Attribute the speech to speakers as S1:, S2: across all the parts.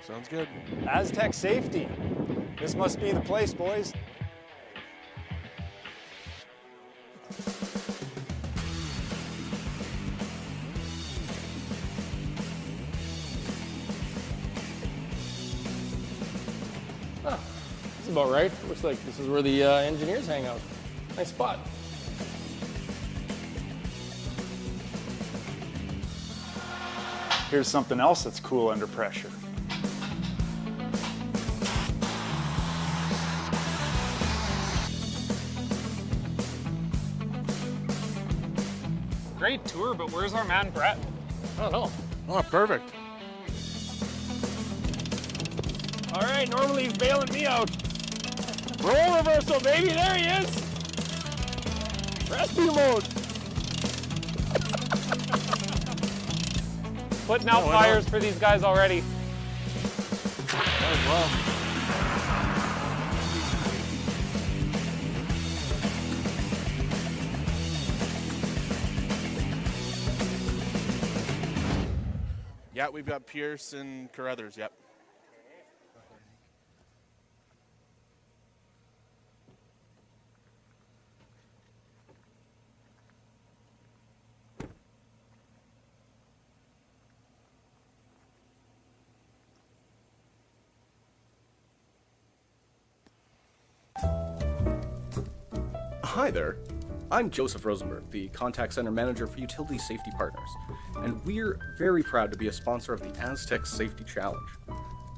S1: Sounds good.
S2: Astec safety. This must be the place, boys.
S3: This is about right. Looks like this is where the engineers hang out. Nice spot.
S2: Here's something else that's cool under pressure.
S4: Great tour, but where's our man Brent?
S3: I don't know.
S1: Oh, perfect.
S3: All right, normally he's bailing me out. Roll reversal, baby. There he is. Rescue mode.
S4: Putting out fires for these guys already.
S1: Well. Yeah, we've got Pierce and Carruthers, yep.
S5: Hi there. I'm Joseph Rosenberg, the Contact Center Manager for Utility Safety Partners, and we're very proud to be a sponsor of the Astec Safety Challenge.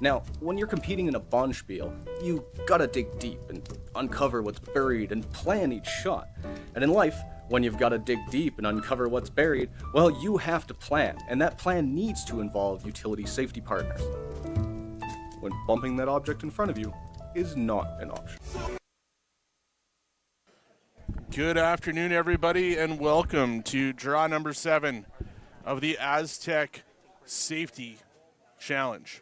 S5: Now, when you're competing in a bonspiel, you gotta dig deep and uncover what's buried and plan each shot. And in life, when you've gotta dig deep and uncover what's buried, well, you have to plan, and that plan needs to involve utility safety partners. When bumping that object in front of you is not an option.
S1: Good afternoon, everybody, and welcome to draw number 7 of the Astec Safety Challenge.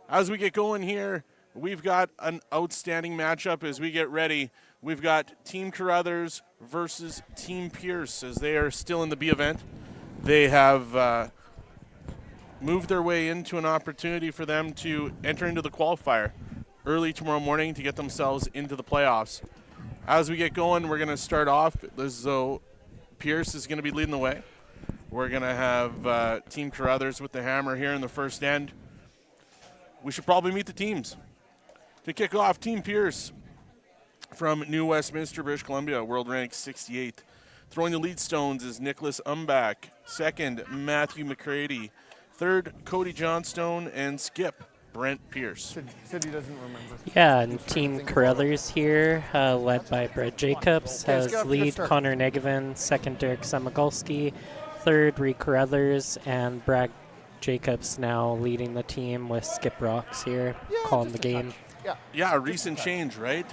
S1: As we get going here, we've got an outstanding matchup as we get ready. We've got Team Carruthers versus Team Pierce as they are still in the B event. They have moved their way into an opportunity for them to enter into the qualifier early tomorrow morning to get themselves into the playoffs. As we get going, we're going to start off as though Pierce is going to be leading the way. We're going to have Team Carruthers with the hammer here in the first end. We should probably meet the teams. To kick off, Team Pierce from New Westminster, British Columbia, world ranked 68th. Throwing the lead stones is Nicholas Umbach. Second, Matthew McCready. Third, Cody Johnstone. And skip, Brent Pierce.
S6: Said he doesn't remember.
S7: Yeah, and Team Carruthers here, led by Brett Jacobs, has lead Connor Negevin, second Derek Samogulski, third Reid Carruthers, and Brad Jacobs now leading the team with Skip Rocks here, calling the game.
S1: Yeah, a recent change, right?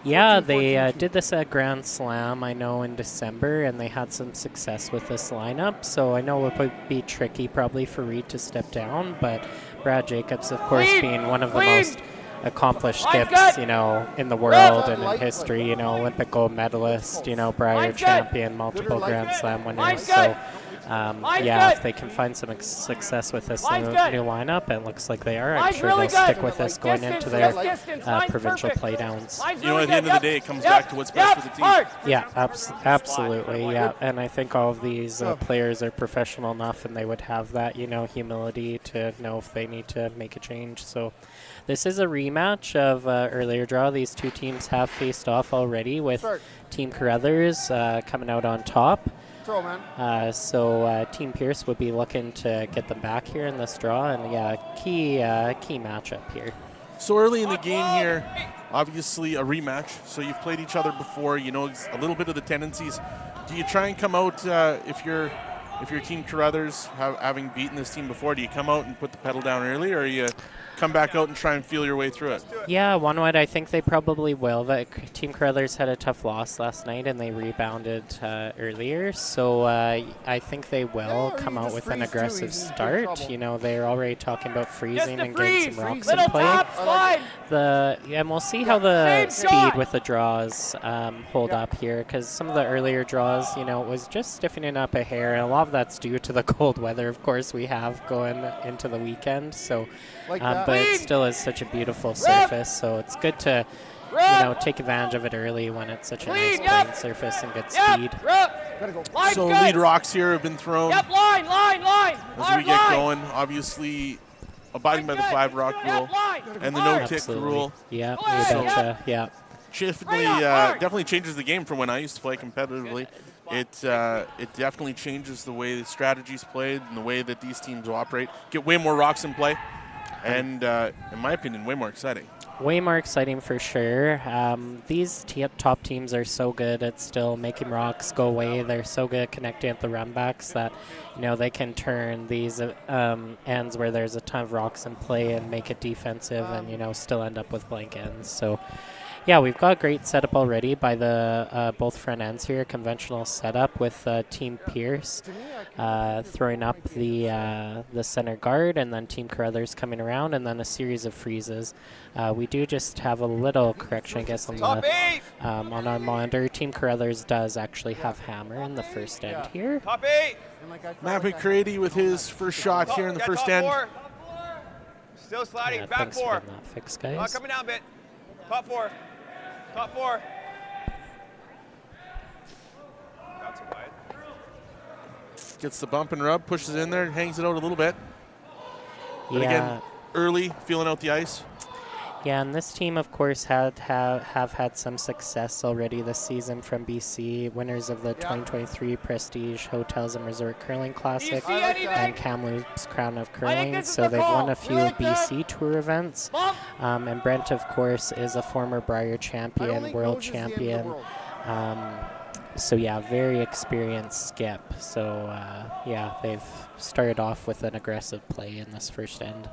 S7: Yeah, they did this at Grand Slam, I know, in December, and they had some success with this lineup. So I know it would be tricky probably for Reid to step down, but Brad Jacobs, of course, being one of the most accomplished skips, you know, in the world and in history, you know, Olympic gold medalist, you know, Brier champion, multiple Grand Slam winners. So, yeah, if they can find some success with this new lineup, it looks like they are. I'm sure they'll stick with this going into their provincial playdowns.
S1: You know, at the end of the day, it comes back to what's best for the team.
S7: Yeah, absolutely, yeah. And I think all of these players are professional enough, and they would have that, you know, humility to know if they need to make a change. So this is a rematch of earlier draw. These two teams have faced off already, with Team Carruthers coming out on top. So Team Pierce would be looking to get them back here in this draw, and yeah, key matchup here.
S1: So early in the game here, obviously a rematch. So you've played each other before, you know a little bit of the tendencies. Do you try and come out if you're Team Carruthers, having beaten this team before? Do you come out and put the pedal down early, or you come back out and try and feel your way through it?
S7: Yeah, one way I think they probably will. Team Carruthers had a tough loss last night, and they rebounded earlier. So I think they will come out with an aggressive start. You know, they're already talking about freezing and getting some rocks in play. And we'll see how the speed with the draws hold up here, because some of the earlier draws, you know, it was just stiffening up a hair, and a lot of that's due to the cold weather, of course, we have going into the weekend. So but it still is such a beautiful surface, so it's good to take advantage of it early when it's such a nice playing surface and good speed.
S1: So lead rocks here have been thrown
S3: line.
S1: as we get going. Obviously, abiding by the 5 rock rule and the no-tick
S7: Absolutely.
S1: rule.
S7: Yeah, you betcha. Yeah.
S1: Definitely changes the game from when I used to play competitively. It definitely changes the way the strategy's played and the way that these teams operate. Get way more rocks in play, and in my opinion, way more exciting.
S7: Way more exciting for sure. These top teams are so good at still making rocks go away. They're so good at connecting at the runbacks that they can turn these ends where there's a ton of rocks in play and make it defensive and still end up with blank ends. So yeah, we've got a great setup already by the both front ends here. Conventional setup with Team Pierce throwing up the center guard, and then Team Carruthers coming around, and then a series of freezes. We do just have a little correction, I guess, on our monitor. Team Carruthers does actually have hammer in the first end here.
S3: Top 8.
S1: Matt McCready with his first shot here in the first end.
S3: Still sliding.
S7: Yeah,
S3: Back
S7: thanks for
S3: 4.
S7: getting that fixed, guys.
S3: Coming down a bit. Top 4. Top 4. Not too wide.
S1: Gets the bump and rub, pushes in there, hangs it out a little bit. But
S7: Yeah.
S1: again, early, feeling out the ice.
S7: Yeah, and this team, of course, have had some success already this season from BC, winners of the 2023 Prestige Hotels and Resort Curling Classic and Kamloops Crown of Curling. So they've won a few BC Tour events. And Brent, of course, is a former Brier champion, world champion. So yeah, very experienced skip. So yeah, they've started off with an aggressive play in this first end.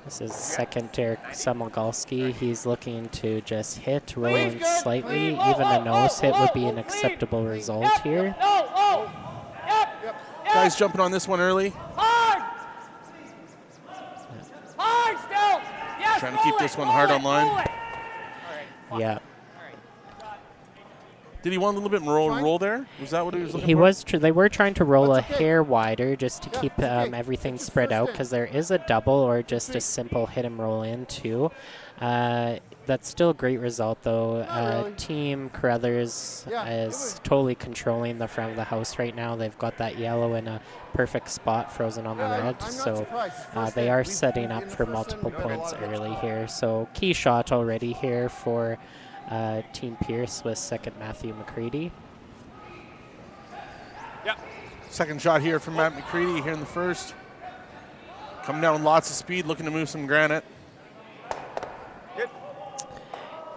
S7: This is second Derek Samogalski. He's looking to just hit, rolling slightly. Even a nose hit would be an acceptable result here.
S1: Guys jumping on this one early. Trying to keep this one hard on line.
S7: Yeah.
S1: Did he want a little bit more roll there? Was that what he was looking for?
S7: They were trying to roll a hair wider just to keep everything spread out, because there is a double or just a simple hit and roll in too. That's still a great result though. Team Carruthers is totally controlling the front of the house right now. They've got that yellow in a perfect spot frozen on the red, so they are setting up for multiple points early here. So key shot already here for Team Pierce with second Matthew McCready.
S1: Second shot here from Matt McCready here in the first. Coming down with lots of speed, looking to move some granite.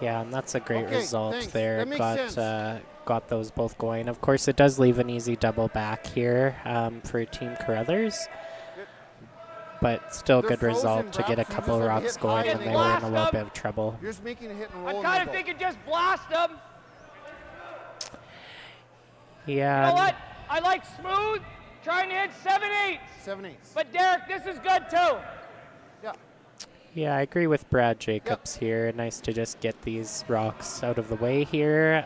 S7: Yeah, and that's a great result there. Got those both going. Of course, it does leave an easy double back here for Team Carruthers. But still a good result to get a couple of rocks going when they were in a little bit of trouble.
S2: You're just making a hit and roll.
S3: I'm kind of thinking just blast them.
S7: Yeah.
S3: You know what? I like smooth, trying to hit 7/8.
S2: 7/8.
S3: But Derek, this is good too.
S7: Yeah, I agree with Brad Jacobs here. Nice to just get these rocks out of the way here.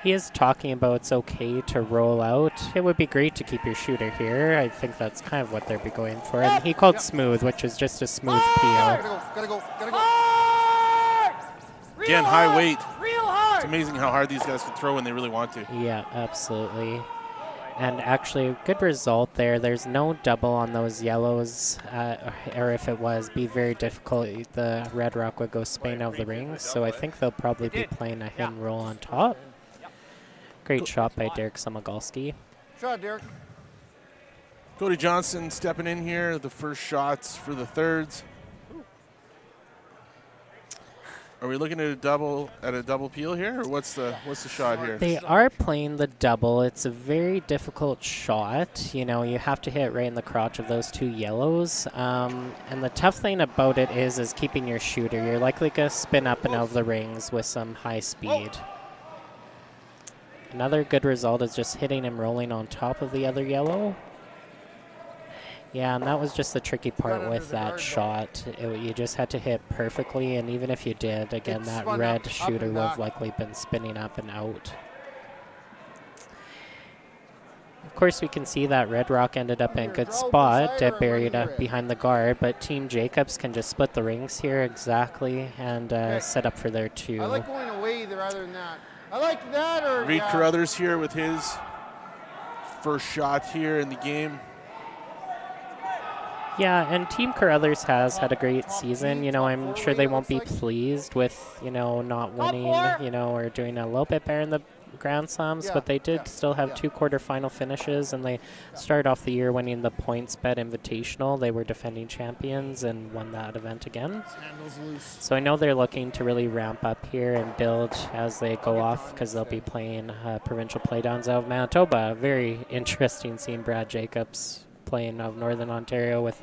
S7: He is talking about it's okay to roll out. It would be great to keep your shooter here. I think that's kind of what they'd be going for. And he called smooth, which is just a smooth PO.
S2: Gotta go.
S3: Hard!
S1: Again, high weight.
S3: Real hard.
S1: It's amazing how hard these guys can throw when they really want to.
S7: Yeah, absolutely. And actually, a good result there. There's no double on those yellows, or if it was, be very difficult. The red rock would go spinning out of the rings, so I think they'll probably be playing a hit and roll on top. Great shot by Derek Samogalski.
S2: Shot, Derek.
S1: Cody Johnson stepping in here. The first shots for the thirds. Are we looking at a double peel here, or what's the shot here?
S7: They are playing the double. It's a very difficult shot. You have to hit right in the crotch of those two yellows. And the tough thing about it is keeping your shooter. You're likely going to spin up and out of the rings with some high speed. Another good result is just hitting and rolling on top of the other yellow. Yeah, and that was just the tricky part with that shot. You just had to hit perfectly, and even if you did, again, that red shooter would have likely been spinning up and out. Of course, we can see that Red Rock ended up in a good spot, buried up behind the guard, but Team Jacobs can just split the rings here exactly and set up for their 2.
S6: I like going away rather than that. I like that or...
S1: Reid Carruthers here with his first shot here in the game.
S7: Yeah, and Team Carruthers has had a great season. You know, I'm sure they won't be pleased with, you know, not winning, you know, or doing a little bit better in the Grand Slams, but they did still have 2 quarterfinal finishes, and they started off the year winning the PointsBet Invitational. They were defending champions and won that event again. So I know they're looking to really ramp up here and build as they go off, because they'll be playing provincial playdowns out of Manitoba. Very interesting seeing Brad Jacobs playing of Northern Ontario with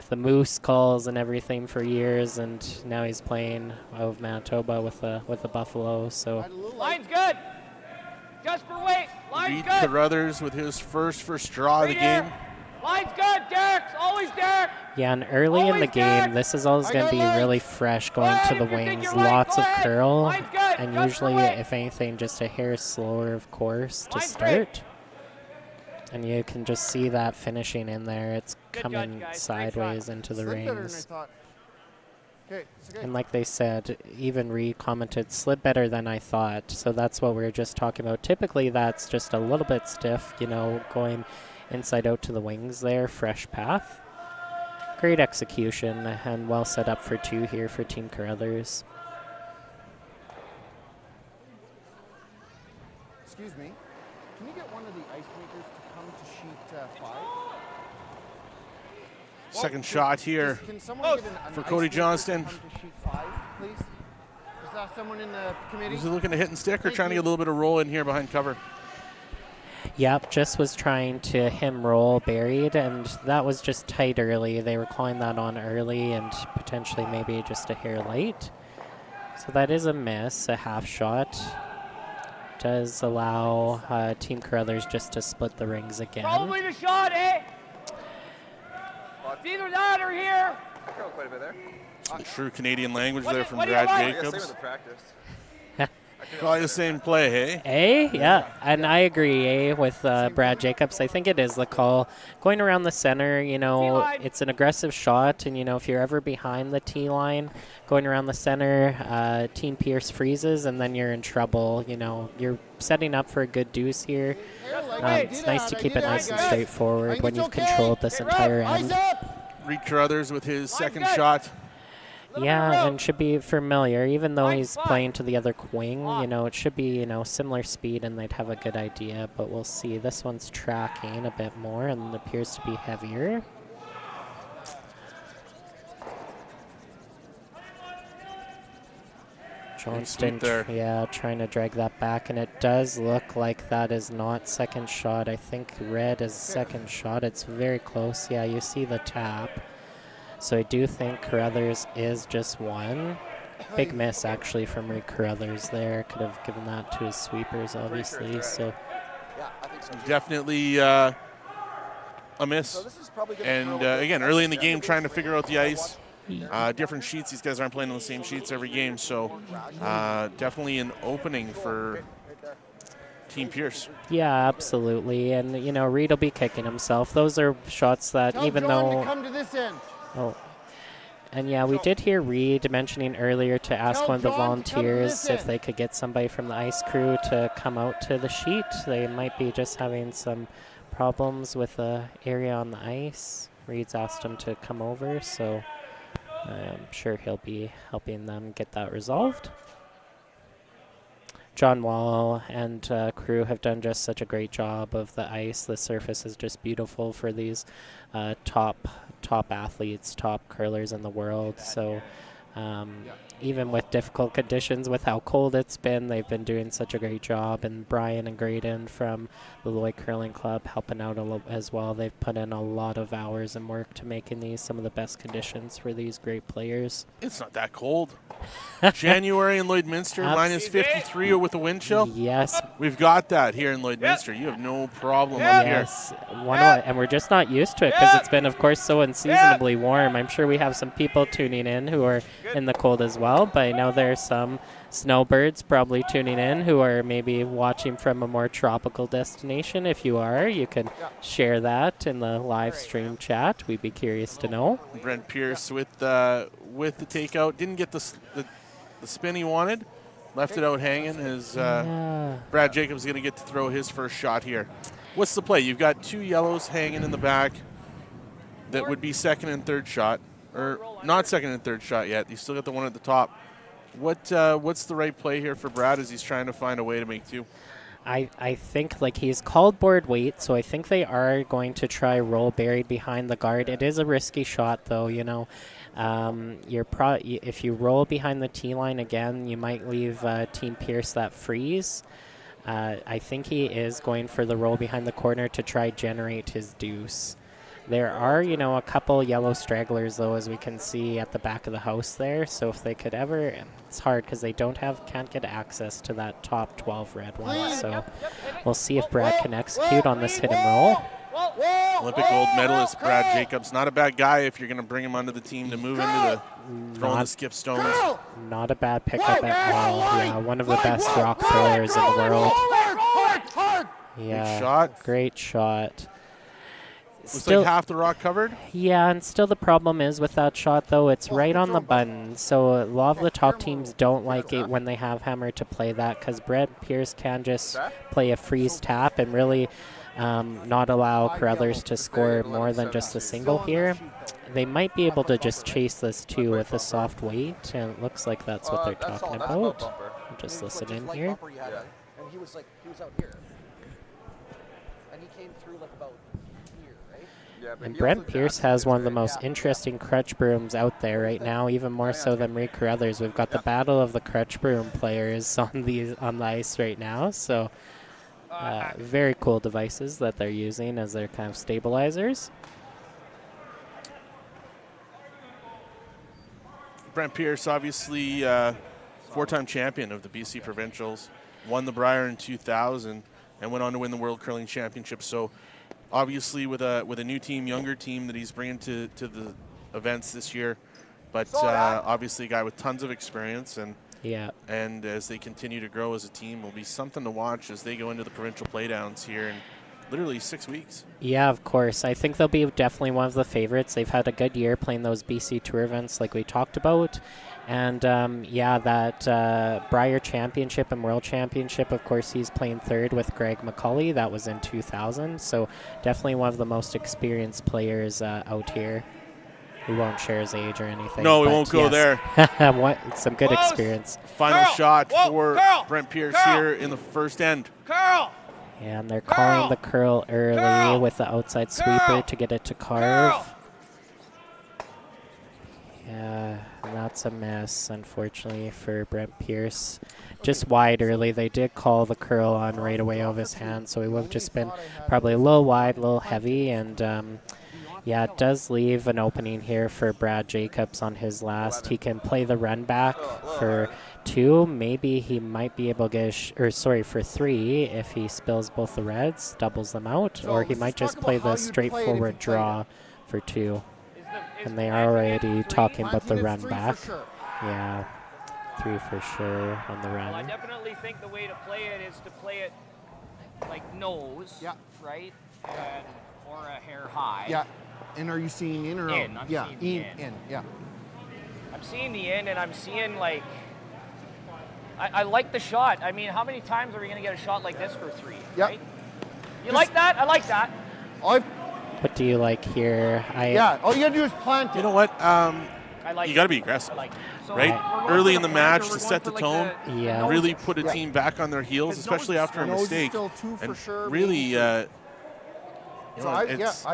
S7: the Moose calls and everything for years, and now he's playing out of Manitoba with the Buffalo. So
S3: Line's good. Just for weight. Line's
S1: Reid
S3: good.
S1: Carruthers with his first draw of the game.
S3: Line's good. Derek's always Derek.
S7: yeah, and early in the
S3: Always
S7: game,
S3: good.
S7: this is always going to be really fresh going to the wings. Lots of curl, and usually, if anything, just a hair slower, of course, to start. And you can just see that finishing in there. It's coming sideways into the rings. And like they said, even Reid commented, slid better than I thought. So that's what we were just talking about. Typically, that's just a little bit stiff, you know, going inside out to the wings there. Fresh path. Great execution and well set up for 2 here for Team Carruthers.
S6: Excuse me. Can you get one of the ice makers to come to sheet 5?
S1: Second shot here
S6: Can someone get
S1: for
S6: an
S1: Cody
S6: ice maker
S1: Johnston.
S6: to come to sheet 5, please? Is that someone in the committee?
S1: Is he looking to hit and stick or trying to get a little bit of roll in here behind cover?
S7: Yep, just was trying to him roll buried, and that was just tight early. They were calling that on early and potentially maybe just a hair late. So that is a miss, a half shot. Does allow Team Carruthers just to split the rings again.
S3: Probably the shot, eh? It's either that or here.
S8: Quite a bit there.
S1: Some true Canadian language there from
S3: what do you
S1: Brad
S3: like?
S8: Yeah, same with
S1: Jacobs.
S8: the practice.
S1: Probably the same play, hey?
S7: Yeah, and I agree, with Brad Jacobs. I think it is the call. Going around the center, you know, it's an aggressive shot, and, you know, if you're ever behind the tee line, going around the center, Team Pierce freezes, and then you're in trouble. You know, you're setting up for a good deuce here. It's nice to keep it nice and straightforward when you've controlled this entire end.
S1: Reid Carruthers with his second shot.
S7: Yeah, and should be familiar. Even though he's playing to the other wing, you know, it should be, you know, similar speed and they'd have a good idea. But we'll see. This one's tracking a bit more and appears to be heavier. Johnston, yeah, trying to drag that back. And it does look like that is not second shot. I think red is second shot. It's very close. Yeah, you see the tap. So I do think Carruthers is just one. Big miss, actually, from Reid Carruthers there. Could have given that to his sweepers, obviously. So
S1: definitely a miss. And again, early in the game, trying to figure out the ice. Different sheets. These guys aren't playing on the same sheets every game. So definitely an opening for Team Pierce.
S7: Yeah, absolutely. And, you know, Reid will be kicking himself. Those are shots that even though...
S6: come to this end.
S7: Oh, and yeah, we did hear Reid mentioning earlier to ask one of the volunteers if they could get somebody from the ice crew to come out to the sheet. They might be just having some problems with the area on the ice. Reid's asked him to come over, so I'm sure he'll be helping them get that resolved. John Wall and crew have done just such a great job of the ice. The surface is just beautiful for these top athletes, top curlers in the world. So even with difficult conditions, with how cold it's been, they've been doing such a great job. And Brian and Graydon from the Lloyd Curling Club helping out a little as well. They've put in a lot of hours and work to making these some of the best conditions for these great players.
S1: It's not that cold. January in Lloydminster, minus 53 with a wind chill.
S7: Yes.
S1: We've got that here in Lloydminster. You have no problem up here.
S7: Yes, and we're just not used to it because it's been, of course, so unseasonably warm. I'm sure we have some people tuning in who are in the cold as well, but I know there are some snowbirds probably tuning in who are maybe watching from a more tropical destination. If you are, you can share that in the live stream chat. We'd be curious to know.
S1: Brent Pierce with the takeout. Didn't get the spin he wanted. Left it out hanging as Brad Jacobs going to get to throw his first shot here. What's the play? You've got 2 yellows hanging in the back that would be second and third shot. Or not second and third shot yet. You still got the one at the top. What's the right play here for Brad as he's trying to find a way to make 2?
S7: I think like he's called board weight, so I think they are going to try roll buried behind the guard. It is a risky shot, though. You know, if you roll behind the tee line again, you might leave Team Pierce that freeze. I think he is going for the roll behind the corner to try generate his deuce. There are, you know, a couple yellow stragglers, though, as we can see at the back of the house there. So if they could ever, it's hard because they can't get access to that top 12 red one. So we'll see if Brad can execute on this hit and roll.
S1: Olympic gold medalist Brad Jacobs. Not a bad guy if you're going to bring him onto the team to move into the throwing the skip stones.
S7: Not a bad pickup at all. Yeah, one of the best rock throwers in the world. Yeah, great shot.
S1: Looks like half the rock covered.
S7: Yeah, and still the problem is with that shot, though, it's right on the button. So a lot of the top teams don't like it when they have hammer to play that because Brent Pierce can just play a freeze tap and really not allow Carruthers to score more than just a single here. They might be able to just chase this, too, with a soft weight, and it looks like that's what they're talking about. I'll just listen in here.
S6: And he was out here. And he came through like about here, right?
S7: And Brent Pierce has one of the most interesting crutch brooms out there right now, even more so than Reid Carruthers. We've got the battle of the crutch broom players on the ice right now. So very cool devices that they're using as their kind of stabilizers.
S1: Brent Pierce, obviously 4-time champion of the BC Provincials, won the Brier in 2000, and went on to win the World Curling Championship. So obviously with a new team, younger team that he's bringing to the events this year, but obviously a guy with tons of experience, and as they continue to grow as a team, will be something to watch as they go into the provincial playdowns here in literally 6 weeks. Yeah, of course. I think they'll be definitely one of the favorites. They've had a good year playing those BC Tour events like we talked about. And, that Brier Championship and World Championship, of course, he's playing third with Greg McCauley. That was in 2000. So definitely one of the most experienced players out here. We won't share his age or anything. No, we won't go there. Some good experience. Final shot for Brent Pierce here in the first end. And they're calling the curl early with the outside sweeper to get it to carve. Yeah, and that's a miss, unfortunately, for Brent Pierce. Just wide early. They did call the curl on right away of his hand, so he would have just been probably a little wide, a little heavy. And, it does leave an opening here for Brad Jacobs on his last. He can play the run back for 2. Maybe he might be able to get, for 3 if he spills both the reds, doubles them out, or he might just play the straightforward draw for 2. And they are already talking about the run back. Yeah, 3 for sure on the run.
S8: Well, I definitely think the way to play it is to play it like nose, right? Or a hair high.
S6: Yeah. And are you seeing in or out?
S8: In. I'm seeing in.
S6: Yeah.
S8: I'm seeing the in, and I'm seeing like. I like the shot. I mean, how many times are we going to get a shot like this for 3?
S6: Yeah.
S8: Right? You like that? I like that.
S7: What do you like here?
S6: All you got to do is plant it.
S1: You know what?
S8: You
S1: got to be aggressive,
S8: so
S1: right? Early in the match to set the tone,
S7: like
S1: really put a team back on their heels, especially after a mistake. And really, I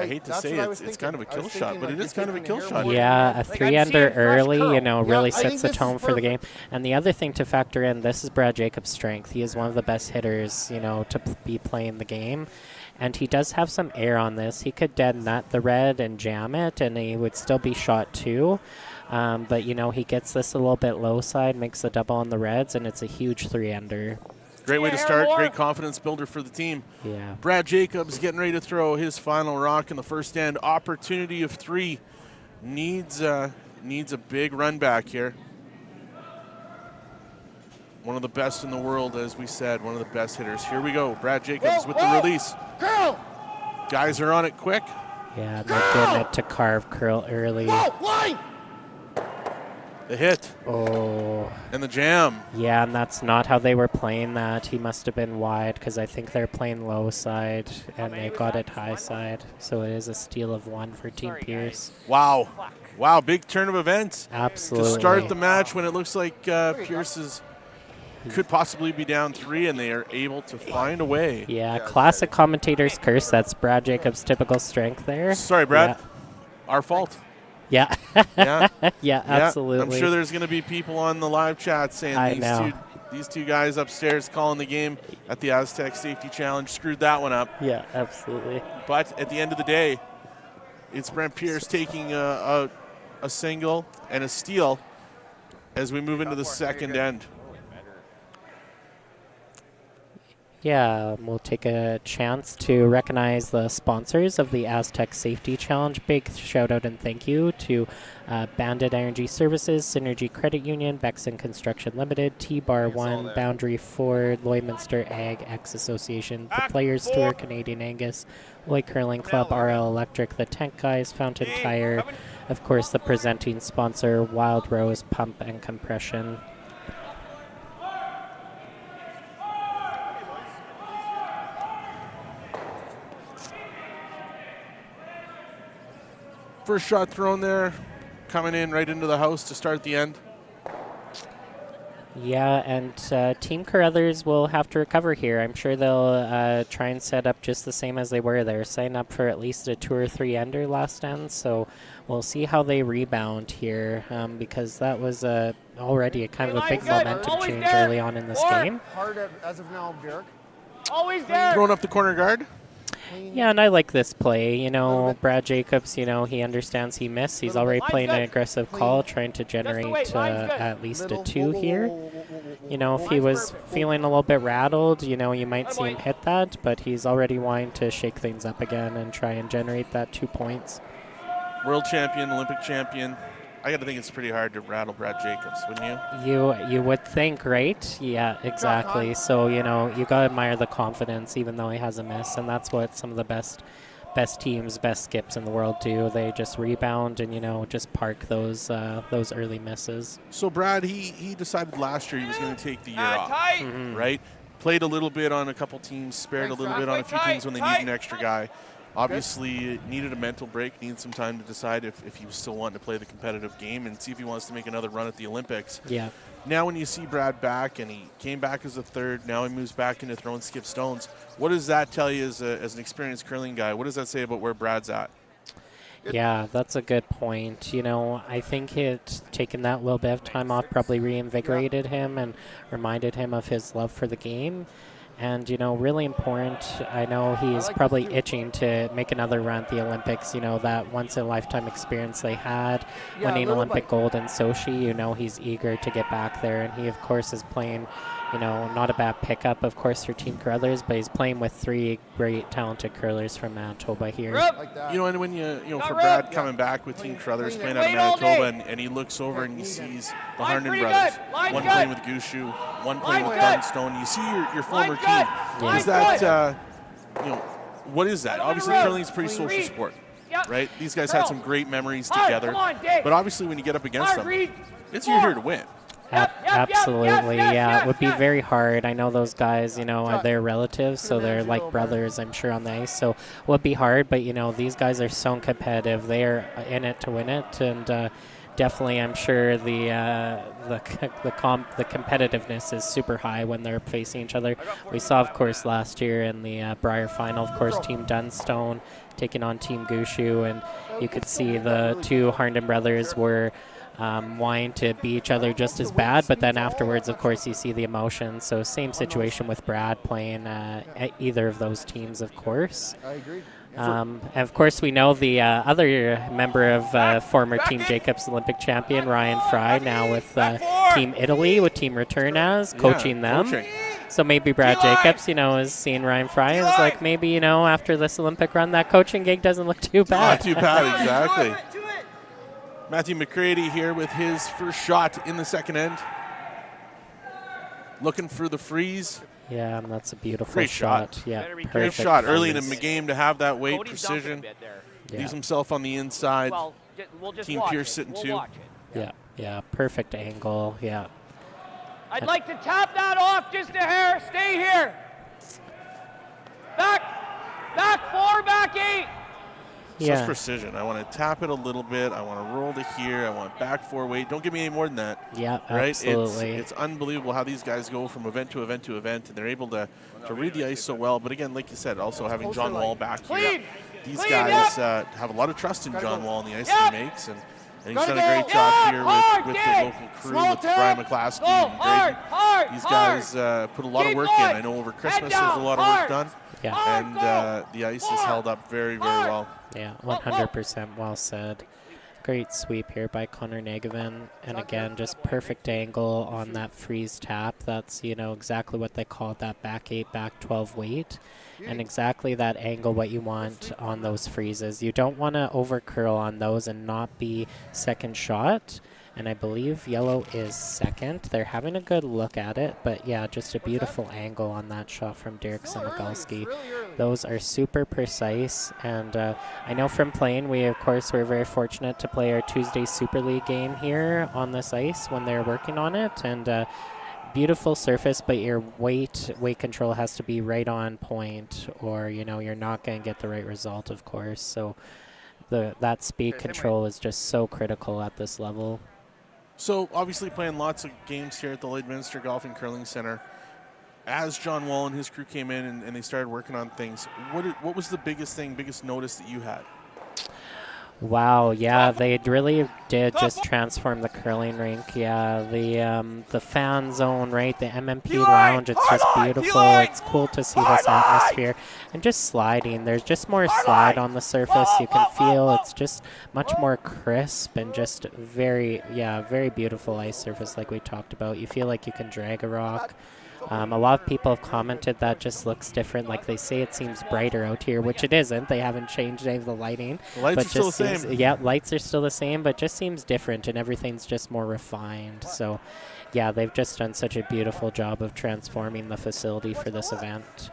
S1: hate to say it's kind of a kill shot, but it is kind of a kill shot.
S7: Yeah, a 3-under early, really sets the tone for the game. And the other thing to factor in, this is Brad Jacobs' strength. He is one of the best hitters, to be playing the game. And he does have some air on this. He could dead nut the red and jam it, and he would still be shot 2. But, you know, he gets this a little bit low side, makes the double on the reds, and it's a huge 3-ender.
S1: Great way to start. Great confidence builder for the team.
S7: Yeah.
S1: Brad Jacobs getting ready to throw his final rock in the first end. Opportunity of 3. Needs a big run back here. One of the best in the world, as we said. One of the best hitters. Here we go. Brad Jacobs with the release.
S2: Curl!
S1: Guys are on it quick.
S7: Yeah, they're getting it to carve curl early.
S2: Line!
S1: The hit.
S7: Oh.
S1: And the jam.
S7: Yeah, and that's not how they were playing that. He must have been wide because I think they're playing low side and they got it high side. So it is a steal of 1 for Team Pierce.
S1: Wow. Wow, big turn of events.
S7: Absolutely.
S1: To start the match when it looks like Pierce could possibly be down 3 and they are able to find a way.
S7: Yeah, classic commentator's curse. That's Brad Jacobs' typical strength there.
S1: Sorry, Brad.
S7: Yeah.
S1: Our fault.
S7: Yeah.
S1: Yeah.
S7: Yeah, absolutely.
S1: I'm sure there's going to be people on the live chat saying these two guys upstairs calling the game at the Astec Safety Challenge screwed that one up.
S7: Yeah, absolutely.
S1: But at the end of the day, it's Brent Pierce taking a single and a steal as we move into the second end.
S7: Yeah, we'll take a chance to recognize the sponsors of the Astec Safety Challenge. Big shout out and thank you to Bandit Energy Services, Synergy Credit Union, Bexon Construction Limited, T-Bar 1, Boundary Ford, Lloydminster Ag X Association, the Players Tour, Canadian Angus, Lloyd Curling Club, RL Electric, the Tank Guys, Fountain Tire, of course the presenting sponsor, Wild Rose Pump and Compression.
S1: First shot thrown there, coming in right into the house to start the end.
S7: Yeah, and Team Carruthers will have to recover here. I'm sure they'll try and set up just the same as they were. They're setting up for at least a 2 or 3-ender last end, so we'll see how they rebound here because that was already a kind of a big momentum change early on in this game.
S2: Hard as of now, Derek.
S8: Always there.
S1: Throwing up the corner guard.
S7: Yeah, and I like this play. You know, Brad Jacobs, you know, he understands he missed. He's already playing an aggressive call, trying to generate at least a 2 here. You know, if he was feeling a little bit rattled, you know, you might see him hit that, but he's already wanting to shake things up again and try and generate that 2 points.
S1: World champion, Olympic champion. I got to think it's pretty hard to rattle Brad Jacobs, wouldn't you?
S7: You would think, right? Yeah, exactly. So, you know, you got to admire the confidence even though he has a miss, and that's what some of the best teams, best skips in the world do. They just rebound and, you know, just park those early misses.
S1: So, Brad, he decided last year he was going to take the year off, right? Played a little bit on a couple teams, spared a little bit on a few teams when they need an extra guy. Obviously, needed a mental break, needed some time to decide if he was still wanting to play the competitive game and see if he wants to make another run at the Olympics.
S7: Yeah.
S1: Now when you see Brad back, and he came back as a third, now he moves back into throwing skip stones, what does that tell you as an experienced curling guy? What does that say about where Brad's at?
S7: Yeah, that's a good point. You know, I think taking that little bit of time off probably reinvigorated him and reminded him of his love for the game. And, you know, really important, I know he's probably itching to make another run at the Olympics. You know, that once-in-a-lifetime experience they had, winning Olympic gold in Sochi. You know, he's eager to get back there. And he, of course, is playing, you know, not a bad pickup, of course, for Team Carruthers, but he's playing with 3 great, talented curlers from Manitoba here.
S1: You know, and when you know, for Brad coming back with Team Carruthers, playing out of Manitoba, and he looks over and he sees the Harnden brothers, one playing with Gushu, one playing with Dunstone. You see your former team.
S7: Yeah.
S1: Is that, you know, what is that? Obviously, curling is a pretty social sport, right? These guys had some great memories together, but obviously when you get up against them, it's you're here to win.
S7: Absolutely, yeah. It would be very hard. I know those guys, you know, they're relatives, so they're like brothers, I'm sure, on the ice. So it would be hard, but, you know, these guys are so competitive. They are in it to win it, and definitely, I'm sure the competitiveness is super high when they're facing each other. We saw, of course, last year in the Brier final, of course, Team Dunstone taking on Team Gushu, and you could see the 2 Harnden brothers were wanting to be each other just as bad, but then afterwards, of course, you see the emotion. So same situation with Brad playing either of those teams, of course.
S6: I agree.
S7: And of course, we know the other member of former Team Jacobs Olympic champion, Ryan Fry, now with Team Italy, with Team Return coaching them. So maybe Brad Jacobs, is seeing Ryan Fry and is like, maybe, after this Olympic run, that coaching gig doesn't look too bad.
S1: Not too bad, exactly. Matthew McCready here with his first shot in the second end. Looking for the freeze.
S7: Yeah, and that's a beautiful
S1: Great shot.
S7: Yeah,
S1: Great
S7: perfect
S1: shot early in
S7: freeze.
S1: the game to have that weight,
S8: Cody's dumping a
S1: precision.
S8: bit there.
S7: Yeah.
S1: Leaves himself on the inside.
S8: Well, we'll just
S1: Team
S8: watch
S1: Pierce
S8: it.
S1: sitting
S8: We'll
S1: two.
S8: watch it.
S7: Yeah, perfect angle. Yeah.
S8: I'd like to tap that off just a hair. Stay here. Back 4, back 8.
S1: Such precision. I want to tap it a little bit. I want to roll to here. I want back 4 weight. Don't give me any more than that.
S7: Yeah,
S1: right?
S7: absolutely.
S1: It's unbelievable how these guys go from event to event to event, and they're able to read the ice so well. But again, like you said, also having John Wall back here. These guys have a lot have a lot of trust in John Wall and the ice that he makes, and he's done a great job here with the local crew, with Brian McClaskey and Greg. These guys put a lot of work in. I know over Christmas there's a lot of work done, and the ice is held up very, very well.
S7: Yeah, 100% well said. Great sweep here by Connor Negevin. And again, just perfect angle on that freeze tap. That's, exactly what they call that back 8, back 12 weight. And exactly that angle what you want on those freezes. You don't want to over curl on those and not be second shot. And I believe yellow is second. They're having a good look at it, but yeah, just a beautiful angle on that shot from Derek Samagalski. Those are super precise, and I know from playing, we're very fortunate to play our Tuesday Super League game here on this ice when they're working on it, and beautiful surface, but your weight control has to be right on point, or you're not going to get the right result, of course. So that speed control is just so critical at this level.
S1: So obviously playing lots of games here at the Lloydminster Golf and Curling Center. As John Wall and his crew came in and they started working on things, what was the biggest notice that you had?
S7: Wow, yeah, they really did just transform the curling rink. Yeah, the fan zone, right, the MMP lounge, it's just beautiful. It's cool to see this atmosphere. And just sliding, there's just more slide on the surface. You can feel it's just much more crisp and just very beautiful ice surface like we talked about. You feel like you can drag a rock. A lot of people have commented that just looks different. Like they say it seems brighter out here, which it isn't. They haven't changed any of the lighting.
S1: The lights are still the same.
S7: Yeah, lights are still the same, but just seems different and everything's just more refined. So, yeah, they've just done such a beautiful job of transforming the facility for this event.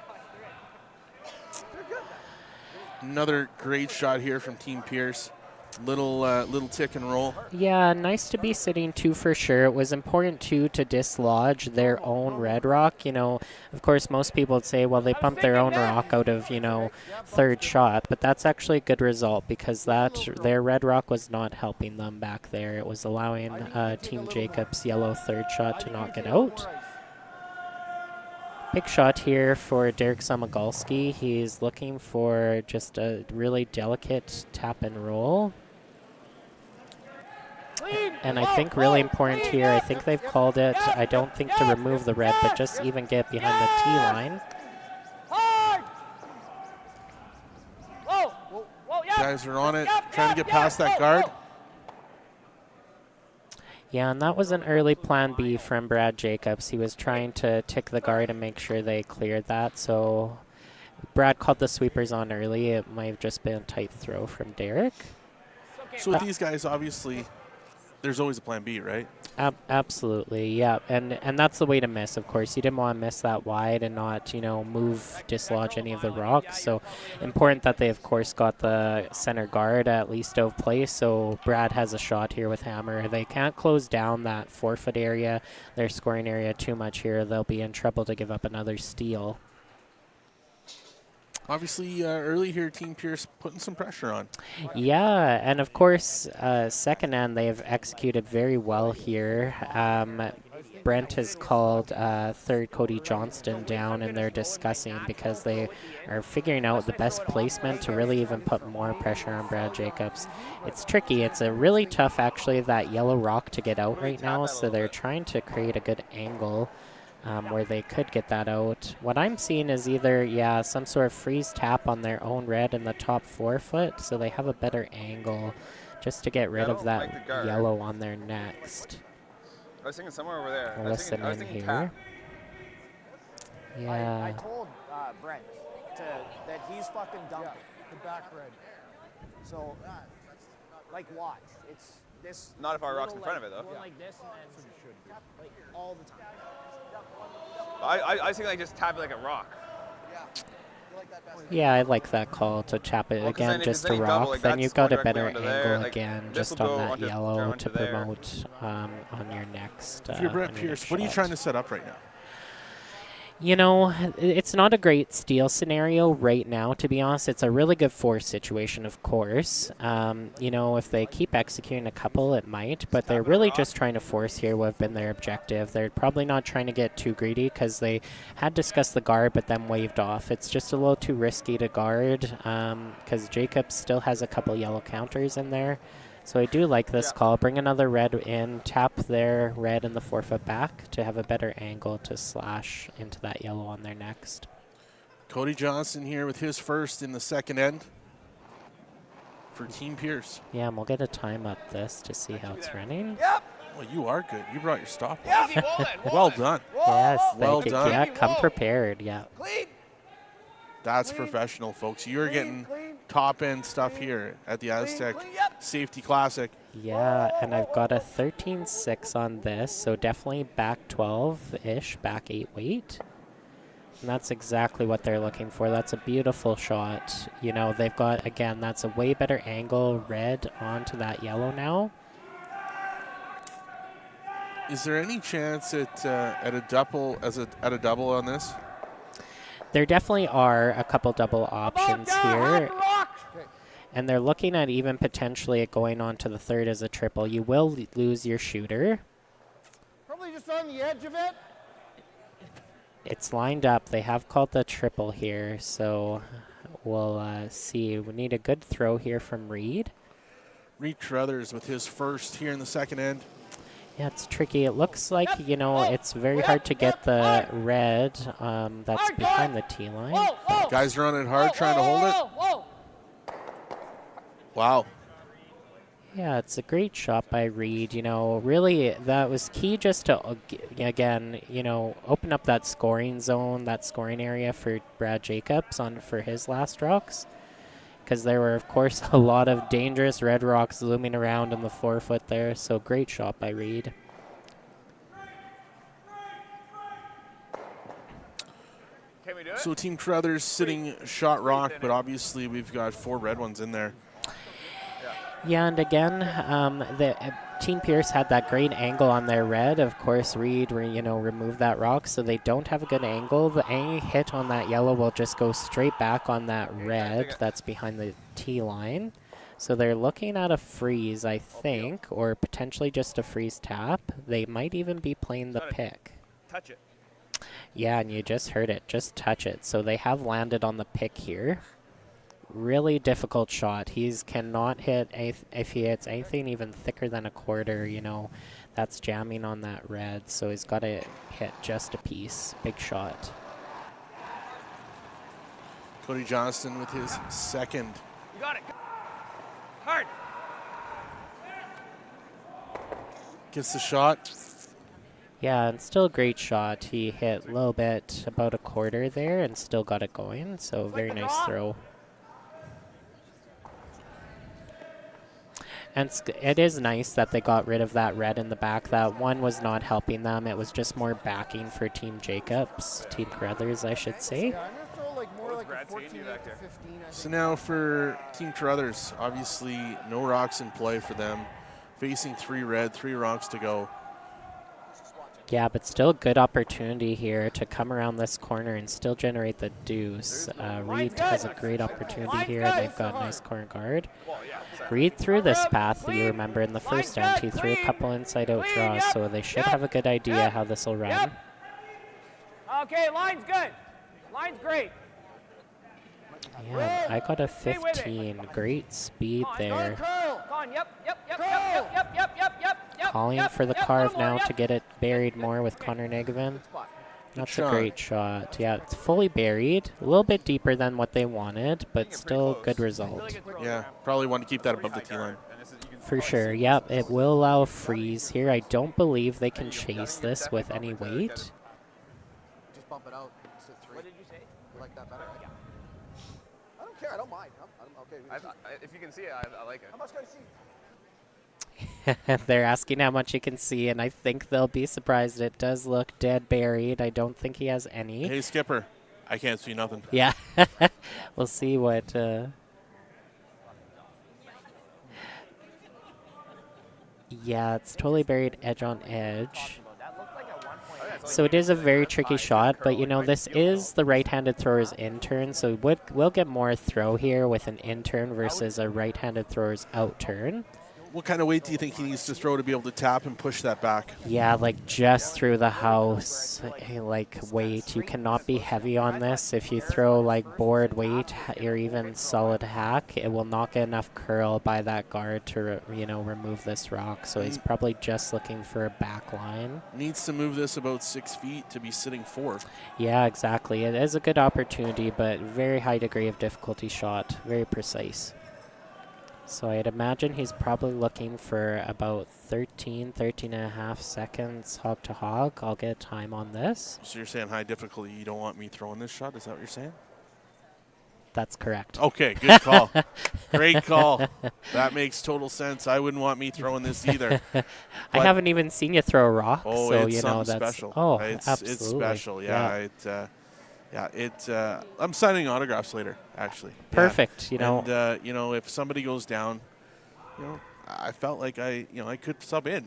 S1: Another great shot here from Team Pierce. Little tick and roll.
S7: Yeah, nice to be sitting 2 for sure. It was important too to dislodge their own red rock. Of course, most people would say, well, they pumped their own rock out of third shot, but that's actually a good result because their red rock was not helping them back there. It was allowing Team Jacobs' yellow third shot to not get out. Big shot here for Derek Samagalski. He's looking for just a really delicate tap and roll. And I think really important here, I think they've called it, I don't think to remove the red, but just even get behind the tee line.
S1: Guys are on it, trying to get past that guard.
S7: Yeah, and that was an early plan B from Brad Jacobs. He was trying to tick the guard and make sure they cleared that. So Brad called the sweepers on early. It might have just been a tight throw from Derek.
S1: So with these guys, obviously, there's always a plan B, right?
S7: Absolutely, yeah. And that's the way to miss, of course. You didn't want to miss that wide and not, dislodge any of the rocks. So important that they, of course, got the center guard at least out of place. So Brad has a shot here with hammer. They can't close down that 4-foot area, their scoring area, too much here. They'll be in trouble to give up another steal.
S1: Obviously, early here, Team Pierce putting some pressure on.
S7: Yeah, and of course, second end, they've executed very well here. Brent has called third Cody Johnston down, and they're discussing because they are figuring out the best placement to really even put more pressure on Brad Jacobs. It's tricky. It's a really tough, actually, that yellow rock to get out right now, so they're trying to create a good angle where they could get that out. What I'm seeing is either, yeah, some sort of freeze tap on their own red in the top 4 foot, so they have a better angle just to get rid of that yellow on their next.
S9: I was thinking somewhere over there.
S7: Listen
S9: I was
S7: in
S9: thinking
S7: here.
S9: tap.
S7: Yeah.
S6: I told Brent that he's fucking dumping the back red. So, like, watch. It's this.
S9: Not if our rock's in front of it, though.
S6: Like this, and then like all the time.
S9: I was thinking like just tap it like a rock.
S7: Yeah, I like that call to tap it again, just to rock.
S9: Like
S7: then you've got a better
S9: angle
S7: angle
S9: like
S7: again,
S9: this
S7: just
S9: will
S7: on
S9: go
S7: that
S9: onto,
S7: yellow to
S9: there.
S7: promote on your next.
S1: If you're Brent Pierce, what are you trying to set up right now?
S7: You know, it's not a great steal scenario right now, to be honest. It's a really good force situation, of course. You know, if they keep executing a couple, it might, but they're really just trying to force here what have been their objective. They're probably not trying to get too greedy because they had discussed the guard, but then waved off. It's just a little too risky to guard because Jacobs still has a couple yellow counters in there. So I do like this call. Bring another red in, tap their red in the 4 foot back to have a better angle to slash into that yellow on their next.
S1: Cody Johnson here with his first in the second end for Team Pierce.
S7: Yeah, and we'll get a time up this to see how it's running.
S6: Yep.
S1: Well, you are good. You brought your stopwatch.
S6: Yep.
S1: Well done.
S7: Yes,
S1: Well
S7: thank you.
S1: done.
S7: Yeah, come prepared. Yeah.
S6: Clean.
S1: That's professional, folks. You're getting top-end stuff here at the Astec Safety Classic.
S7: Yeah, and I've got a 13.6 on this, so definitely back 12-ish, back 8 weight. And that's exactly what they're looking for. That's a beautiful shot. You know, they've got, again, that's a way better angle, red onto that yellow now.
S1: Is there any chance at a double at a double on this?
S7: There definitely are a couple double options here. And they're looking at even potentially it going on to the third as a triple. You will lose your shooter.
S6: Probably just on the edge of it.
S7: It's lined up. They have called the triple here, so we'll see. We need a good throw here from Reid.
S1: Reid Carruthers with his first here in the second end.
S7: Yeah, it's tricky. It looks like, you know, it's very hard to get the red that's behind the T line.
S1: Guys running hard, trying to hold it. Wow.
S7: Yeah, it's a great shot by Reid. You know, really, that was key just to, again, you know, open up that scoring zone, that scoring area for Brad Jacobs for his last rocks. Because there were, of course, a lot of dangerous red rocks looming around in the 4 foot there. So great shot by Reid.
S9: Can we do it?
S1: So Team Carruthers sitting shot rock, but obviously we've got 4 red ones in there.
S7: Yeah, and again, the Team Pierce had that great angle on their red. Of course, Reid, you know, removed that rock, so they don't have a good angle. Any hit on that yellow will just go straight back on that red that's behind the T line. So they're looking at a freeze, I think, or potentially just a freeze tap. They might even be playing the pick.
S9: Touch it.
S7: Yeah, and you just heard it. Just touch it. So they have landed on the pick here. Really difficult shot. He cannot hit, if he hits anything even thicker than a quarter, you know, that's jamming on that red. So he's got to hit just a piece. Big shot.
S1: Cody Johnston with his second.
S9: You got it. Hard.
S1: Gets the shot.
S7: Yeah, and still a great shot. He hit a little bit, about a quarter there, and still got it going. So very nice throw. And it is nice that they got rid of that red in the back. That one was not helping them. It was just more backing for Team Jacobs, Team Carruthers, I should say.
S1: So now for Team Carruthers, obviously no rocks in play for them. Facing 3 red, 3 rocks to go.
S7: Yeah, but still a good opportunity here to come around this corner and still generate the deuce. Reid has a great opportunity here. They've got nice corner guard. Reid threw this path, you remember, in the first end. He threw a couple inside-out draws, so they should have a good idea how this will run.
S8: Okay, line's good. Line's great.
S7: Yeah, I got a 15. Great speed there. Calling for the carve now to get it buried more with Connor Negevin. That's a great shot. Yeah, it's fully buried. A little bit deeper than what they wanted, but still good result.
S1: Yeah, probably want to keep that above the tee line.
S7: For sure. Yep, it will allow a freeze here. I don't believe they can chase this with any weight.
S6: Just bump it out. What did you say? You like that better? Yeah. I don't care. I don't mind. I'm okay.
S9: If you can see it, I like it.
S6: How much can I see?
S7: They're asking how much you can see, and I think they'll be surprised. It does look dead buried. I don't think he has any.
S1: Hey, skipper, I can't see nothing.
S7: Yeah. We'll see what... Yeah, it's totally buried edge on edge. So it is a very tricky shot, but you know, this is the right-handed thrower's in turn, so we'll get more throw here with an in turn versus a right-handed thrower's out turn.
S1: What kind of weight do you think he needs to throw to be able to tap and push that back?
S7: Yeah, like just through the house, like weight. You cannot be heavy on this. If you throw like board weight or even solid hack, it will not get enough curl by that guard to, remove this rock. So he's probably just looking for a back line.
S1: Needs to move this about 6 feet to be sitting 4.
S7: Yeah, exactly. It is a good opportunity, but very high degree of difficulty shot. Very precise. So I'd imagine he's probably looking for about 13 and a half seconds hog to hog. I'll get time on this.
S1: So you're saying high difficulty, you don't want me throwing this shot? Is that what you're saying?
S7: That's correct.
S1: Okay, good call. Great call. That makes total sense. I wouldn't want me throwing this either.
S7: I haven't even seen you throw a rock.
S1: Oh,
S7: so
S1: it's
S7: that's
S1: special.
S7: Oh,
S1: absolutely. It's special.
S7: Yeah.
S1: I'm signing autographs later, actually.
S7: Perfect.
S1: And, if somebody goes down, I felt like I could sub in.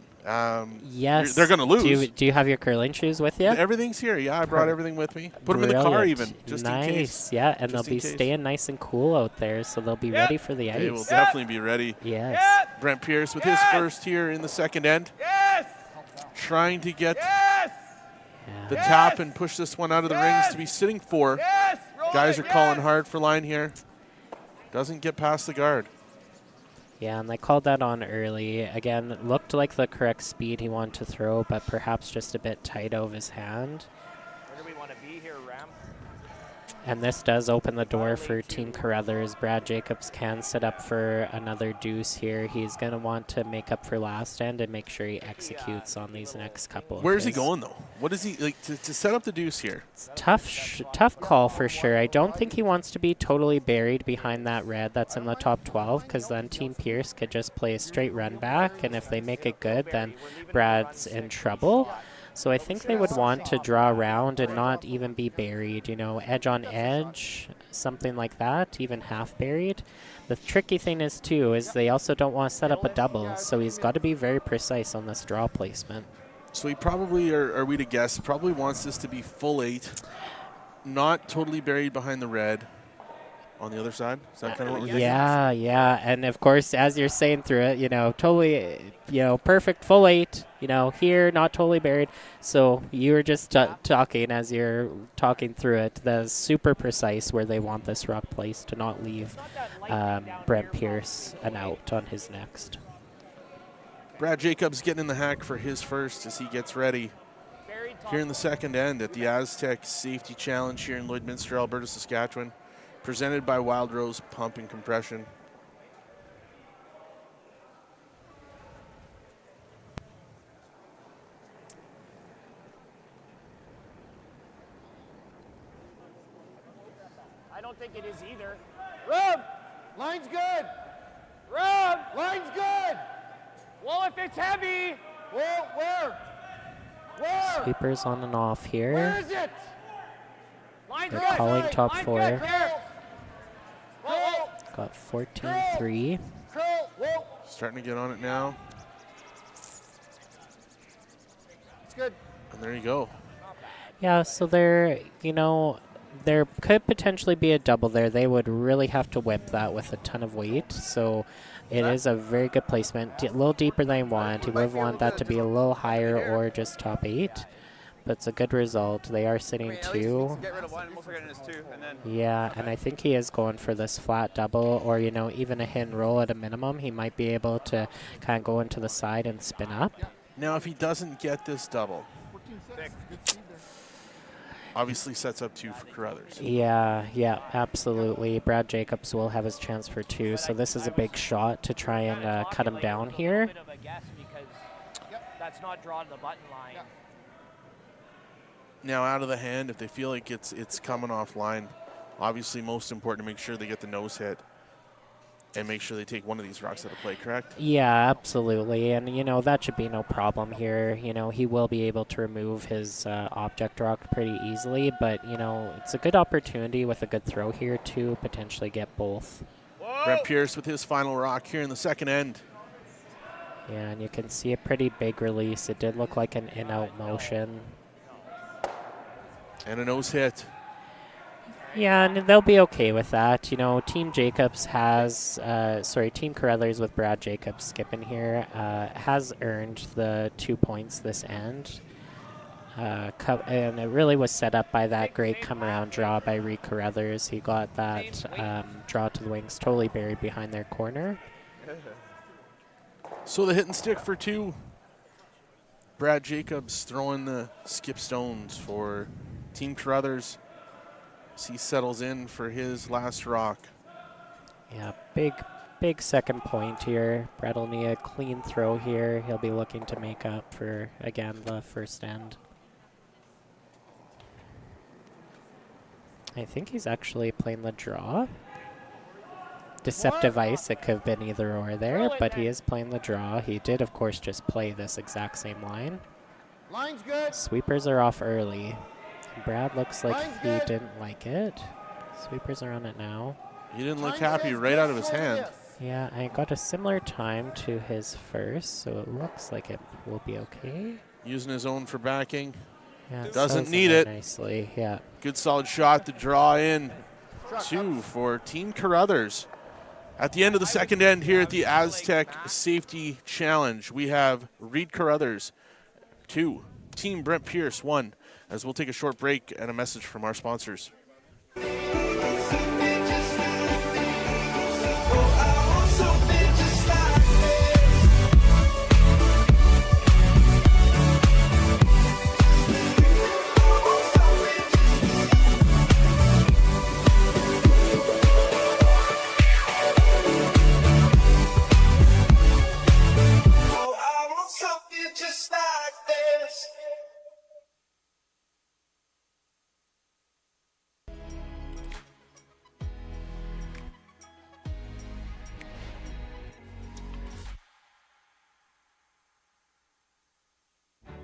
S7: Yes.
S1: They're going to lose.
S7: Do you have your curling shoes with you?
S1: Everything's here. Yeah, I brought everything with me. Put them in the car even, just in case.
S7: Nice. Yeah, and they'll be staying nice and cool out there, so they'll be ready for the ice.
S1: They will definitely be ready.
S7: Yes.
S1: Brent Pierce with his first here in the second end.
S8: Yes.
S1: Trying to get the tap and push this one out of the rings to be sitting 4. Guys are calling hard for line here. Doesn't get past the guard.
S7: Yeah, and they called that on early. Again, it looked like the correct speed he wanted to throw, but perhaps just a bit tight over his hand.
S8: Where do we want to be here, Ram?
S7: And this does open the door for Team Carruthers. Brad Jacobs can set up for another deuce here. He's going to want to make up for last end and make sure he executes on these next couple.
S1: Where's he going, though? What is he, like, to set up the deuce here?
S7: It's tough call for sure. I don't think he wants to be totally buried behind that red that's in the top 12, because then Team Pierce could just play a straight run back, and if they make it good, then Brad's in trouble. So I think they would want to draw around and not even be buried, edge on edge, something like that, even half buried. The tricky thing is they also don't want to set up a double, so he's got to be very precise on this draw placement.
S1: So he probably, are we to guess, probably wants this to be full 8, not totally buried behind the red. On the other side? Is that kind of what we're getting?
S7: Yeah. And of course, as you're saying through it, totally, perfect full 8, here, not totally buried. So you were just talking as you're talking through it. That's super precise where they want this rock placed to not leave Brent Pierce an out on his next.
S1: Brad Jacobs getting in the hack for his first as he gets ready here in the second end at the Astec Safety Challenge here in Lloydminster, Alberta, Saskatchewan. Presented by Wild Rose Pump and Compression.
S8: I don't think it is either. Rub! Line's good! Rub! Line's good! Well, if it's heavy, well, where?
S7: Sweepers on and off here.
S8: Where is it? Line's
S7: They're
S8: good.
S7: calling top
S8: Line's
S7: 4.
S8: Good. Whoa.
S7: Got 14-3.
S1: Starting to get on it now.
S6: It's good.
S1: And there you go.
S7: Yeah, so there could potentially be a double there. They would really have to whip that with a ton of weight. So it is a very good placement. A little deeper than I want. He would want that to be a little higher or just top 8. But it's a good result. They are sitting 2.
S9: Get rid of one, most getting is 2, and then
S7: Yeah, and I think he is going for this flat double or, even a hit and roll at a minimum. He might be able to kind of go into the side and spin up.
S1: Now, if he doesn't get this double, obviously sets up 2 for Carruthers.
S7: Yeah, absolutely. Brad Jacobs will have his chance for 2. So this is a big shot to try and cut him down here.
S6: That's not drawn to the button line.
S1: Now out of the hand, if they feel like it's coming offline, obviously most important to make sure they get the nose hit and make sure they take one of these rocks out of play, correct?
S7: Yeah, absolutely. And, that should be no problem here. He will be able to remove his object rock pretty easily. But, it's a good opportunity with a good throw here to potentially get both.
S1: Brent Pierce with his final rock here in the second end.
S7: Yeah, and you can see a pretty big release. It did look like an in-out motion.
S1: And a nose hit.
S7: Yeah, and they'll be okay with that. Team Jacobs has, Team Carruthers with Brad Jacobs skipping here has earned the 2 points this end. And it really was set up by that great come-around draw by Reid Carruthers. He got that draw to the wings totally buried behind their corner.
S1: So the hit and stick for 2. Brad Jacobs throwing the skip stones for Team Carruthers as he settles in for his last rock.
S7: Yeah, big second point here. Brad will need a clean throw here. He'll be looking to make up for, again, the first end. I think he's actually playing the draw. Deceptive Ice, it could have been either or there, but he is playing the draw. He did, of course, just play this exact same line.
S8: Line's good.
S7: Sweepers are off early. Brad looks like
S8: Line's
S7: he
S8: good.
S7: didn't like it. Sweepers are on it now.
S1: He didn't look happy right out of his hand.
S7: Yeah, I got a similar time to his first, so it looks like it will be okay.
S1: Using his own for backing.
S7: Yeah,
S1: Doesn't
S7: settles
S1: need
S7: in
S1: it.
S7: there nicely, yeah.
S1: Good solid shot to draw in 2 for Team Carruthers. At the end of the second end here at the Astec Safety Challenge, we have Reid Carruthers 2, Team Brent Pierce 1, as we'll take a short break and a message from our sponsors.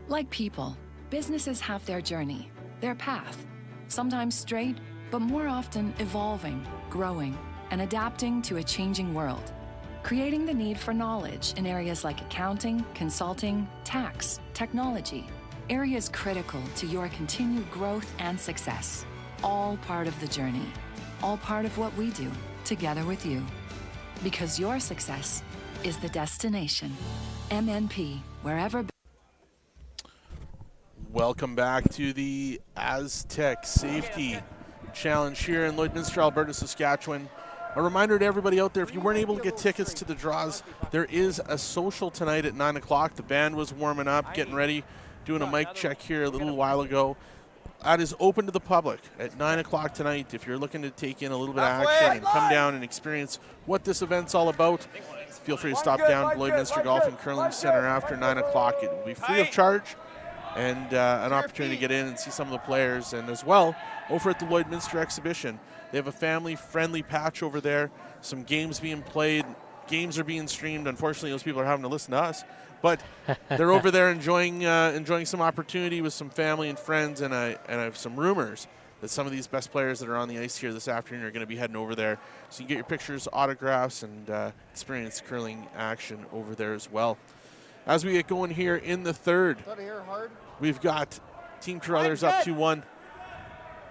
S10: Like people, businesses have their journey, their path, sometimes straight, but more often evolving, growing, and adapting to a changing world, creating the need for knowledge in areas like accounting, consulting, tax, technology, areas critical to your continued growth and success. All part of the journey, all part of what we do together with you. Because your success is the destination. MNP, wherever.
S1: Welcome back to the Astec Safety Challenge here in Lloydminster, Alberta, Saskatchewan. A reminder to everybody out there, if you weren't able to get tickets to the draws, there is a social tonight at 9 o'clock. The band was warming up, getting ready, doing a mic check here a little while ago. That is open to the public at 9 o'clock tonight. If you're looking to take in a little bit of action and come down and experience what this event's all about, feel free to stop down to Lloydminster Golf and Curling Center after 9 o'clock. It will be free of charge, and an opportunity to get in and see some of the players. And as well, over at the Lloydminster exhibition, they have a family-friendly patch over there. Some games being played. Games are being streamed. Unfortunately, those people are having to listen to us. But they're over there enjoying some opportunity with some family and friends. And I have some rumors that some of these best players that are on the ice here this afternoon are going to be heading over there. So you can get your pictures, autographs, and experience curling action over there as well. As we get going here in the third, we've got Team Carruthers up 2-1.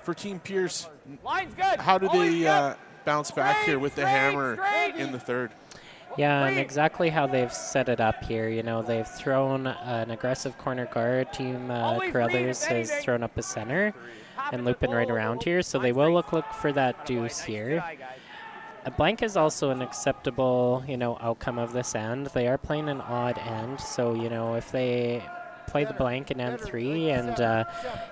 S1: For Team Pierce,
S8: Line's good.
S1: how do
S8: Always
S1: they
S8: good.
S1: bounce back here with the hammer in the third?
S7: Yeah, and exactly how they've set it up here. You know, they've thrown an aggressive corner guard. Team Carruthers has thrown up a center and looping right around here, so they will look for that deuce here. A blank is also an acceptable, you know, outcome of this end. They are playing an odd end, so, you know, if they play the blank in end 3 and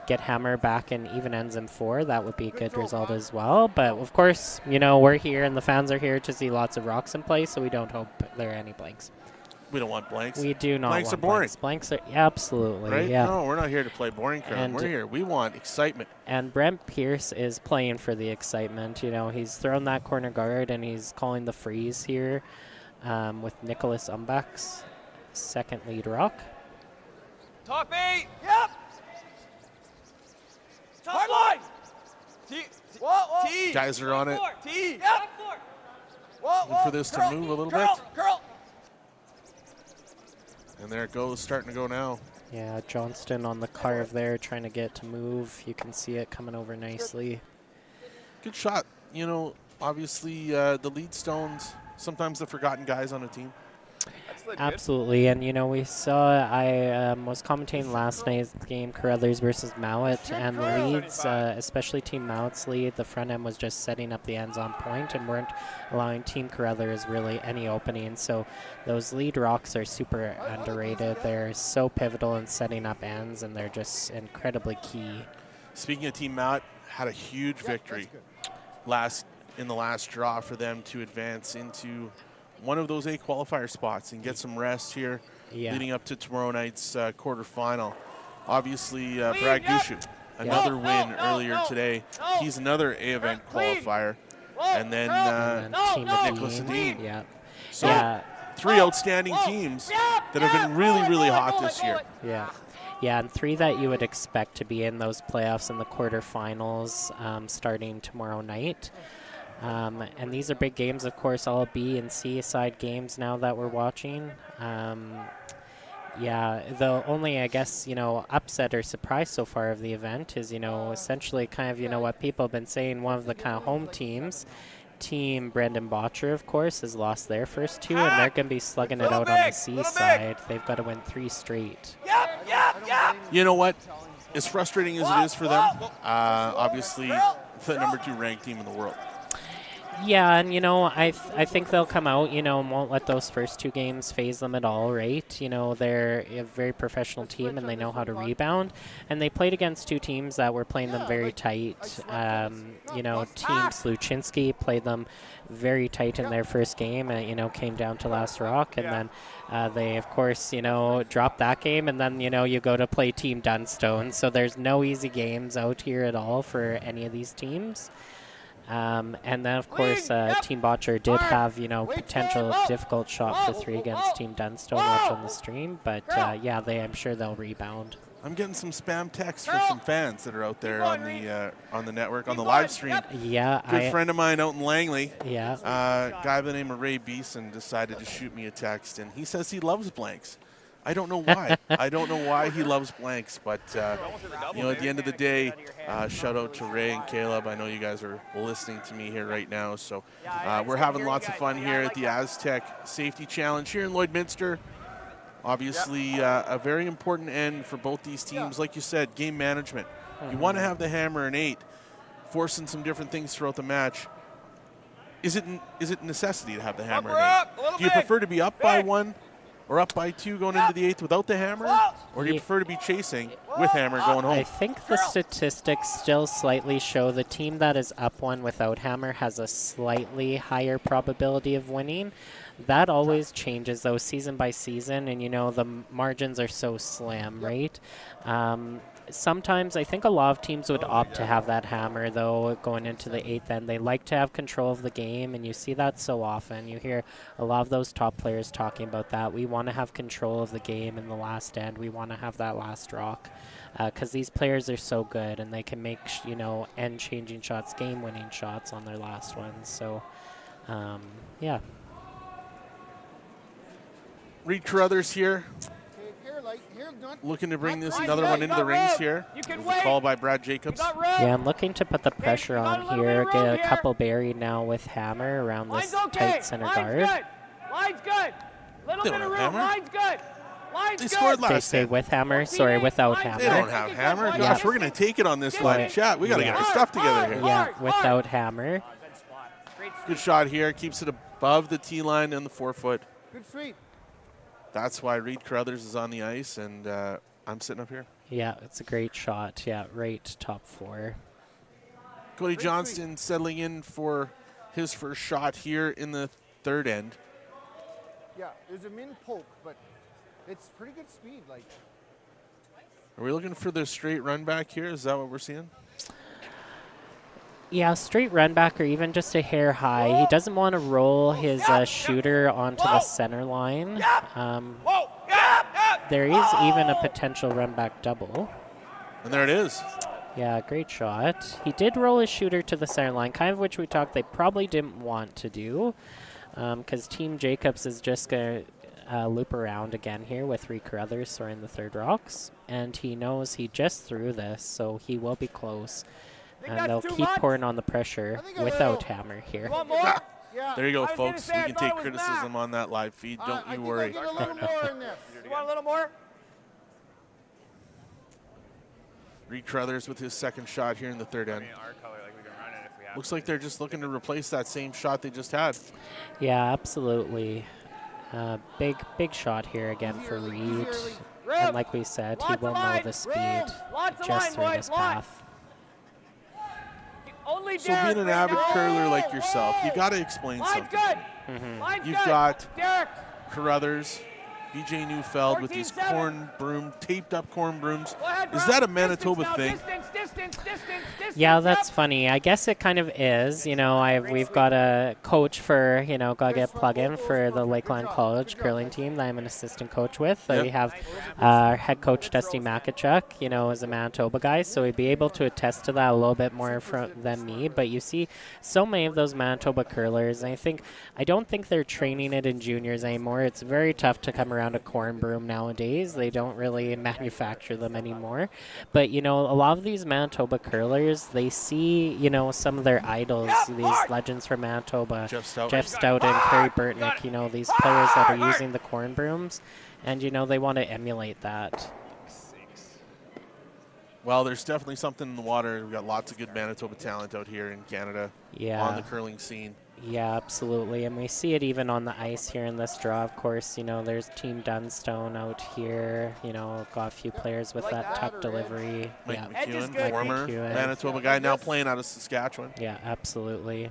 S7: get hammer back in even ends in 4, that would be a good result as well. But of course, you know, we're here and the fans are here to see lots of rocks in play, so we don't hope there are any blanks.
S1: We don't want blanks.
S7: We do not
S1: blanks
S7: want
S1: are boring.
S7: blanks. Blanks are absolutely,
S1: right?
S7: yeah.
S1: No, we're not here to play boring crap.
S7: And
S1: We're here. We want excitement.
S7: And Brent Pierce is playing for the excitement. You know, he's thrown that corner guard and he's calling the freeze here with Nicholas Umbach's second lead rock.
S9: Top 8.
S8: Yep. Hard line.
S9: T.
S8: Whoa, whoa.
S9: T.
S1: Guys are on it.
S9: T.
S8: Yep. Whoa,
S1: Looking for this to move a little bit.
S8: Curl.
S1: And there it goes, starting to go now.
S7: Yeah, Johnston on the carve there, trying to get to move. You can see it coming over nicely.
S1: Good shot. You know, obviously the lead stones, sometimes the forgotten guys on a team.
S7: Absolutely, and you know, we saw, I was commentating last night's game, Carruthers versus Mowat, and the leads, especially Team Mowat's lead, the front end was just setting up the ends on point and weren't allowing Team Carruthers really any opening. So those lead rocks are super underrated. They're so pivotal in setting up ends, and they're just incredibly key.
S1: Speaking of Team Mowat, had a huge victory in the last draw for them to advance into one of those 8 qualifier spots and get some rest here leading up to tomorrow night's quarterfinal. Obviously, Brad Gushu, another win earlier today. He's another A-event qualifier. And then Nicholas Adine.
S7: Yeah.
S1: So 3 outstanding teams that have been really, really hot this year.
S7: Yeah. Yeah, and 3 that you would expect to be in those playoffs in the quarterfinals starting tomorrow night. And these are big games, of course, all B and C side games now that we're watching. Yeah, the only, I guess, you know, upset or surprise so far of the event is, you know, essentially kind of, you know, what people have been saying, one of the kind of home teams, Team Brendan Botcher, of course, has lost their first 2, and they're going to be slugging it out on the C side. They've got to win 3 straight.
S1: You know what? As frustrating as it is for them, obviously the number 2 ranked team in the world.
S7: Yeah, and, you know, I think they'll come out, you know, and won't let those first 2 games phase them at all, right? You know, they're a very professional team, and they know how to rebound. And they played against 2 teams that were playing them very tight. You know, Team Sluchinski played them very tight in their first game and, you know, came down to last rock. And then they, of course, you know, dropped that game. And then, you know, you go to play Team Dunstone. So there's no easy games out here at all for any of these teams. And then, of course, Team Botcher did have, you know, potential difficult shot for 3 against Team Dunstone watch on the stream. But, yeah, I'm sure they'll rebound. I'm
S1: getting some spam texts for some fans that are out there on the network, on the live stream.
S7: Yeah.
S1: Good friend of mine out in Langley.
S7: Yeah.
S1: Guy by the name of Ray Beeson decided to shoot me a text, and he says he loves blanks. I don't know why. I don't know why he loves blanks, but you know, at the end of the day, shout out to Ray and Caleb. I know you guys are listening to me here right now, so we're having lots of fun here at the Astec Safety Challenge here in Lloydminster. Obviously, a very important end for both these teams. Like you said, game management. You want to have the hammer in 8, forcing some different things throughout the match. Is it a necessity to have the hammer in 8? Do you prefer to be up by 1? Or up by 2 going into the 8th without the hammer? Or do you prefer to be chasing with hammer going home?
S7: I think the statistics still slightly show the team that is up 1 without hammer has a slightly higher probability of winning. That always changes, though, season by season, and, you know, the margins are so slim, right? Sometimes I think a lot of teams would opt to have that hammer, though, going into the 8th end. They like to have control of the game, and you see that so often. You hear a lot of those top players talking about that. We want to have control of the game in the last end. We want to have that last rock because these players are so good, and they can make, you know, end-changing shots, game-winning shots on their last ones. So, yeah.
S1: Reid Carruthers here,
S8: Here,
S1: looking to bring this another one into the rings here. There's a call by Brad Jacobs.
S7: Yeah, I'm looking to put the pressure on here. Get a couple buried now with Hammer around this tight center guard.
S8: Line's good. Little
S1: They
S8: bit
S1: don't
S8: of
S1: have
S8: room.
S1: Hammer.
S8: Line's good. Line's
S1: They
S8: good.
S1: scored
S7: They
S1: last
S7: say
S1: time.
S7: with Hammer, sorry, without Hammer.
S1: They don't have Hammer.
S8: Yeah.
S1: Gosh, we're going to take it on this line. Chat, we got to get our stuff together here.
S7: Yeah, without Hammer.
S1: Good shot here. Keeps it above the T line and the 4-foot.
S8: Good sweep.
S1: That's why Reid Carruthers is on the ice, and I'm sitting up here.
S7: Yeah, it's a great shot. Yeah, right top 4.
S1: Cody Johnston settling in for his first shot here in the third end.
S8: Yeah, there's a min poke, but it's pretty good speed. Like,
S1: Are we looking for the straight run back here? Is that what we're seeing?
S7: Yeah, straight run back or even just a hair high. He doesn't want to roll his shooter onto the center line. There is even a potential run back double.
S1: And there it is.
S7: Yeah, great shot. He did roll his shooter to the center line, kind of which we talked they probably didn't want to do, because Team Jacobs is just going to loop around again here with Reid Carruthers throwing the third rocks, and he knows he just threw this, so he will be close. And they'll keep pouring on the pressure without Hammer here.
S1: There you go, folks. We can take criticism on that live feed. Don't you worry.
S8: get a little more in this. You want a little more?
S1: Reid Carruthers with his second shot here in the third end. Looks like they're just looking to replace that same shot they just had.
S7: Yeah, absolutely. Big shot here again for Reid. And like we said, he will know the speed just through this path.
S1: So being an avid curler like yourself, you got to explain something. You've got Carruthers, BJ Neufeld with these taped up corn brooms. Is that a Manitoba thing?
S7: Yeah, that's funny. I guess it kind of is. You know, we've got a coach for, you know, got to get plug in for the Lakeland College curling team that I'm an assistant coach with.
S1: Yep.
S7: We have our head coach, Dusty Makachuk, you know, is a Manitoba guy, so we'd be able to attest to that a little bit more than me. But you see so many of those Manitoba curlers, and I don't think they're training it in juniors anymore. It's very tough to come around a corn broom nowadays. They don't really manufacture them anymore. But, you know, a lot of these Manitoba curlers, they see, you know, some of their idols, these legends from Manitoba, Jeff Stout and Kerry Burtnick, you know, these players that are using the corn brooms, and, you know, they want to emulate that.
S1: Well, there's definitely something in the water. We've got lots of good Manitoba talent out here in Canada on the curling scene.
S7: Yeah, absolutely. And we see it even on the ice here in this draw. Of course, you know, there's Team Dunstone out here. You know, got a few players with that tuck delivery.
S1: Mike McEwen, former Manitoba guy, now playing out of Saskatchewan.
S7: Yeah, absolutely.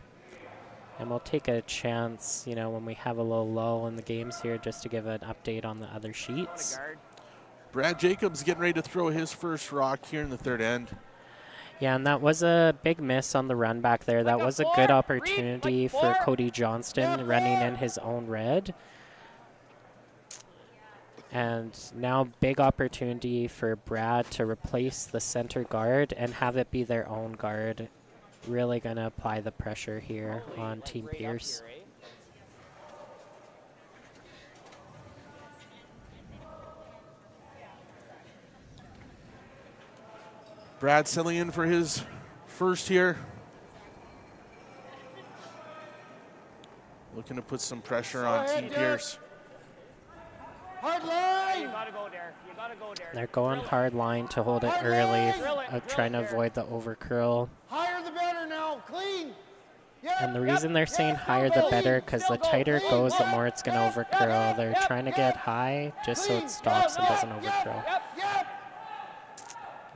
S7: And we'll take a chance, you know, when we have a little lull in the games here, just to give an update on the other sheets.
S1: Brad Jacobs getting ready to throw his first rock here in the third end.
S7: Yeah, and that was a big miss on the run back there. That was a good opportunity for Cody Johnston running in his own red. And now big opportunity for Brad to replace the center guard and have it be their own guard. Really going to apply the pressure here on Team Pierce.
S1: Brad settling in for his first here. Looking to put some pressure on Team Pierce.
S8: Hard line.
S6: You gotta go there. You gotta go there.
S7: They're going hard line to hold it early, trying to avoid the overcurl.
S8: Higher the better now. Clean.
S7: And the reason they're saying higher the better, because the tighter it goes, the more it's going to overcurl. They're trying to get high just so it stops and doesn't overcurl.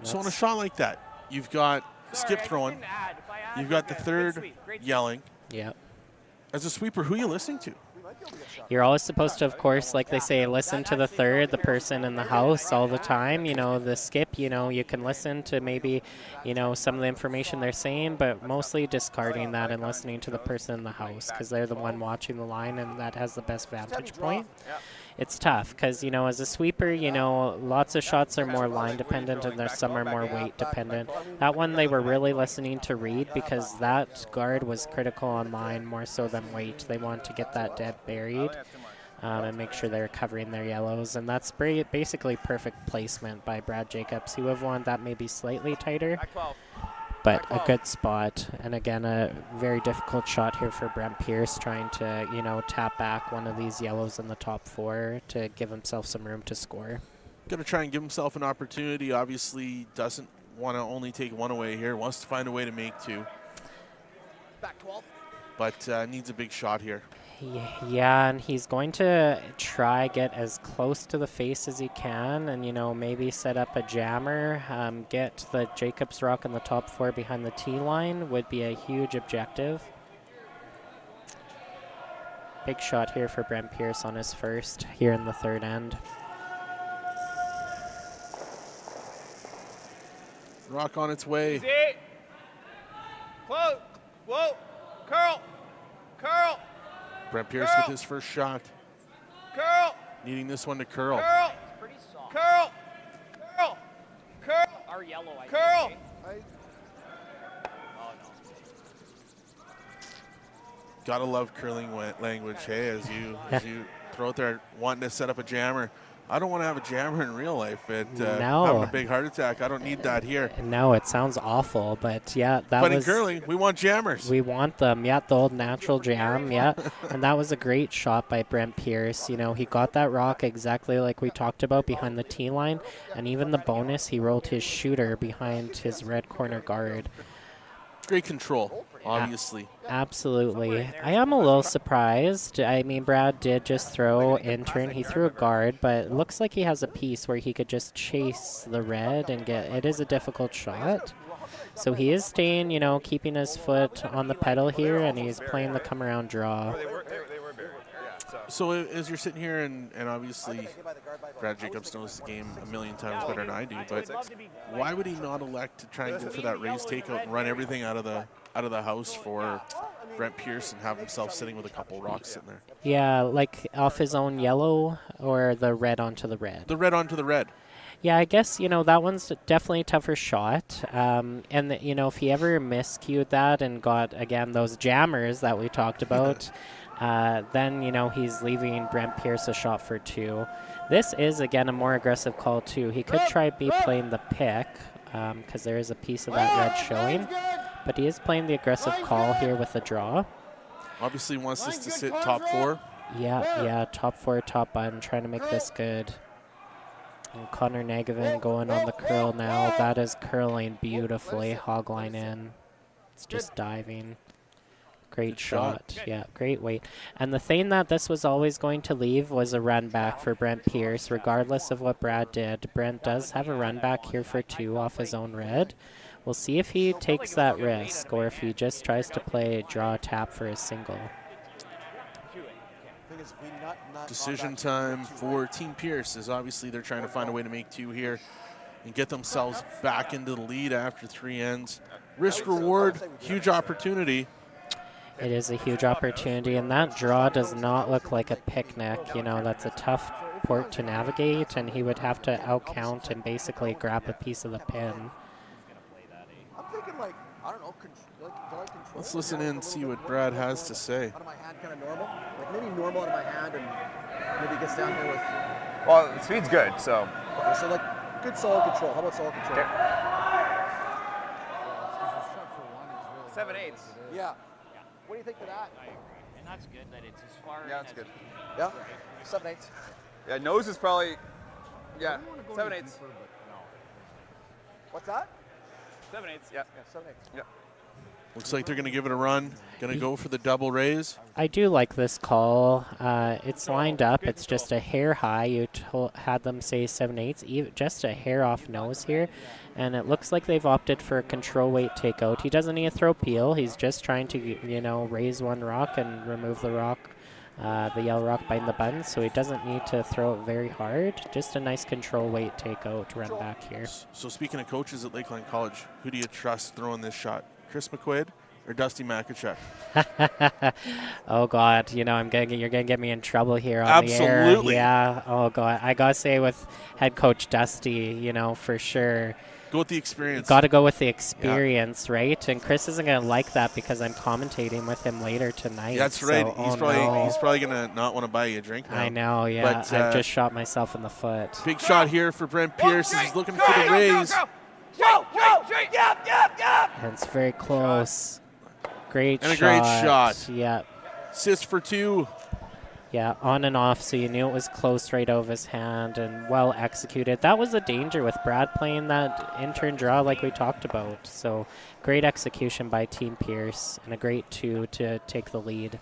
S1: So on a shot like that, you've got skip throwing, you've got the third yelling.
S7: Yep.
S1: As a sweeper, who are you listening to?
S7: You're always supposed to, of course, like they say, listen to the third, the person in the house all the time. You know, the skip, you know, you can listen to maybe, you know, some of the information they're saying, but mostly discarding that and listening to the person in the house because they're the one watching the line and that has the best vantage point. It's tough because, you know, as a sweeper, you know, lots of shots are more line dependent and there's some are more weight dependent. That one they were really listening to Reid because that guard was critical on line more so than weight. They wanted to get that dead buried. and make sure they're covering their yellows. And that's basically perfect placement by Brad Jacobs. He would have wanted that maybe slightly tighter, but a good spot. And again, a very difficult shot here for Brent Pierce, trying to, you know, tap back one of these yellows in the top 4 to give himself some room to score.
S1: Going to try and give himself an opportunity. Obviously doesn't want to only take 1 away here. Wants to find a way to make 2.
S6: Back 12.
S1: But needs a big shot here.
S7: Yeah, and he's going to try get as close to the face as he can, and, you know, maybe set up a jammer, get the Jacobs rock in the top 4 behind the tee line would be a huge objective. Big shot here for Brent Pierce on his first here in the 3rd end.
S1: Rock on its way.
S9: Easy. Whoa, whoa, curl, curl.
S1: Brent Pierce with his first shot.
S9: Curl.
S1: Needing this one to curl.
S9: Curl.
S6: Pretty soft.
S9: Curl. Curl. Curl.
S6: Our yellow, I
S9: Curl.
S6: think. Right? Oh, no.
S1: Gotta love curling language, hey, as you throw it there, wanting to set up a jammer. I don't want to have a jammer in real life. Having a big heart attack. I don't need that here.
S7: No, it sounds awful, but yeah,
S1: But in curling, we want jammers.
S7: We want them, yeah, the old natural jam, yeah. And that was a great shot by Brent Pierce. You know, he got that rock exactly like we talked about behind the tee line, and even the bonus, he rolled his shooter behind his red corner guard.
S1: Great control, obviously.
S7: Absolutely. I am a little surprised. I mean, Brad did just throw intern. He threw a guard, but it looks like he has a piece where he could just chase the red and get. It is a difficult shot. So he is staying, you know, keeping his foot on the pedal here, and he's playing the come around draw.
S1: So as you're sitting here, and obviously Brad Jacobs knows the game a million times better than I do, but why would he not elect to try and go for that raise takeout and run everything out of the house for Brent Pierce and have himself sitting with a couple rocks sitting there?
S7: Yeah, like off his own yellow or the red onto the red?
S1: The red onto the red.
S7: Yeah, I guess, you know, that one's definitely a tougher shot. And, you know, if he ever miscued that and got, again, those jammers that we talked about, then, you know, he's leaving Brent Pierce a shot for 2. This is, again, a more aggressive call, too. He could try be playing the pick because there is a piece of that red showing. But he is playing the aggressive call here with the draw.
S1: Obviously wants this to sit top 4.
S7: Yeah, top 4, top button, trying to make this good. And Connor Negevin going on the curl now. That is curling beautifully. Hogline in. It's just diving. Great shot. Yeah, great weight. And the thing that this was always going to leave was a run back for Brent Pierce, regardless of what Brad did. Brent does have a run back here for 2 off his own red. We'll see if he takes that risk or if he just tries to play draw tap for a single.
S1: Decision time for Team Pierce, as obviously they're trying to find a way to make 2 here and get themselves back into the lead after 3 ends. Risk reward, huge opportunity.
S7: It is a huge opportunity, and that draw does not look like a picnic. You know, that's a tough port to navigate, and he would have to outcount and basically grab a piece of the pin.
S6: I'm thinking, like, I don't know,
S1: Let's listen in and see what Brad has to say.
S6: Out of my hand, kind of normal. Like maybe normal out of my hand, and maybe it gets down here with.
S9: Well, the speed's good, so.
S6: Okay, so like good solid control. How about solid control?
S9: Okay. 7/8.
S6: Yeah. What do you think of that?
S8: I agree. And that's good that it's as far
S9: Yeah,
S8: as
S9: that's good.
S6: Yeah. 7/8.
S9: Yeah, nose is probably. Yeah, 7/8.
S6: What's that?
S9: 7/8. Yeah.
S6: Yeah, 7/8.
S9: Yeah.
S1: Looks like they're going to give it a run. Going to go for the double raise.
S7: I do like this call. It's lined up. It's just a hair high. You had them say 7/8, just a hair off nose here. And it looks like they've opted for a control weight takeout. He doesn't need a throw peel. He's just trying to, you know, raise one rock and remove the rock, the yellow rock biting the button. So he doesn't need to throw it very hard. Just a nice control weight takeout run back here.
S1: So speaking of coaches at Lakeland College, who do you trust throwing this shot? Chris McQuaid or Dusty Makachuk?
S7: Oh God, you know you're gonna get me in trouble here on the air.
S1: Absolutely.
S7: Yeah. Oh God, I gotta say with head coach Dusty, you know, for sure.
S1: Go with the experience.
S7: Got to go with the experience, right? And Chris isn't gonna like that because I'm commentating with him later tonight.
S1: That's right.
S7: So,
S1: He's probably gonna not want to buy you a drink now.
S7: I know. Yeah.
S1: But,
S7: I've just shot myself in the foot.
S1: Big shot here for Brent Pierce. He's looking for the raise.
S7: And it's very close. Great
S1: and
S7: shot.
S1: a great shot.
S7: Yeah.
S1: Assist for 2.
S7: Yeah, on and off, so you knew it was close right over his hand and well executed. That was the danger with Brad playing that in-turn draw like we talked about. So great execution by Team Pierce and a great 2 to take the lead.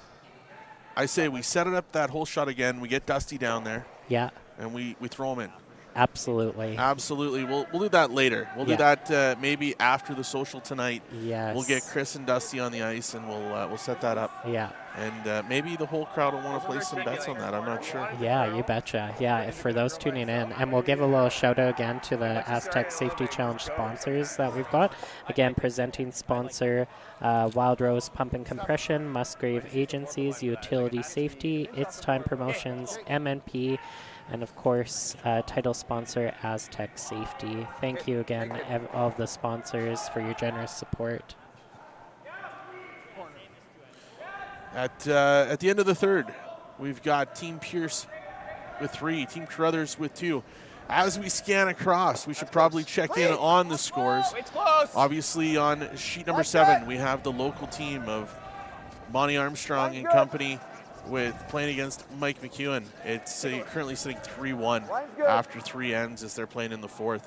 S1: I say we set it up that whole shot again. We get Dusty down there.
S7: Yeah.
S1: And we throw him in.
S7: Absolutely.
S1: Absolutely. We'll do that later. We'll do that maybe after the social tonight.
S7: Yes.
S1: We'll get Chris and Dusty on the ice, and we'll set that up.
S7: Yeah.
S1: And maybe the whole crowd will want to place some bets on that. I'm not sure.
S7: Yeah, you betcha. Yeah, for those tuning in. And we'll give a little shout out again to the Astec Safety Challenge sponsors that we've got. Again, presenting sponsor Wild Rose Pump and Compression, Musgrave Agencies, Utility Safety, It's Time Promotions, MNP, and of course, title sponsor Astec Safety. Thank you again, all of the sponsors, for your generous support.
S1: At the end of the third, we've got Team Pierce with 3, Team Carruthers with 2. As we scan across, we should probably check in on the scores. Obviously, on sheet number 7, we have the local team of Monty Armstrong and company with playing against Mike McEwen. It's currently sitting 3-1 after 3 ends as they're playing in the 4th.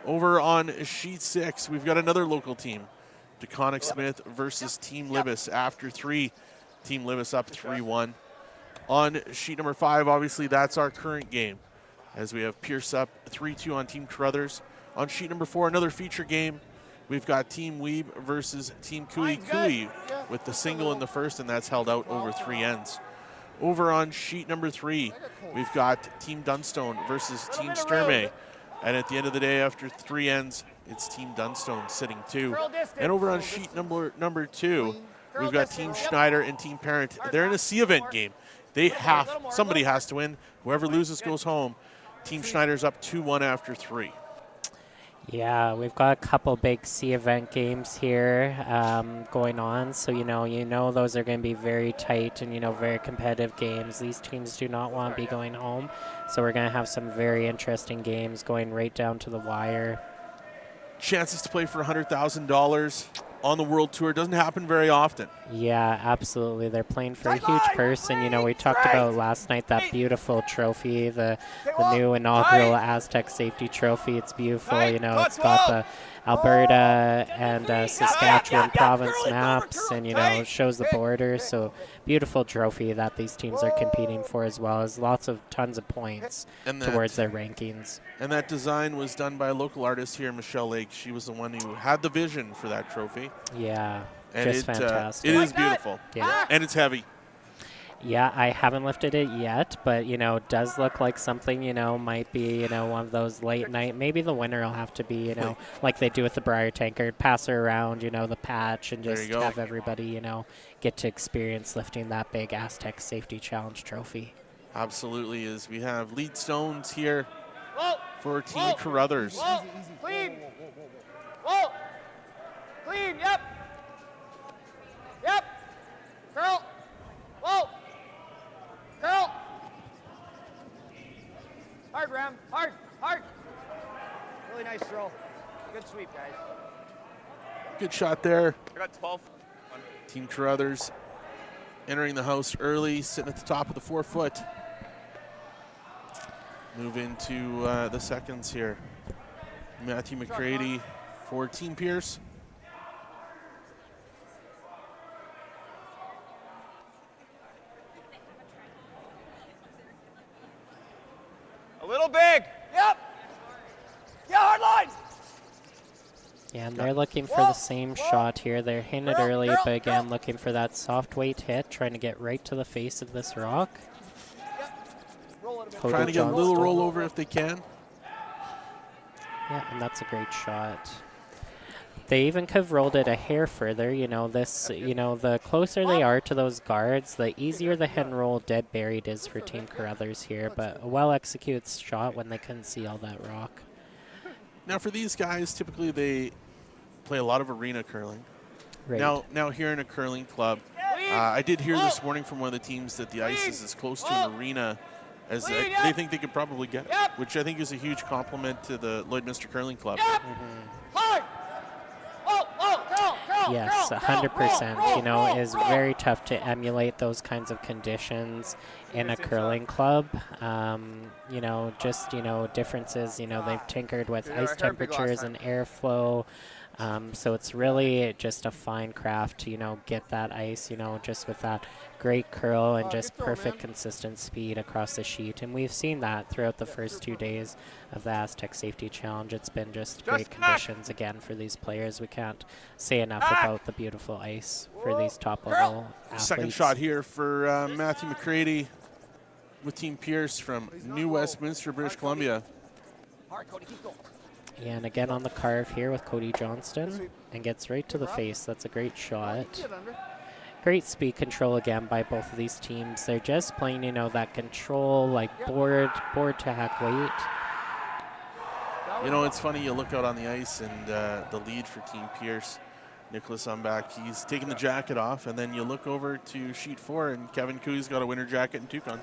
S1: Over on sheet 6, we've got another local team, DeConnick Smith versus Team Libis after 3. Team Libis up 3-1. On sheet number 5, obviously that's our current game, as we have Pierce up 3-2 on Team Carruthers. On sheet number 4, another feature game. We've got Team Weeb versus Team Cooey with the single in the first, and that's held out over 3 ends. Over on sheet number 3, we've got Team Dunstone versus Team Sturmey. And at the end of the day, after 3 ends, it's Team Dunstone sitting 2. And over on sheet number 2, we've got Team Schneider and Team Parent. They're in a C event game. Somebody has to win. Whoever loses goes home. Team Schneider's up 2-1 after 3.
S7: Yeah, we've got a couple big C event games here going on. So, you know those are going to be very tight and, very competitive games. These teams do not want to be going home. So we're going to have some very interesting games going right down to the wire.
S1: Chances to play for $100,000 on the World Tour doesn't happen very often.
S7: Yeah, absolutely. They're playing for a huge purse, and we talked about last night that beautiful trophy, the new inaugural Astec Safety Trophy. It's beautiful. It's got the Alberta and Saskatchewan province maps, and it shows the border. So beautiful trophy that these teams are competing for, as well as tons of points towards their rankings.
S1: And that design was done by a local artist here, Michelle Lake. She was the one who had the vision for that trophy.
S7: Yeah,
S1: and
S7: just fantastic.
S1: It is beautiful.
S7: Yeah.
S1: And it's heavy.
S7: Yeah, I haven't lifted it yet, but, does look like something, might be, one of those late night. Maybe the winner will have to be, like they do with the Briar Tanker, pass her around, the patch, and just have everybody, get to experience lifting that big Astec Safety Challenge trophy.
S1: Absolutely, as we have lead stones here for Team Carruthers.
S8: Whoa. Clean. Whoa. Clean, yep. Yep. Curl. Whoa. Curl. Hard, Ram. Hard. Really nice throw. Good sweep, guys.
S1: Good shot there.
S9: I got 12.
S1: Team Carruthers entering the house early, sitting at the top of the 4-foot. Move into the seconds here. Matthew McCready for Team Pierce.
S9: A little big.
S8: Yep. Yeah, hard line.
S7: Yeah, and they're looking for the same shot here. They're hitting it early, but again, looking for that soft weight hit, trying to get right to the face of this rock.
S1: Trying to get a little rollover if they can.
S7: Yeah, and that's a great shot. They even could have rolled it a hair further. You know, the closer they are to those guards, the easier the hen roll dead buried is for Team Carruthers here. But a well-executed shot when they couldn't see all that rock.
S1: Now, for these guys, typically they play a lot of arena curling.
S7: Right.
S1: Now here in a curling club, I did hear this morning from one of the teams that the ice is as close to an arena as they think they could probably get it, which I think is a huge compliment to the Lloydminster Curling Club.
S7: Yes, 100%. You know, it is very tough to emulate those kinds of conditions in a curling club. You know, just, you know, differences, you know, they've tinkered with ice temperatures and airflow. So it's really just a fine craft to, you know, get that ice, you know, just with that great curl and just perfect consistent speed across the sheet. And we've seen that throughout the first 2 days of the Astec Safety Challenge. It's been just great conditions again for these players. We can't say enough about the beautiful ice for these top-level athletes.
S1: Second shot here for Matthew McCready with Team Pierce from New Westminster, British Columbia.
S7: Yeah, and again on the carve here with Cody Johnston, and gets right to the face. That's a great shot. Great speed control again by both of these teams. They're just playing, you know, that control, like board to hack weight.
S1: You know, it's funny, you look out on the ice and the lead for Team Pierce, Nicholas Umbach, he's taking the jacket off, and then you look over to sheet 4 and Kevin Cooey's got a winter jacket and toque on.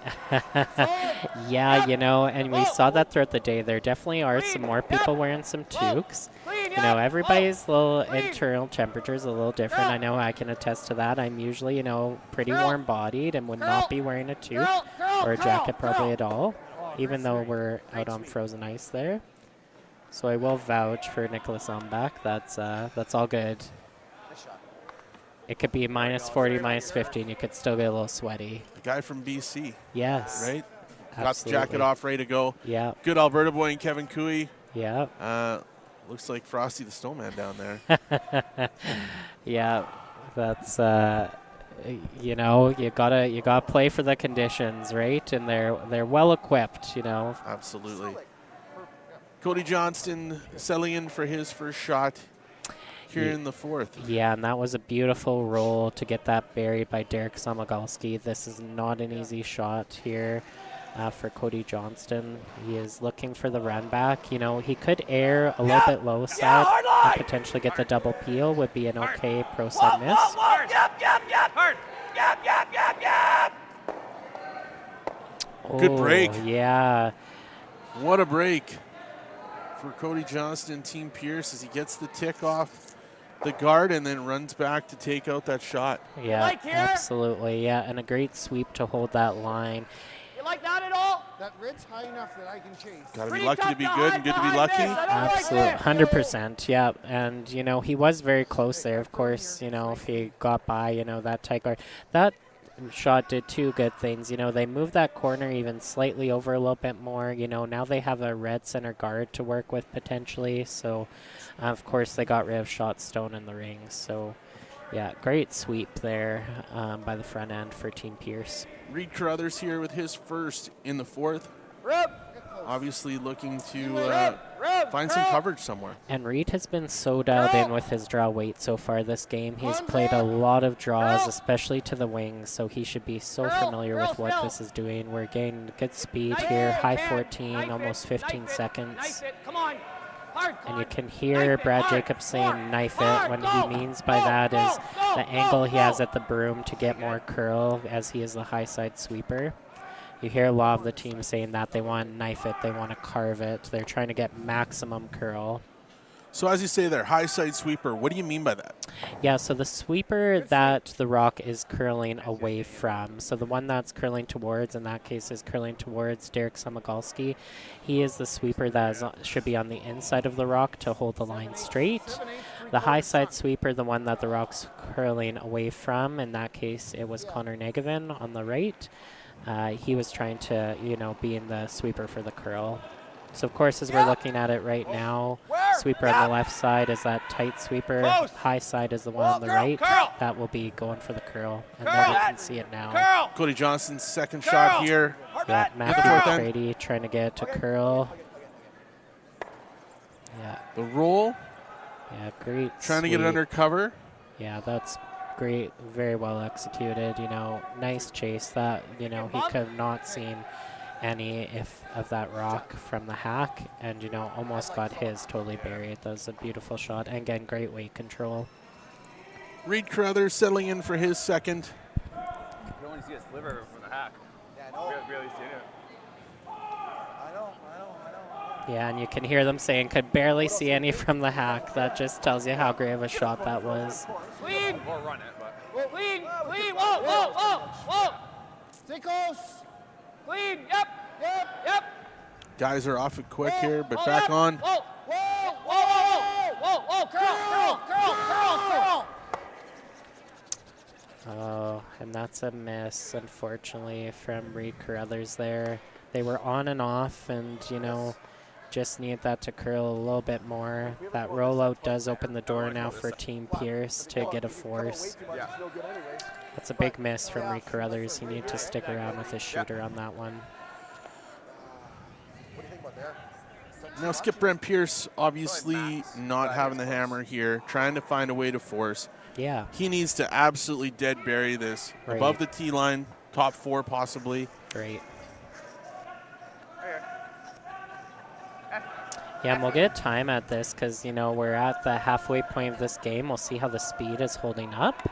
S7: Yeah, you know, and we saw that throughout the day. There definitely are some more people wearing some toques. You know, everybody's little internal temperature is a little different. I know I can attest to that. I'm usually, you know, pretty warm-bodied and would not be wearing a toque or a jacket probably at all, even though we're out on frozen ice there. So I will vouch for Nicholas Umbach. That's all good. It could be minus 40, minus 50, and you could still get a little sweaty.
S1: The guy from BC.
S7: Yes.
S1: Right?
S7: Absolutely.
S1: Got the jacket off, ready to go.
S7: Yeah.
S1: Good Alberta boy and Kevin Cooey.
S7: Yeah.
S1: Looks like Frosty the Snowman down there.
S7: Yeah. That's you know, you gotta play for the conditions, right? And they're well equipped, you know.
S1: Absolutely. Cody Johnston settling in for his first shot here in the fourth.
S7: Yeah, and that was a beautiful roll to get that buried by Derek Samagalski. This is not an easy shot here for Cody Johnston. He is looking for the run back. You know, he could air a little bit low side and potentially get the double peel. Would be an okay pro side miss.
S1: Good break.
S7: Yeah.
S1: What a break for Cody Johnston, Team Pierce, as he gets the tick off the guard and then runs back to take out that shot.
S7: Yeah, absolutely. Yeah, and a great sweep to hold that line.
S8: You like that at all?
S6: That red's high enough that I can chase.
S1: Got to be lucky to be good and good to be lucky.
S7: Absolutely, 100%. Yeah, and you know he was very close there. Of course, you know if he got by, you know that tight guard, that shot did two good things. You know they moved that corner even slightly over a little bit more. You know now they have a red center guard to work with potentially. So, of course they got rid of shot stone in the ring. So. Yeah, great sweep there by the front end for Team Pierce.
S1: Reid Carruthers here with his first in the fourth. Obviously looking to find some coverage somewhere.
S7: And Reid has been so dialed in with his draw weight so far this game. He's played a lot of draws, especially to the wings, so he should be so familiar with what this is doing. We're getting good speed here, high 14, almost 15 seconds.
S8: Come on.
S7: And you can hear Brad Jacobs saying knife it. What he means by that is the angle he has at the broom to get more curl as he is the high side sweeper. You hear a lot of the team saying that they want to knife it, they want to carve it. They're trying to get maximum curl.
S1: So as you say there, high side sweeper, what do you mean by that?
S7: Yeah, so the sweeper that the rock is curling away from. So the one that's curling towards, in that case, is curling towards Derek Samagalski. He is the sweeper that should be on the inside of the rock to hold the line straight. The high side sweeper, the one that the rock's curling away from, in that case, it was Connor Negevin on the right. He was trying to, you know, be in the sweeper for the curl. So, of course, as we're looking at it right now, sweeper on the left side is that tight sweeper. High side is the one on the right. That will be going for the curl. And then you can see it now.
S1: Cody Johnston's second shot here.
S7: Yeah, Matthew Brady trying to get to curl. Yeah.
S1: The roll
S7: Yeah, great.
S1: Trying to get it under cover.
S7: Yeah, that's great. Very well executed. You know, nice chase. That, you know, he could have not seen any of that rock from the hack, and, you know, almost got his totally buried. That was a beautiful shot. And again, great weight control.
S1: Reid Carruthers settling in for his second.
S9: You can only see a sliver from the hack.
S6: Yeah, I know.
S9: Barely seen it.
S6: I know.
S7: Yeah, and you can hear them saying, could barely see any from the hack. That just tells you how great of a shot that was.
S8: Clean.
S9: Or run it, but.
S8: Clean. Whoa. Stay close. Clean. Yep.
S1: Guys are off it quick here, but back on.
S8: Whoa. Curl.
S7: Oh, and that's a miss, unfortunately, from Reid Carruthers there. They were on and off, and, you know, just need that to curl a little bit more. That rollout does open the door now for Team Pierce to get a force.
S9: Yeah.
S7: That's a big miss from Reid Carruthers. He needs to stick around with his shooter on that one.
S1: Now Skip Brent Pierce obviously not having the hammer here, trying to find a way to force.
S7: Yeah.
S1: He needs to absolutely dead bury this
S7: Right.
S1: above the tee line, top 4 possibly.
S7: Great. Yeah, and we'll get time at this because, you know, we're at the halfway point of this game. We'll see how the speed is holding up.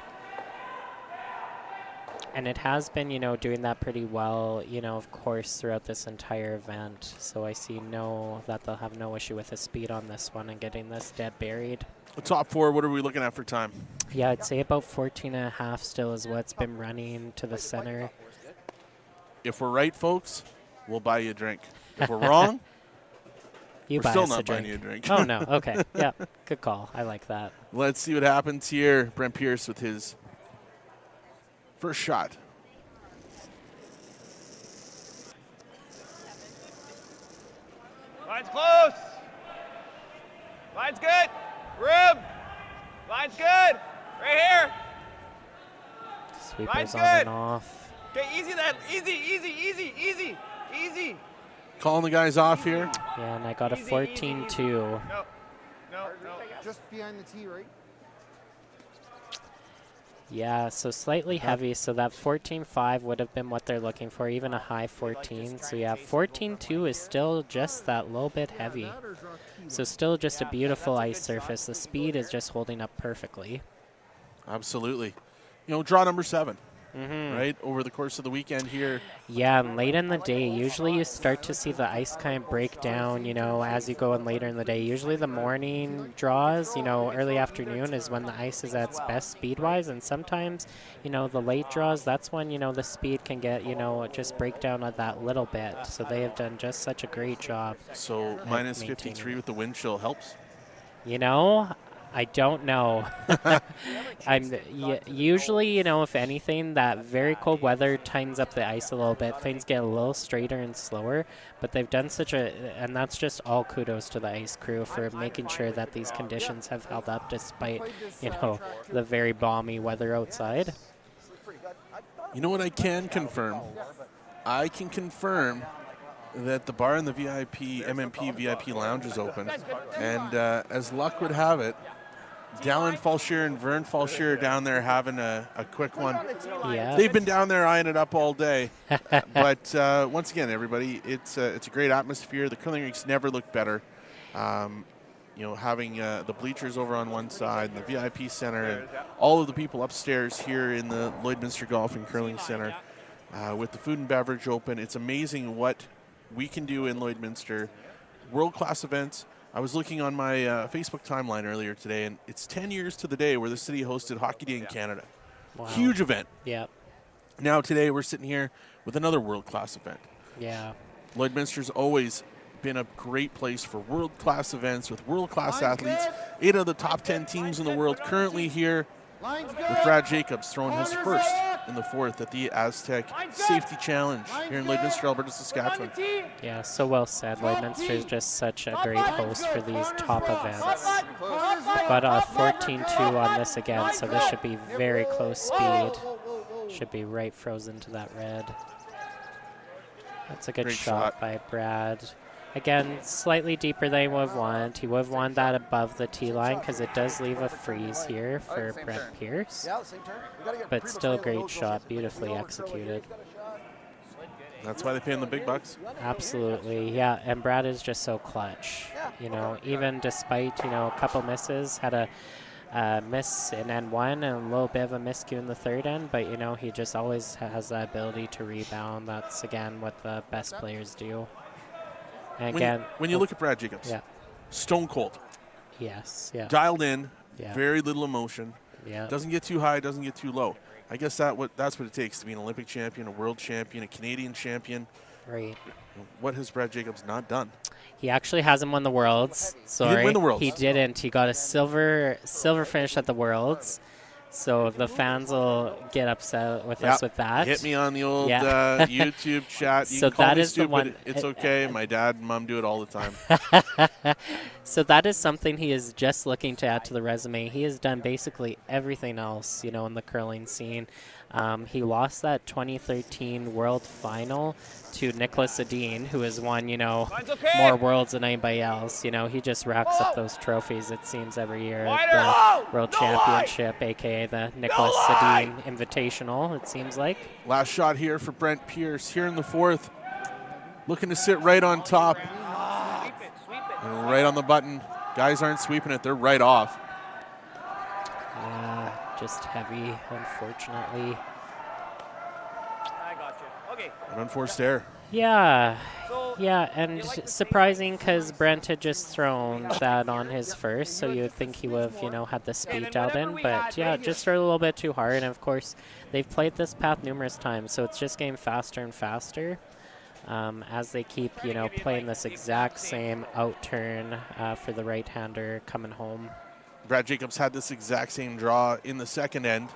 S7: And it has been, you know, doing that pretty well, you know, of course, throughout this entire event. So I see that they'll have no issue with the speed on this one and getting this dead buried.
S1: The top 4, what are we looking at for time?
S7: Yeah, I'd say about 14.5 still is what's been running to the center.
S1: If we're right, folks, we'll buy you a drink. If we're wrong,
S7: we're
S1: still not buying you a drink.
S7: Oh, no. Okay. Yeah, good call. I like that.
S1: Let's see what happens here. Brent Pierce with his first shot.
S9: Line's close. Line's good. Rib. Line's good. Right here.
S7: Sweepers
S9: Line's
S7: on
S9: good.
S7: and off.
S9: Okay, easy that. Easy.
S1: Calling the guys off here.
S7: Yeah, and I got a 14-2.
S9: No.
S8: Just behind the tee, right?
S7: Yeah, so slightly heavy, so that 14.5 would have been what they're looking for, even a high 14. So yeah, 14.2 is still just that little bit heavy. So still just a beautiful ice surface. The speed is just holding up perfectly.
S1: Absolutely. You know, draw number 7. Right, over the course of the weekend here.
S7: Yeah, and late in the day, usually you start to see the ice kind of break down, you know, as you go in later in the day. Usually the morning draws, you know, early afternoon is when the ice is at its best speed-wise, and sometimes, you know, the late draws, that's when, you know, the speed can get, you know, just break down at that little bit. So they have done just such a great job.
S1: So minus 53 with the wind chill helps?
S7: You know, I don't know. Usually, you know, if anything, that very cold weather tightens up the ice a little bit. Things get a little straighter and slower, but they've done and that's just all kudos to the ice crew for making sure that these conditions have held up despite, you know, the very balmy weather outside.
S1: You know what I can confirm? I can confirm that the bar in the MMP VIP lounge is open, and as luck would have it, Dallin Falshear and Vern Falshear down there having a quick one.
S7: Yeah.
S1: They've been down there eyeing it up all day. But once again, everybody, it's a great atmosphere. The curling rinks never look better. You know, having the bleachers over on one side and the VIP center and all of the people upstairs here in the Lloydminster Golf and Curling Center with the food and beverage open. It's amazing what we can do in Lloydminster. World-class events. I was looking on my Facebook timeline earlier today, and it's 10 years to the day where the city hosted Hockey Day in Canada.
S7: Wow.
S1: Huge event.
S7: Yeah.
S1: Now today we're sitting here with another world-class event.
S7: Yeah.
S1: Lloydminster's always been a great place for world-class events with world-class athletes. 8 of the top 10 teams in the world currently here with Brad Jacobs throwing his first in the 4th at the Astec Safety Challenge here in Lloydminster, Alberta, Saskatchewan.
S7: Yeah, so well said. Lloydminster is just such a great host for these top events. Got a 14-2 on this again, so this should be very close speed. Should be right frozen to that red. That's a good
S1: Great
S7: shot
S1: shot
S7: by Brad. Again, slightly deeper than he would have wanted. He would have wanted that above the tee line because it does leave a freeze here for Brent Pierce. But still a great shot, beautifully executed.
S1: That's why they pay him the big bucks.
S7: Absolutely, yeah. And Brad is just so clutch. You know, even despite, you know, a couple misses, had a miss in end one and a little bit of a miscue in the third end, but, you know, he just always has that ability to rebound. That's, again, what the best players do. And again,
S1: when you look at Brad Jacobs,
S7: yeah,
S1: stone cold.
S7: Yes, yeah.
S1: Dialed in,
S7: yeah,
S1: very little emotion.
S7: Yeah.
S1: Doesn't get too high, doesn't get too low. I guess that's what it takes to be an Olympic champion, a world champion, a Canadian champion.
S7: Right.
S1: What has Brad Jacobs not done?
S7: He actually hasn't won the Worlds. Sorry.
S1: He didn't win the Worlds.
S7: He didn't. He got a silver finish at the Worlds. So the fans will get upset with us with that.
S1: Hit me on the old YouTube chat. You
S7: so
S1: can call
S7: that
S1: me
S7: is
S1: stupid.
S7: the one.
S1: It's okay. My dad and mom do it all the time.
S7: So that is something he is just looking to add to the resume. He has done basically everything else, you know, in the curling scene. He lost that 2013 World Final to Nicholas Edin, who has won, you know, more Worlds than anybody else. You know, he just racks up those trophies, it seems, every year at the World Championship, a.k.a. the Nicholas Edin Invitational, it seems like.
S1: Last shot here for Brent Pierce here in the fourth. Looking to sit right on top. And right on the button. Guys aren't sweeping it. They're right off.
S7: Yeah, just heavy, unfortunately.
S8: I got you. Okay.
S1: An unforced error.
S7: Yeah, yeah, and surprising because Brent had just thrown that on his first, so you would think he would have, you know, had the speed dialed in. But yeah, just threw a little bit too hard, and of course, they've played this path numerous times, so it's just getting faster and faster. As they keep, you know, playing this exact same out turn for the right-hander coming home.
S1: Brad Jacobs had this exact same draw in the second end.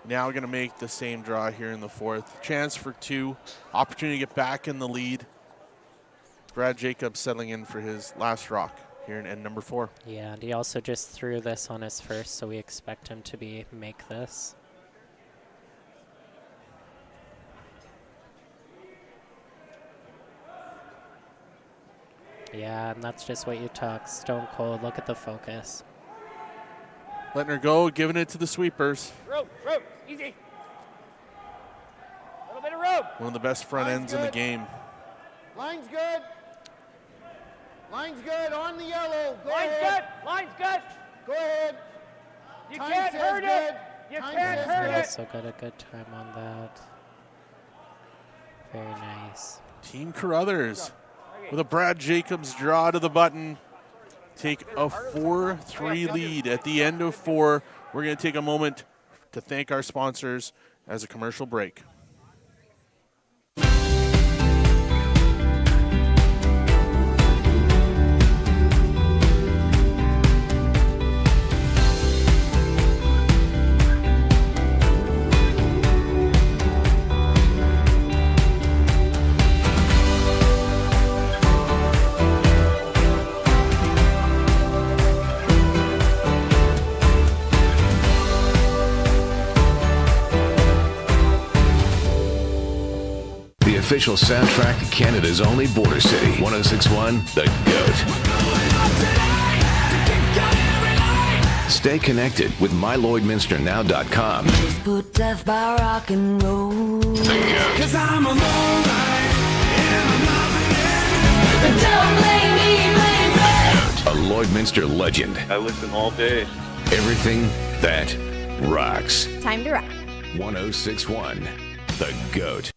S1: Now going to make the same draw here in the fourth. Chance for two. Opportunity to get back in the lead. Brad Jacobs settling in for his last rock here in end number 4.
S7: Yeah, and he also just threw this on his first, so we expect him to make this. Yeah, and that's just what you talk. Stone cold. Look at the focus.
S1: Letting her go, giving it to the sweepers.
S8: Rope, easy. A little bit of rope.
S1: One of the best front ends in the game.
S8: Line's good. Line's good. On the yellow. Line's good. Line's good. Go ahead. You can't hurt it. You can't hurt
S7: He
S8: it.
S7: also got a good time on that. Very nice.
S1: Team Carruthers with a Brad Jacobs draw to the button. Take a 4-3 lead at the end of 4. We're going to take a moment to thank our sponsors as a commercial break.
S11: Official soundtrack to Canada's only border city, 106.1 The GOAT. Stay connected with MyLloydminsterNow.com.
S12: Put death by rock and roll.
S11: The GOAT.
S12: 'Cause I'm a lowlife and I'm nothing. Don't blame me, baby.
S11: A Lloydminster legend.
S9: I listen all day.
S11: Everything that rocks.
S13: Time to rock.
S11: 106.1 The GOAT.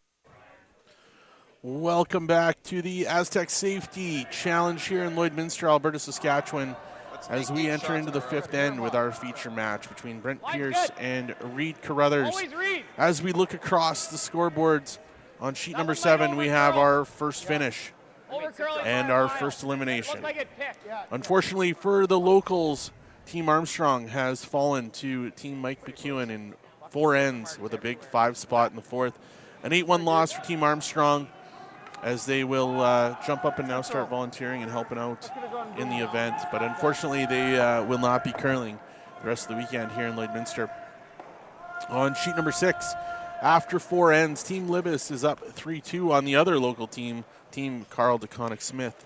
S1: Welcome back to the Astec Safety Challenge here in Lloydminster, Alberta, Saskatchewan, as we enter into the 5th end with our feature match between Brent Pierce and Reid Carruthers. As we look across the scoreboards on sheet number 7, we have our first finish and our first elimination. Unfortunately for the locals, Team Armstrong has fallen to Team Mike McEwen in 4 ends with a big 5 spot in the 4th. An 8-1 loss for Team Armstrong, as they will jump up and now start volunteering and helping out in the event. But unfortunately, they will not be curling the rest of the weekend here in Lloydminster. On sheet number 6, after 4 ends, Team Libis is up 3-2 on the other local team, Team Carl DeConnick Smith.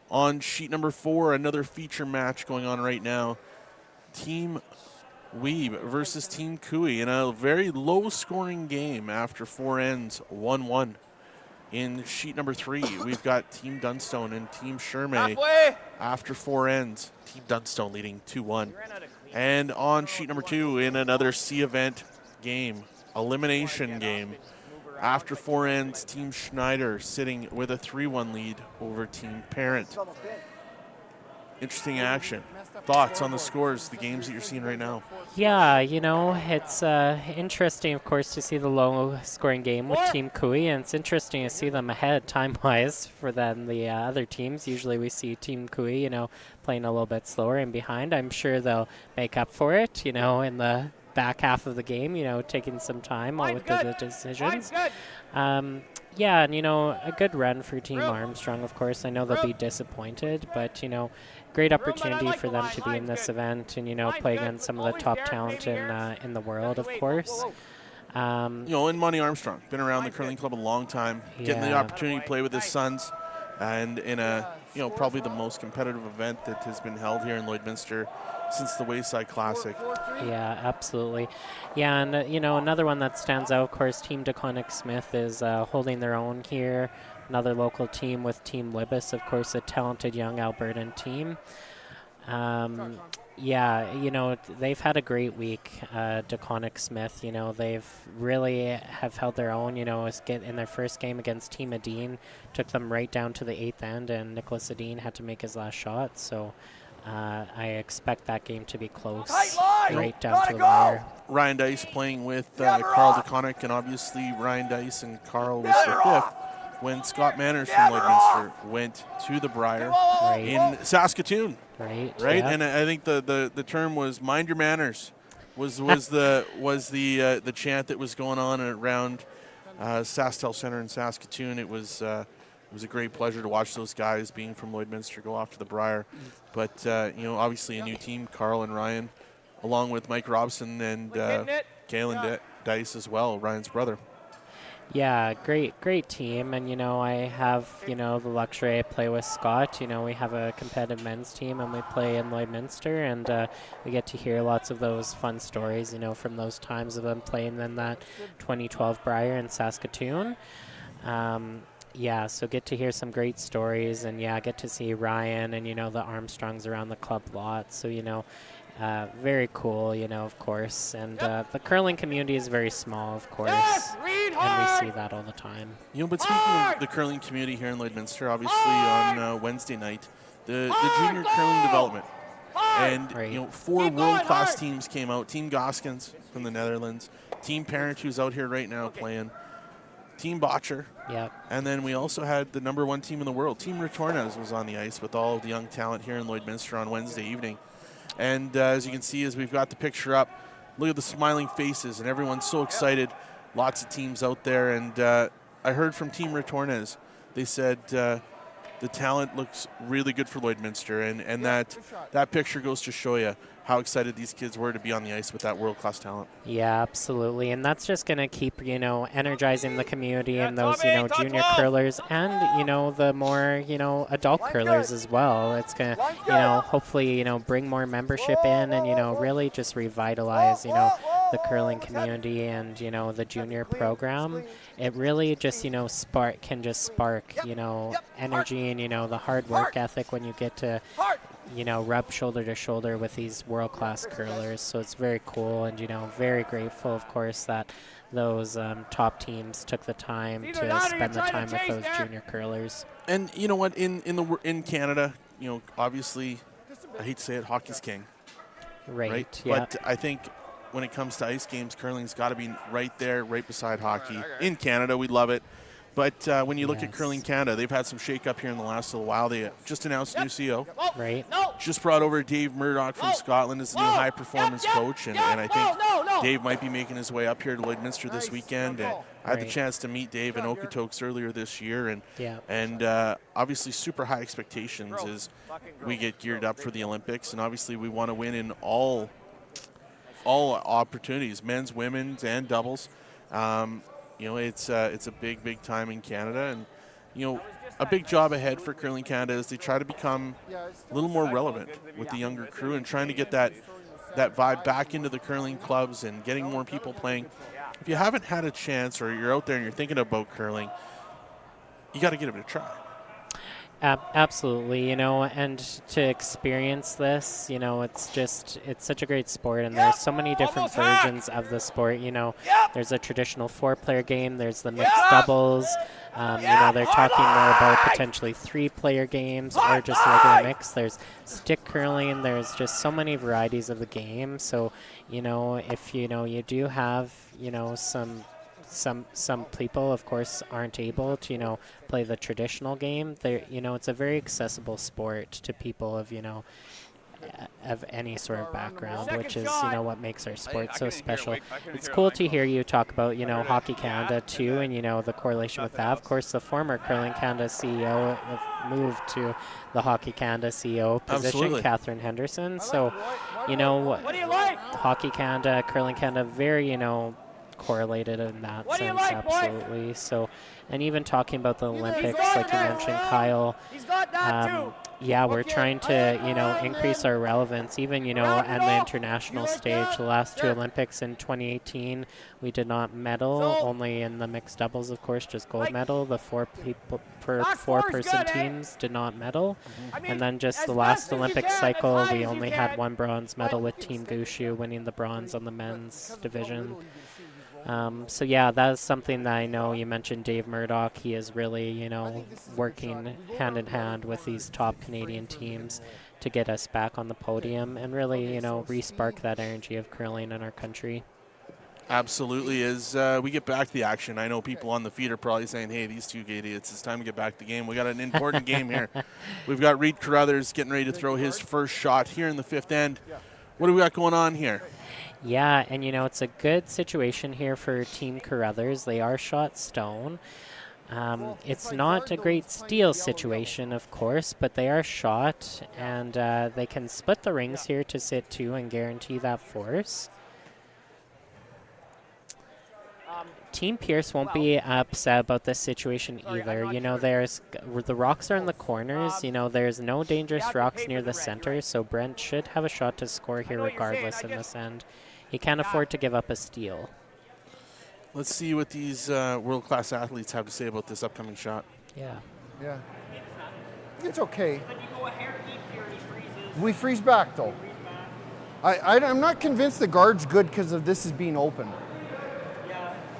S1: On sheet number 4, another feature match going on right now. Team Weeb versus Team Cooey in a very low-scoring game after 4 ends, 1-1. In sheet number 3, we've got Team Dunstone and Team Shermay after 4 ends. Team Dunstone leading 2-1. And on sheet number 2, in another C event game, elimination game, after 4 ends, Team Schneider sitting with a 3-1 lead over Team Parent. Interesting action. Thoughts on the scores, the games that you're seeing right now?
S7: Yeah, you know, it's interesting, of course, to see the low-scoring game with Team Cooey, and it's interesting to see them ahead time-wise for than the other teams. Usually we see Team Cooey, you know, playing a little bit slower and behind. I'm sure they'll make up for it, you know, in the back half of the game, you know, taking some time with the decisions. Yeah, and, you know, a good run for Team Armstrong, of course. I know they'll be disappointed, but, you know, great opportunity for them to be in this event and, you know, play against some of the top talent in the world, of course.
S1: You know, and Monty Armstrong, been around the curling club a long time, getting the opportunity to play with his sons, and in a, you know, probably the most competitive event that has been held here in Lloydminster since the Wayside Classic.
S7: Yeah, absolutely. Yeah, and, you know, another one that stands out, of course, Team DeConnick Smith is holding their own here. Another local team with Team Libis, of course, a talented young Albertan team. Yeah, you know, they've had a great week, DeConnick Smith. You know, they've really have held their own, you know, in their first game against Team Adine, took them right down to the 8th end, and Nicholas Adine had to make his last shot. So I expect that game to be close, right down to the wire.
S1: Ryan Dice playing with Carl DeConnick, and obviously Ryan Dice and Carl was the 5th when Scott Manners from Lloydminster went to the Briar in Saskatoon.
S7: Right.
S1: Yeah. And I think the term was "mind your manners," was the chant that was going on around SaskTel Center in Saskatoon. It was a great pleasure to watch those guys, being from Lloydminster, go off to the Briar. But you know, obviously a new team, Carl and Ryan, along with Mike Robson and Galen Dice as well, Ryan's brother.
S7: Yeah, great team. And, you know, I have, you know, the luxury I play with Scott. You know, we have a competitive men's team and we play in Lloydminster, and we get to hear lots of those fun stories, you know, from those times of them playing in that 2012 Briar in Saskatoon. Yeah, so get to hear some great stories, and, yeah, get to see Ryan and, you know, the Armstrongs around the club lot. So, you know, very cool, you know, of course. And the curling community is very small, of course, and we see that all the time.
S1: You know, but speaking of the curling community here in Lloydminster, obviously on Wednesday night, the junior curling development. And, you know, 4 world-class teams came out. Team Goskins from the Netherlands, Team Parent, who's out here right now playing, Team Botcher.
S7: Yeah.
S1: And then we also had the #1 team in the world. Team Retornas was on the ice with all of the young talent here in Lloydminster on Wednesday evening. And as you can see, as we've got the picture up, look at the smiling faces, and everyone's so excited. Lots of teams out there. And I heard from Team Retornas, they said the talent looks really good for Lloydminster. And that picture goes to show you how excited these kids were to be on the ice with that world-class talent.
S7: Yeah, absolutely. And that's just going to keep, you know, energizing the community and those, you know, junior curlers and, you know, the more, you know, adult curlers as well. It's going to, you know, hopefully, you know, bring more membership in and, you know, really just revitalize, you know, the curling community and, you know, the junior program. It really just, you know, can just spark, you know, energy and, you know, the hard work ethic when you get to, you know, rub shoulder to shoulder with these world-class curlers. So it's very cool, and, you know, very grateful, of course, that those top teams took the time to spend the time with those junior curlers.
S1: And you know what, in Canada, you know, obviously, I hate to say it, hockey's king.
S7: Right? Yeah.
S1: But I think when it comes to ice games, curling's got to be right there, right beside hockey. In Canada, we love it. But when you look at Curling Canada, they've had some shake-up here in the last little while. They just announced a new CEO.
S7: Right.
S1: Just brought over Dave Murdoch from Scotland as the new high-performance coach. And I think Dave might be making his way up here to Lloydminster this weekend. And I had the chance to meet Dave in Okotoks earlier this year. And obviously super high expectations as we get geared up for the Olympics. And obviously we want to win in all opportunities, men's, women's, and doubles. You know, it's a big time in Canada, and you know, a big job ahead for Curling Canada as they try to become a little more relevant with the younger crew and trying to get that vibe back into the curling clubs and getting more people playing. If you haven't had a chance or you're out there and you're thinking about curling, you got to give it a try.
S7: Absolutely, and to experience this, it's such a great sport, and there's so many different versions of the sport. There's a traditional 4-player game, there's the mixed doubles, they're talking more about potentially 3-player games or just regular mix. There's stick curling, there's just so many varieties of the game. So, if you do have, some people, of course, aren't able to, play the traditional game. It's a very accessible sport to people of any sort of background, which is, what makes our sport so special. It's cool to hear you talk about, Hockey Canada too, and, the correlation with that. Of course, the former Curling Canada CEO have moved to the Hockey Canada CEO position,
S1: Absolutely.
S7: Catherine Henderson. So, Hockey Canada, Curling Canada, very, correlated in that sense, absolutely. So, and even talking about the Olympics, like you mentioned, Kyle, we're trying to, increase our relevance, even, at the international stage. The last 2 Olympics in 2018, we did not medal, only in the mixed doubles, of course, just gold medal. The 4-person teams did not medal. And then just the last Olympic cycle, we only had 1 bronze medal with Team Gushu winning the bronze on the men's division. So yeah, that is something that I know you mentioned Dave Murdoch. He is really, working hand in hand with these top Canadian teams to get us back on the podium and really, re-spark that energy of curling in our country.
S1: Absolutely. As we get back to the action, I know people on the feed are probably saying, hey, these 2 idiots, it's time to get back to the game. We got an important game here. We've got Reid Carruthers getting ready to throw his first shot here in the 5th end. What do we got going on here?
S7: Yeah, and it's a good situation here for Team Carruthers. They are shot stone. It's not a great steal situation, of course, but they are shot, and they can split the rings here to sit 2 and guarantee that force. Team Pierce won't be upset about this situation either. There's the rocks are in the corners. There's no dangerous rocks near the center, so Brent should have a shot to score here regardless in this end. He can't afford to give up a steal.
S1: Let's see what these world-class athletes have to say about this upcoming shot.
S7: Yeah.
S8: Yeah. It's okay. We freeze back, though. I'm not convinced the guard's good because of this is being open.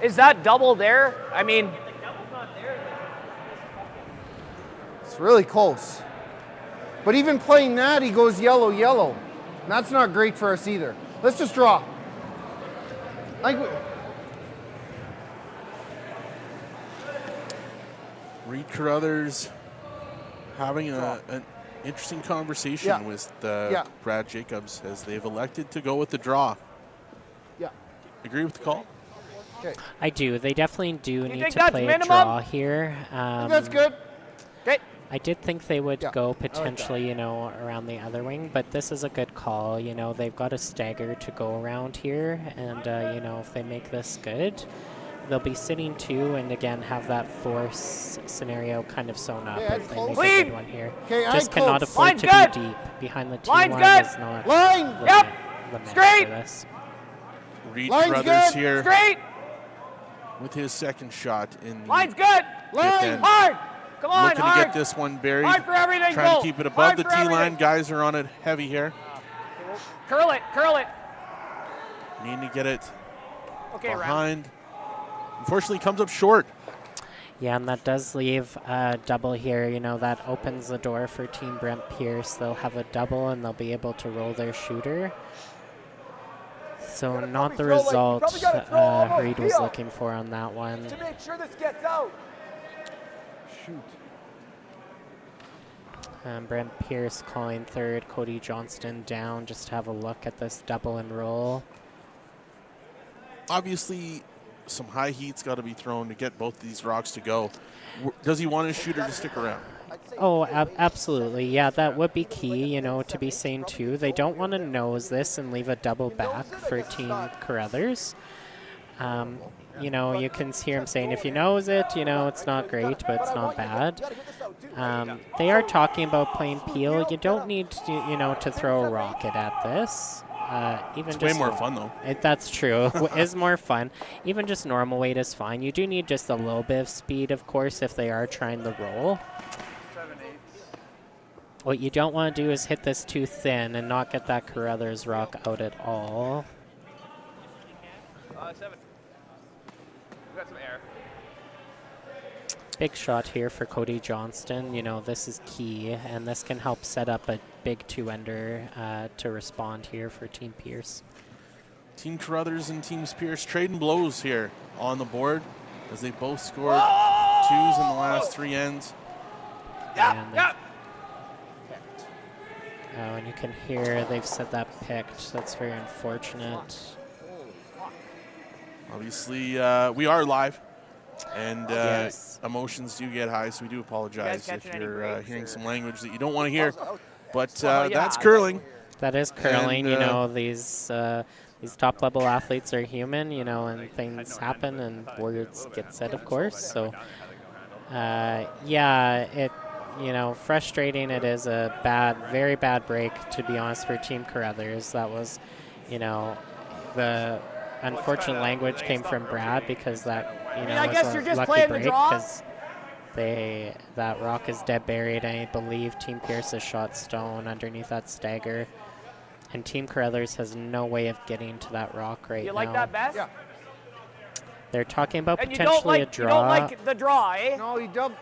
S6: Is that double there? I mean,
S8: it's really close. But even playing that, he goes yellow, yellow. And that's not great for us either. Let's just draw.
S1: Reid Carruthers having an interesting conversation with Brad Jacobs as they've elected to go with the draw.
S8: Yeah.
S1: Agree with the call?
S8: Okay.
S7: I do. They definitely do need to play a draw here.
S8: That's good. Okay.
S7: I did think they would go potentially, around the other wing, but this is a good call. They've got a stagger to go around here, and, if they make this good, they'll be sitting 2 and, again, have that force scenario kind of sewn up if they make a good one here. Just cannot afford to be deep. Behind the T-line is not the match for this.
S1: Reid Carruthers here with his second shot in the
S6: line's good.
S1: Line
S6: hard. Come on,
S1: looking to get this one buried.
S6: Hard for everything,
S1: trying to keep it above the T-line. Guys are on it heavy here.
S6: Curl it, curl it.
S1: Need to get it
S6: Round.
S1: behind. Unfortunately, comes up short.
S7: Yeah, and that does leave a double here. That opens the door for Team Brent Pierce. They'll have a double, and they'll be able to roll their shooter. So not the result Reid was looking for on that one.
S6: To make sure this gets out.
S8: Shoot.
S7: Brent Pierce calling third. Cody Johnston down just to have a look at this double and roll.
S1: Obviously, some high heat's got to be thrown to get both of these rocks to go. Does he want his shooter to stick around?
S7: Oh, absolutely. Yeah, that would be key, to be saying too. They don't want to nose this and leave a double back for Team Carruthers. you know, you can hear him saying, if you nose it, you know, it's not great, but it's not bad. They are talking about playing peel. You don't need to, you know, to throw a rocket at this. Even
S1: It's
S7: just
S1: way more fun, though.
S7: That's true. It is more fun. Even just normal weight is fine. You do need just a little bit of speed, of course, if they are trying the roll. What you don't want to do is hit this too thin and not get that Carruthers rock out at all.
S9: 7. We got some air.
S7: Big shot here for Cody Johnston. You know, this is key, and this can help set up a big two-ender to respond here for Team Pierce.
S1: Team Carruthers and Team Pierce trading blows here on the board as they both scored 2s in the last 3 ends.
S7: Oh, and you can hear they've said that picked. That's very unfortunate.
S1: Obviously, we are live, and
S7: Yes.
S1: emotions do get high, so we do apologize if
S9: catching any
S1: you're
S9: grapes,
S1: hearing
S9: or-
S1: some language that you don't want to hear. But
S9: yeah,
S1: that's
S9: I
S1: curling.
S7: That is curling.
S1: And,
S7: You know, these top-level athletes are human, you know, and things happen and words get said, of course. So, yeah, it, you know, frustrating. It is a very bad break, to be honest, for Team Carruthers. That was, you know, the unfortunate language came from Brad because that, you know,
S8: I guess you're
S7: was a
S8: just
S7: lucky
S8: playing the
S7: break
S8: draw?
S7: because that rock is dead buried. I believe Team Pierce has shot stone underneath that stagger. And Team Carruthers has no way of getting to that rock right
S8: You
S7: now.
S8: like that best?
S2: Yeah.
S7: They're talking about
S8: And you
S7: potentially
S8: don't
S7: a draw.
S8: You don't like the draw, eh?
S2: No, he don't.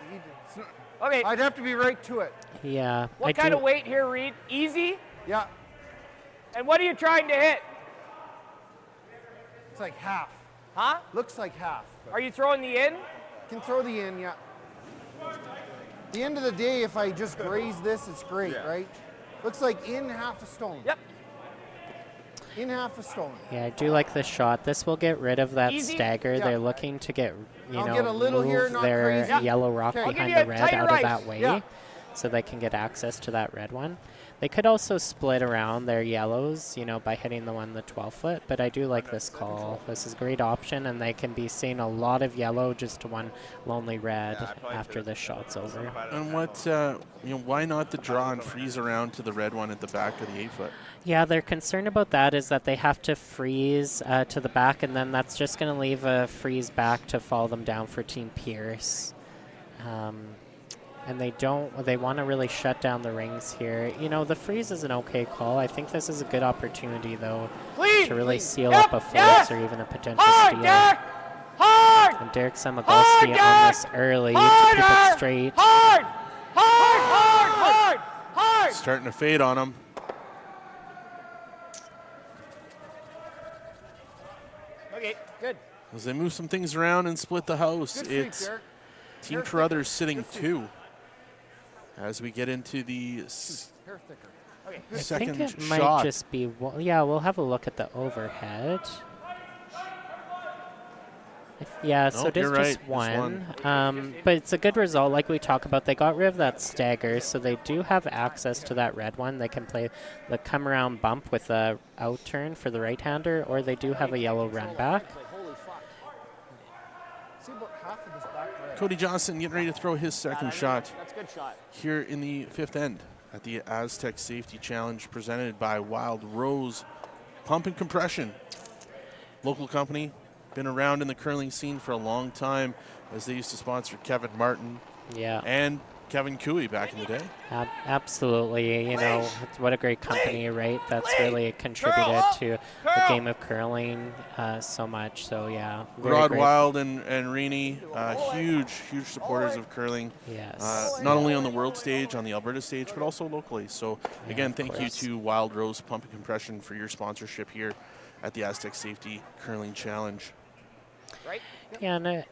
S8: Okay.
S2: I'd have to be right to it.
S7: Yeah.
S8: What
S7: I
S8: kind
S7: do,
S8: of weight here, Reid? Easy?
S2: Yeah.
S8: And what are you trying to hit?
S2: It's like half.
S8: Huh?
S2: Looks like half.
S8: Are you throwing the in?
S2: Can throw the in, yeah. The end of the day, if I just graze this, it's great, right? Looks like in half a stone.
S8: Yep.
S2: In half a stone.
S7: Yeah, I do like this shot. This will get rid of that
S8: Easy?
S7: stagger.
S2: Yeah.
S7: They're looking to get, you
S2: I'll
S7: know,
S2: get a little
S7: move
S2: here, not
S7: their
S2: crazy.
S7: yellow rock
S2: Okay. I'll
S8: give
S7: behind
S8: you
S7: the
S8: a
S7: red
S8: tighter
S7: out of
S8: ice.
S7: that way,
S2: Yeah.
S7: so they can get access to that red one. They could also split around their yellows, you know, by hitting the one the 12-foot, but I do like this call. This is a great option, and they can be seeing a lot of yellow just to one lonely red after this shot's over.
S1: And what, you know, why not the draw and freeze around to the red one at the back of the 8-foot?
S7: Yeah, their concern about that is that they have to freeze to the back, and then that's just going to leave a freeze back to fall them down for Team Pierce. And they want to really shut down the rings here. You know, the freeze is an okay call. I think this is a good opportunity, though,
S8: Clean.
S7: to really seal
S8: Yep.
S7: up a force
S8: Yes.
S7: or even a potential
S8: Hard,
S7: steal.
S8: Derek! Hard!
S7: And Derek Samagolski on
S8: Derek!
S7: this early to
S8: Harder!
S7: keep it straight.
S8: Hard! Hard! Hard! Hard! Hard!
S1: Starting to fade on him.
S8: Okay, good.
S1: As they move some things around and split the house,
S2: Good freak,
S1: it's
S2: Derek.
S1: Team
S2: Hair
S1: Carruthers
S2: thicker.
S1: sitting
S2: Good freak.
S1: 2. As we get into the
S2: Hair thicker.
S8: Okay.
S7: I
S1: second
S7: think it might
S1: shot.
S7: just be, yeah, we'll have a look at the overhead. Yeah, so
S1: Nope,
S7: it is
S1: you're
S7: just
S1: right,
S7: one. But it's a good result, like we talk about. They got rid of that stagger, so they do have access to that red one. They can play the come around bump with a out turn for the right-hander, or they do have a yellow run back.
S2: Holy fuck. See about half of this back red.
S1: Cody Johnson getting ready to throw his second shot
S8: That's a good shot.
S1: here in the 5th end at the Astec Safety Challenge presented by Wild Rose Pump and Compression. Local company, been around in the curling scene for a long time as they used to sponsor Kevin Martin
S7: Yeah.
S1: and Kevin Cooey back in the day.
S7: Absolutely. You know, what a great company, right? That's really contributed to the game of curling so much. So, yeah. very
S1: Rod
S7: great.
S1: Wild and Reini, huge supporters of curling.
S7: Yes.
S1: Not only on the world stage, on the Alberta stage, but also locally. So, again,
S7: of
S1: thank you
S7: course.
S1: to Wild Rose Pump and Compression for your sponsorship here at the Astec Safety Curling Challenge.
S8: Right?
S7: Yeah, and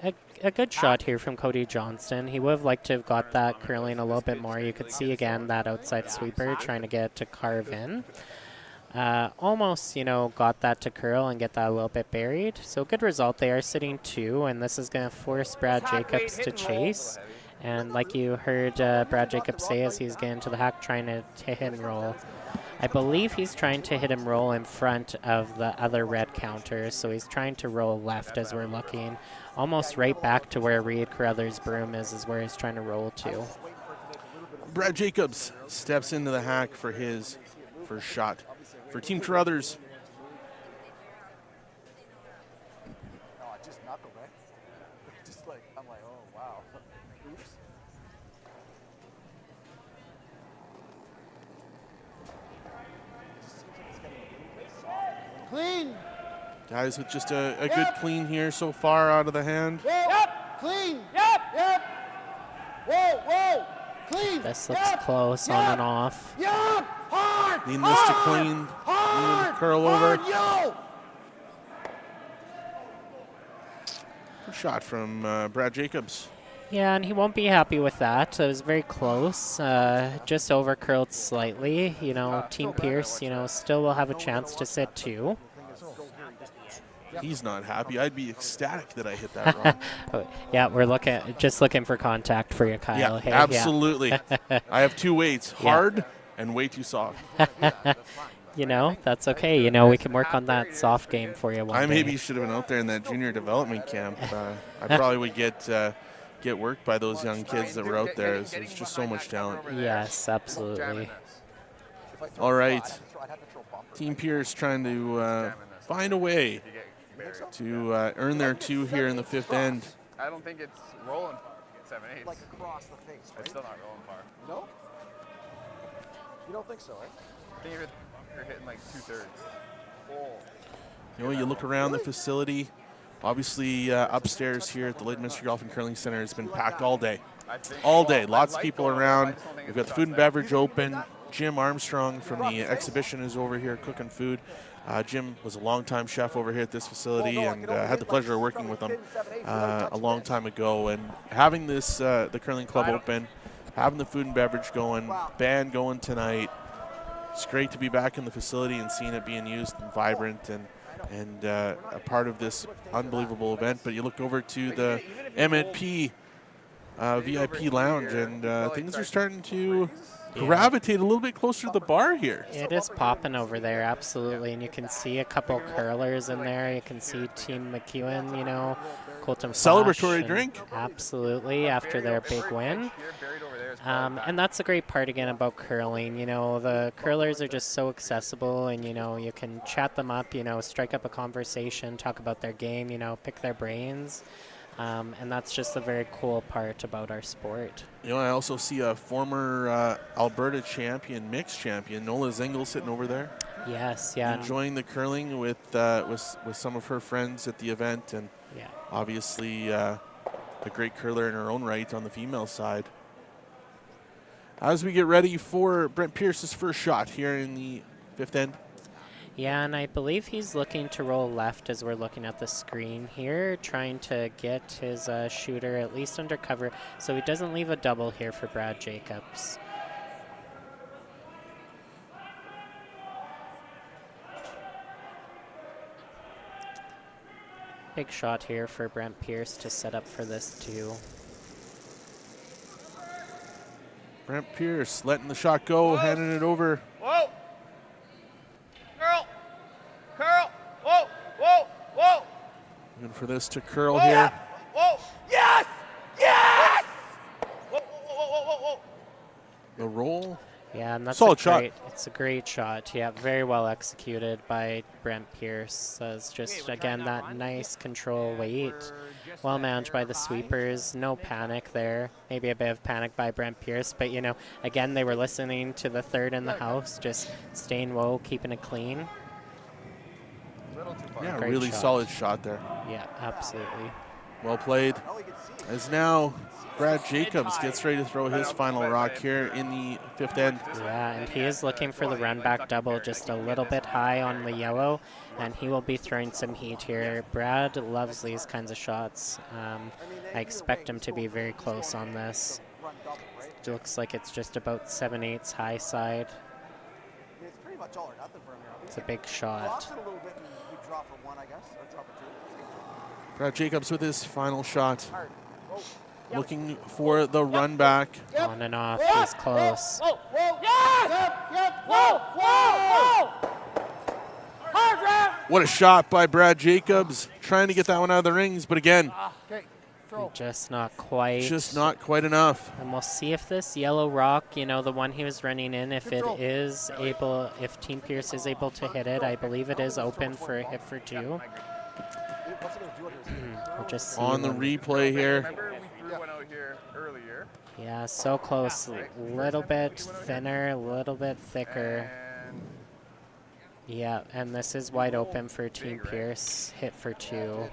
S7: a good shot here from Cody Johnston. He would have liked to have got that curling a little bit more. You could see, again, that outside sweeper trying to get it to carve in. Almost, you know, got that to curl and get that a little bit buried. So good result. They are sitting 2, and this is going to force Brad Jacobs to chase. And like you heard Brad Jacobs say as he's getting to the hack, trying to hit and roll. I believe he's trying to hit him roll in front of the other red counter, so he's trying to roll left as we're looking. Almost right back to where Reid Carruthers' broom is where he's trying to roll to.
S1: Brad Jacobs steps into the hack for his first shot. For Team Carruthers,
S8: I'm like, oh, wow. Oops.
S2: Clean.
S1: guys with just a good clean here so far out of the hand.
S2: Yep. Clean. Yep. Yep. Whoa, whoa. Clean.
S7: This looks close on and off.
S2: Yep. Hard.
S1: Needing this to clean. Needing to curl over.
S2: Yo.
S1: Good shot from Brad Jacobs.
S7: Yeah, and he won't be happy with that. It was very close, just over curled slightly. You know, Team Pierce, you know, still will have a chance to sit 2.
S1: He's not happy. I'd be ecstatic that I hit that wrong.
S7: Yeah, we're just looking for contact for you, Kyle.
S1: Yeah,
S7: Hey,
S1: absolutely.
S7: Yeah.
S1: I have 2 weights, hard and way too soft.
S7: You know, that's okay. You know, we can work on that soft game for you one
S1: I
S7: day.
S1: maybe should have been out there in that junior development camp. I probably would get worked by those young kids that were out there. There's just so much talent.
S7: Yes, absolutely.
S1: All right. Team Pierce trying to find a way to earn their 2 here in the 5th end.
S9: I don't think it's rolling 7/8.
S8: Like across the face, right?
S9: It's still not rolling far.
S8: No? You don't think so, right?
S9: I think you're hitting like 2/3.
S8: Oh.
S1: You know, you look around the facility. Obviously, upstairs here at the Lloydminster Golf and Curling Center has been packed all day. All day. Lots of people around. We've got the food and beverage open. Jim Armstrong from the exhibition is over here cooking food. Jim was a longtime chef over here at this facility and had the pleasure of working with him a long time ago. And having this, the curling club open, having the food and beverage going, band going tonight, it's great to be back in the facility and seeing it being used and vibrant and a part of this unbelievable event. But you look over to the M&P VIP lounge and things are starting to gravitate a little bit closer to the bar here.
S7: It is popping over there, absolutely. And you can see a couple curlers in there. You can see Team McEwen, you know, Colton
S1: Celebratory drink.
S7: Absolutely, after their big win. And that's the great part, again, about curling. You know, the curlers are just so accessible, and, you know, you can chat them up, you know, strike up a conversation, talk about their game, you know, pick their brains. And that's just a very cool part about our sport.
S1: You know, I also see a former Alberta champion, mixed champion, Nola Zingel, sitting over there.
S7: Yes, yeah.
S1: Enjoying the curling with some of her friends at the event, and obviously a great curler in her own right on the female side. As we get ready for Brent Pierce's first shot here in the 5th end.
S7: Yeah, and I believe he's looking to roll left as we're looking at the screen here, trying to get his shooter at least under cover so he doesn't leave a double here for Brad Jacobs. Big shot here for Brent Pierce to set up for this too.
S1: Brent Pierce letting the shot go, handing it over.
S9: Whoa! Curl! Whoa! Whoa! Whoa!
S1: Looking for this to curl
S9: Whoa.
S1: here.
S9: Whoa! Yes! Yes! Whoa! Whoa! Whoa! Whoa! Whoa! Whoa!
S1: The roll.
S7: Yeah, and that's
S1: solid
S7: shot.
S1: shot.
S7: It's a great shot. Yeah, very well executed by Brent Pierce. It's just, again, that nice control weight. Well managed by the sweepers. No panic there. Maybe a bit of panic by Brent Pierce, but, you know, again, they were listening to the third in the house, just staying low, keeping it clean.
S1: Yeah,
S7: Great
S1: really
S7: shot.
S1: solid shot there.
S7: Yeah, absolutely.
S1: Well played. As now Brad Jacobs gets ready to throw his final rock here in the 5th end.
S7: Yeah, and he is looking for the run back double just a little bit high on the yellow, and he will be throwing some heat here. Brad loves these kinds of shots. I expect him to be very close on this. It looks like it's just about 7/8 high side.
S8: It's pretty much all or nothing for him here.
S7: It's a big shot.
S8: Lost it a little bit and he dropped for 1, I guess, or drop for 2.
S1: Brad Jacobs with his final shot.
S8: Hard. Whoa.
S1: looking for the run back.
S7: On and off, he's close.
S8: Whoa, whoa, yep, whoa, whoa, whoa. Hard round.
S1: What a shot by Brad Jacobs, trying to get that one out of the rings, but again,
S2: Okay, throw.
S7: Just not quite.
S1: just not quite enough.
S7: And we'll see if this yellow rock, you know, the one he was running in, if it
S2: Control.
S7: is able, if Team Pierce is able to hit it. I believe it is open for a hit for 2. We'll just see
S1: On the
S7: when-
S1: replay here.
S9: Remember we threw one out here earlier.
S7: Yeah, so close. Little bit thinner, a little bit thicker.
S9: And
S7: Yeah, and this is wide open for Team Pierce. Hit for 2.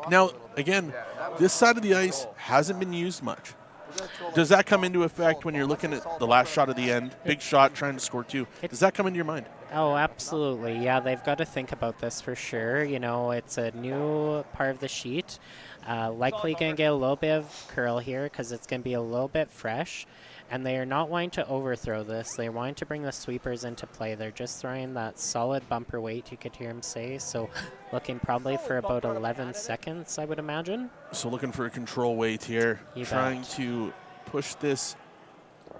S1: Now, again, this side of the ice hasn't been used much. Does that come into effect when you're looking at the last shot of the end? Big shot, trying to score 2. Does that come into your mind?
S7: Oh, absolutely. Yeah, they've got to think about this for sure. You know, it's a new part of the sheet. Likely going to get a little bit of curl here because it's going to be a little bit fresh. And they are not wanting to overthrow this. They're wanting to bring the sweepers into play. They're just throwing that solid bumper weight, you could hear him say. So looking probably for about 11 seconds, I would imagine.
S1: So looking for a control weight here.
S7: You
S1: Trying
S7: bet.
S1: to push this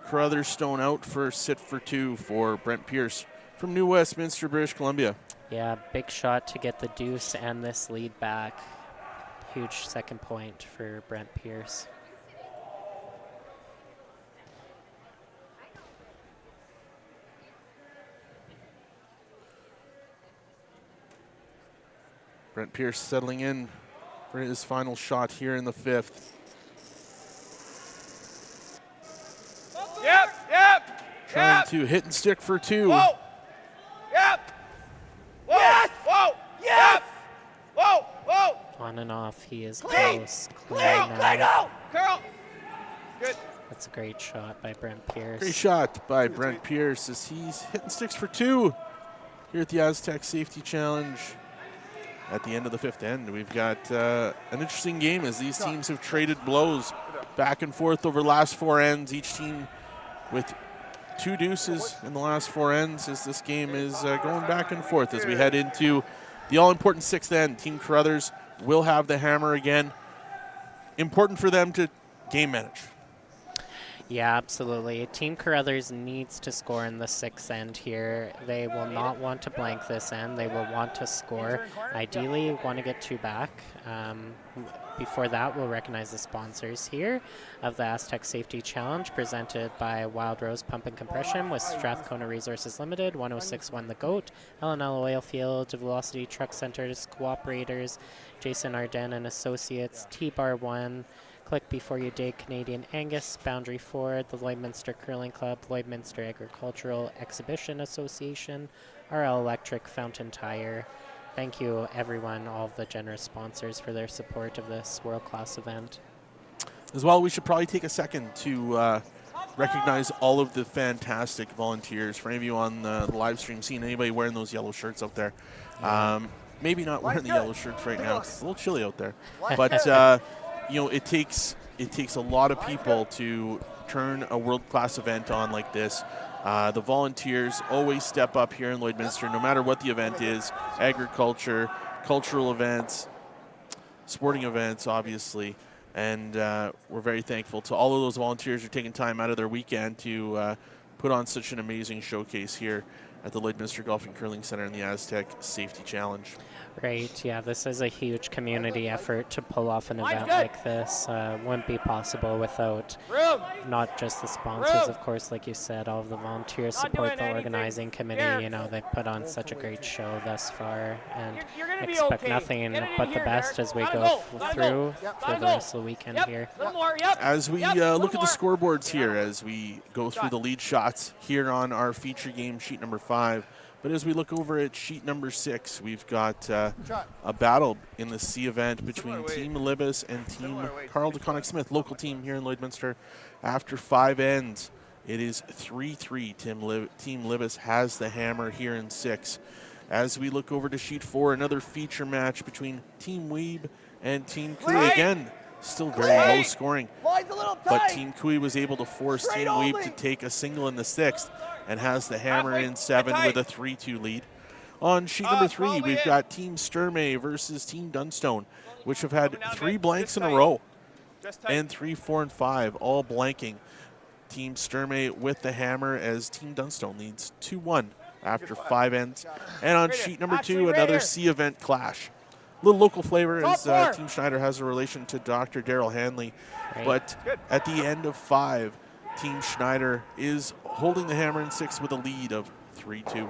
S1: Carruthers stone out for sit for 2 for Brent Pierce from New Westminster, British Columbia.
S7: Yeah, big shot to get the deuce and this lead back. Huge second point for Brent Pierce.
S1: Brent Pierce settling in for his final shot here in the 5th.
S9: yep, yep.
S1: Trying
S9: Yep.
S1: to hit and stick for 2.
S9: Whoa. Yep. Whoa.
S8: Yes.
S9: Whoa.
S8: Yes.
S9: Whoa. Whoa.
S7: On and off, he is
S8: Clean.
S7: close.
S8: Clean,
S7: Clean
S8: clean,
S7: now.
S8: go.
S9: Curl. Good.
S7: That's a great shot by Brent Pierce.
S1: Great shot by Brent Pierce as he's hitting sticks for 2 here at the Astec Safety Challenge. At the end of the 5th end, we've got an interesting game as these teams have traded blows back and forth over the last 4 ends. Each team with 2 deuces in the last 4 ends as this game is going back and forth as we head into the all-important 6th end. Team Carruthers will have the hammer again. Important for them to game manage.
S7: Yeah, absolutely. Team Carruthers needs to score in the 6th end here. They will not want to blank this end. They will want to score. Ideally, want to get 2 back. Before that, we'll recognize the sponsors here of the Astec Safety Challenge, presented by Wild Rose Pump and Compression with Strathcona Resources Limited, 1061 The Goat, L&L Oilfield, Velocity Truck Centers, Cooperators, Jason Arden and Associates, T-Bar 1, Click Before You Dig, Canadian Angus, Boundary Ford, the Lloydminster Curling Club, Lloydminster Agricultural Exhibition Association, RL Electric, Fountain Tire. Thank you, everyone, all of the generous sponsors for their support of this world-class event.
S1: As well, we should probably take a second to recognize all of the fantastic volunteers. For any of you on the live stream, seeing anybody wearing those yellow shirts out there. Maybe not wearing the yellow shirts right now. It's a little chilly out there. But, you know, it takes a lot of people to turn a world-class event on like this. The volunteers always step up here in Lloydminster, no matter what the event is, agriculture, cultural events, sporting events, obviously. And we're very thankful to all of those volunteers who are taking time out of their weekend to put on such an amazing showcase here at the Lloydminster Golf and Curling Center in the Astec Safety Challenge.
S7: Right, yeah, this is a huge community effort to pull off an event like this. Wouldn't be possible without not just the sponsors, of course, like you said, all of the volunteers support the organizing committee. You know, they put on such a great show thus far, and expect nothing but the best as we go through for the rest of the weekend here.
S1: As we look at the scoreboards here, as we go through the lead shots here on our feature game sheet number 5, but as we look over at sheet number 6, we've got a battle in the C event between Team Libis and Team Carl DeConnick Smith, local team here in Lloydminster. After 5 ends, it is 3-3. Team Libis has the hammer here in 6. As we look over to sheet 4, another feature match between Team Weeb and Team Kui. Again, still very low scoring, but Team Kui was able to force Team Weeb to take a single in the 6th and has the hammer in 7 with a 3-2 lead. On sheet number 3, we've got Team Sturmey versus Team Dunstone, which have had 3 blanks in a row. and 3, 4, and 5 all blanking. Team Sturmey with the hammer as Team Dunstone leads 2-1 after 5 ends. And on sheet number 2, another C event clash. Little local flavor as Team Schneider has a relation to Dr. Daryl Hanley. But at the end of 5, Team Schneider is holding the hammer in 6 with a lead of 3-2.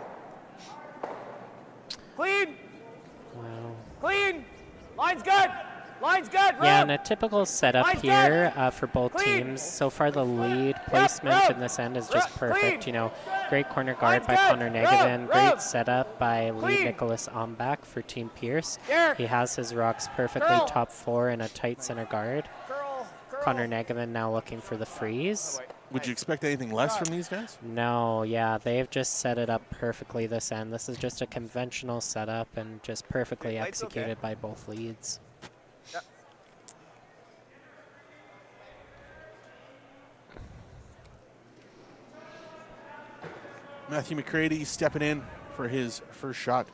S8: Clean.
S7: Wow.
S8: Clean. Line's good. Line's good.
S7: Yeah, and a typical setup here for both teams. So far, the lead placement in this end is just perfect. You know, great corner guard by Connor Negavan, great setup by lead Nicholas Ombach for Team Pierce. He has his rocks perfectly top 4 and a tight center guard. Connor Negavan now looking for the freeze.
S1: Would you expect anything less from these guys?
S7: No, yeah, they've just set it up perfectly this end. This is just a conventional setup and just perfectly executed by both leads.
S1: Matthew McCready stepping in for his first shot.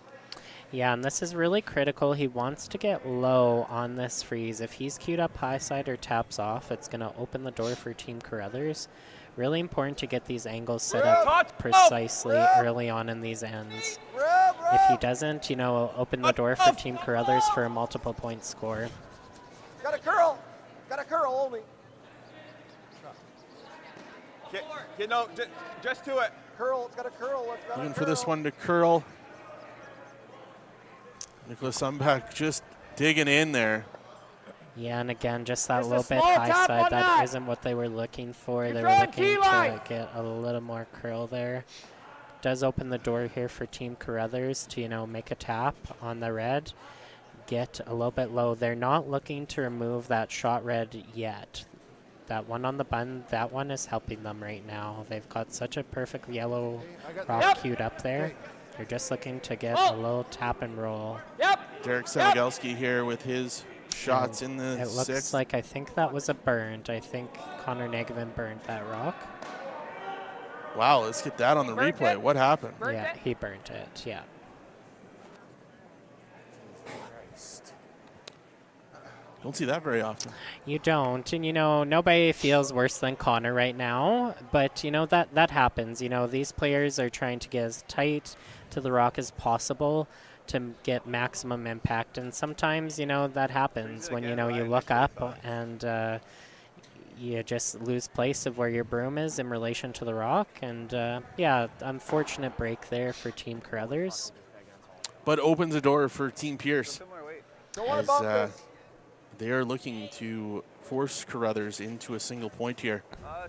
S7: Yeah, and this is really critical. He wants to get low on this freeze. If he's queued up high side or taps off, it's going to open the door for Team Carruthers. Really important to get these angles set up precisely early on in these ends. If he doesn't, you know, open the door for Team Carruthers for a multiple point score.
S9: Got a curl. Got a curl only. No, just to it.
S2: Curl. It's got a curl.
S1: Looking for this one to curl. Nicholas Umbach just digging in there.
S7: Yeah, and again, just that little bit high side. That isn't what they were looking for. They were looking to get a little more curl there. Does open the door here for Team Carruthers to, you know, make a tap on the red. Get a little bit low. They're not looking to remove that shot red yet. That one on the bun, that one is helping them right now. They've got such a perfect yellow rock queued up there. They're just looking to get a little tap and roll.
S1: Derek Senegalski here with his shots in the
S7: It looks
S1: sixth.
S7: like, I think that was a burnt. I think Connor Negavan burnt that rock.
S1: Wow, let's get that on the replay. What happened?
S7: Yeah, he burnt it, yeah.
S1: Don't see that very often.
S7: You don't, and you know, nobody feels worse than Connor right now, but you know, that happens. You know, these players are trying to get as tight to the rock as possible to get maximum impact, and sometimes, you know, that happens when, you know, you look up and you just lose place of where your broom is in relation to the rock, and yeah, unfortunate break there for Team Carruthers.
S1: But opens a door for Team Pierce.
S9: As,
S1: they are looking to force Carruthers into a single point here.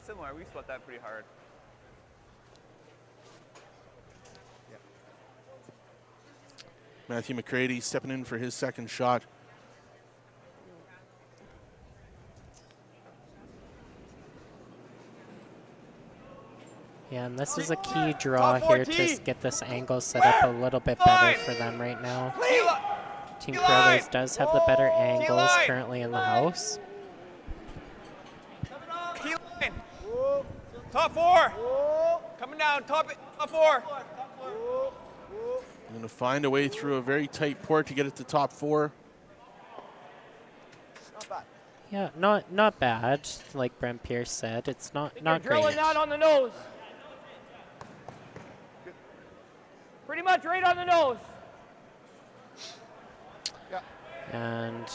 S9: Similar. We split that pretty hard.
S1: Matthew McCready stepping in for his second shot.
S7: Yeah, and this is a key draw here to get this angle set up a little bit better for them right now. Team Carruthers does have the better angles currently in the house.
S9: Key line. Top 4. Coming down. Top 4.
S1: Going to find a way through a very tight port to get it to top 4.
S7: Yeah, not bad. Like Brent Pierce said, it's not great.
S8: Drilling that on the nose. Pretty much right on the nose.
S7: And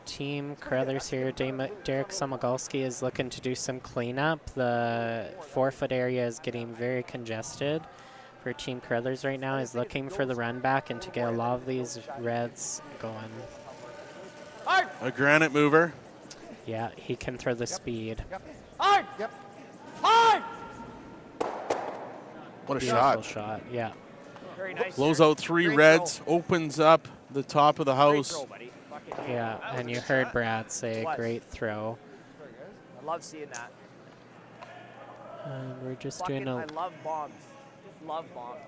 S7: Team Carruthers here, Derek Somogalski is looking to do some cleanup. The 4-foot area is getting very congested for Team Carruthers right now. He's looking for the run back and to get a lot of these reds going.
S1: A granite mover.
S7: Yeah, he can throw the speed.
S8: Hard. Hard.
S1: What a
S7: Beautiful
S1: shot.
S7: shot, yeah.
S8: Very nice.
S1: Blows out 3 reds, opens up the top of the house.
S7: Yeah, and you heard Brad say great throw.
S6: I love seeing that.
S7: And we're just
S6: Fucking,
S7: doing
S6: I
S7: a...
S6: love bombs. Just love bombs.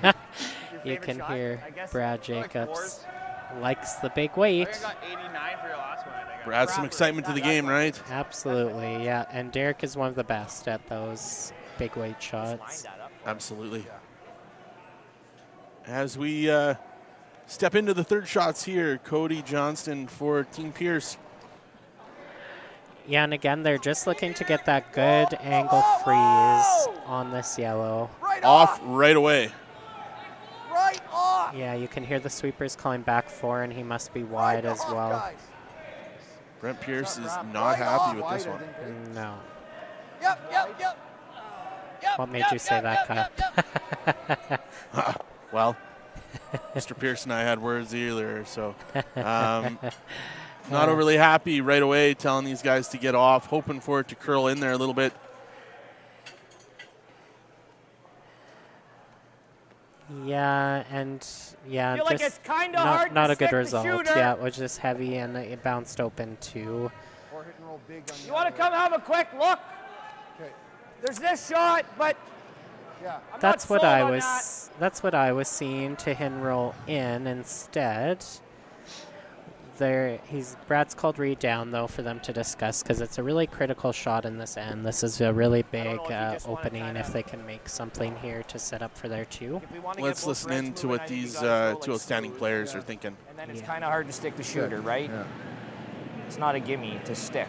S7: You
S6: favorite
S7: can
S6: shot?
S7: hear
S6: I guess
S7: Brad
S6: I like
S7: Jacobs likes the big weight.
S9: I got 89 for your last one. I think.
S1: Brad, some excitement to the game, right?
S7: Absolutely, yeah. And Derek is one of the best at those big weight shots.
S1: Absolutely. As we step into the third shots here, Cody Johnston for Team Pierce
S7: Yeah, and again, they're just looking to get that good angle freeze on this yellow.
S1: Off right away.
S6: Right off.
S7: Yeah, you can hear the sweepers calling back 4, and he must be wide as well.
S6: Guys.
S1: Brent Pierce is not happy with this one.
S7: No.
S6: Yep.
S7: What made you say that, Kyle?
S1: Well, Mr. Pierce and I had words earlier, so not overly happy right away, telling these guys to get off, hoping for it to curl in there a little bit.
S7: Yeah, and yeah,
S8: feel like
S7: just
S8: it's kinda hard
S7: not
S8: to
S7: a good
S8: stick the
S7: result.
S8: shooter.
S7: Yeah, it was just heavy and it bounced open too.
S6: Or hit and roll big on
S8: You want to come have a quick look?
S6: Okay.
S8: There's this shot, but
S6: Yeah.
S8: I'm
S7: That's
S8: not
S7: what
S8: sold
S7: I
S8: on
S7: was. That's what I was seeing to hit and roll in instead. Brad's called Reid down though for them to discuss because it's a really critical shot in this end. This is a really big opening if they can make something here to set up for their 2.
S1: Let's listen in to what these 2 outstanding players are thinking.
S6: And then it's kind of hard to stick the shooter, right?
S2: Yeah.
S6: It's not a gimme to stick.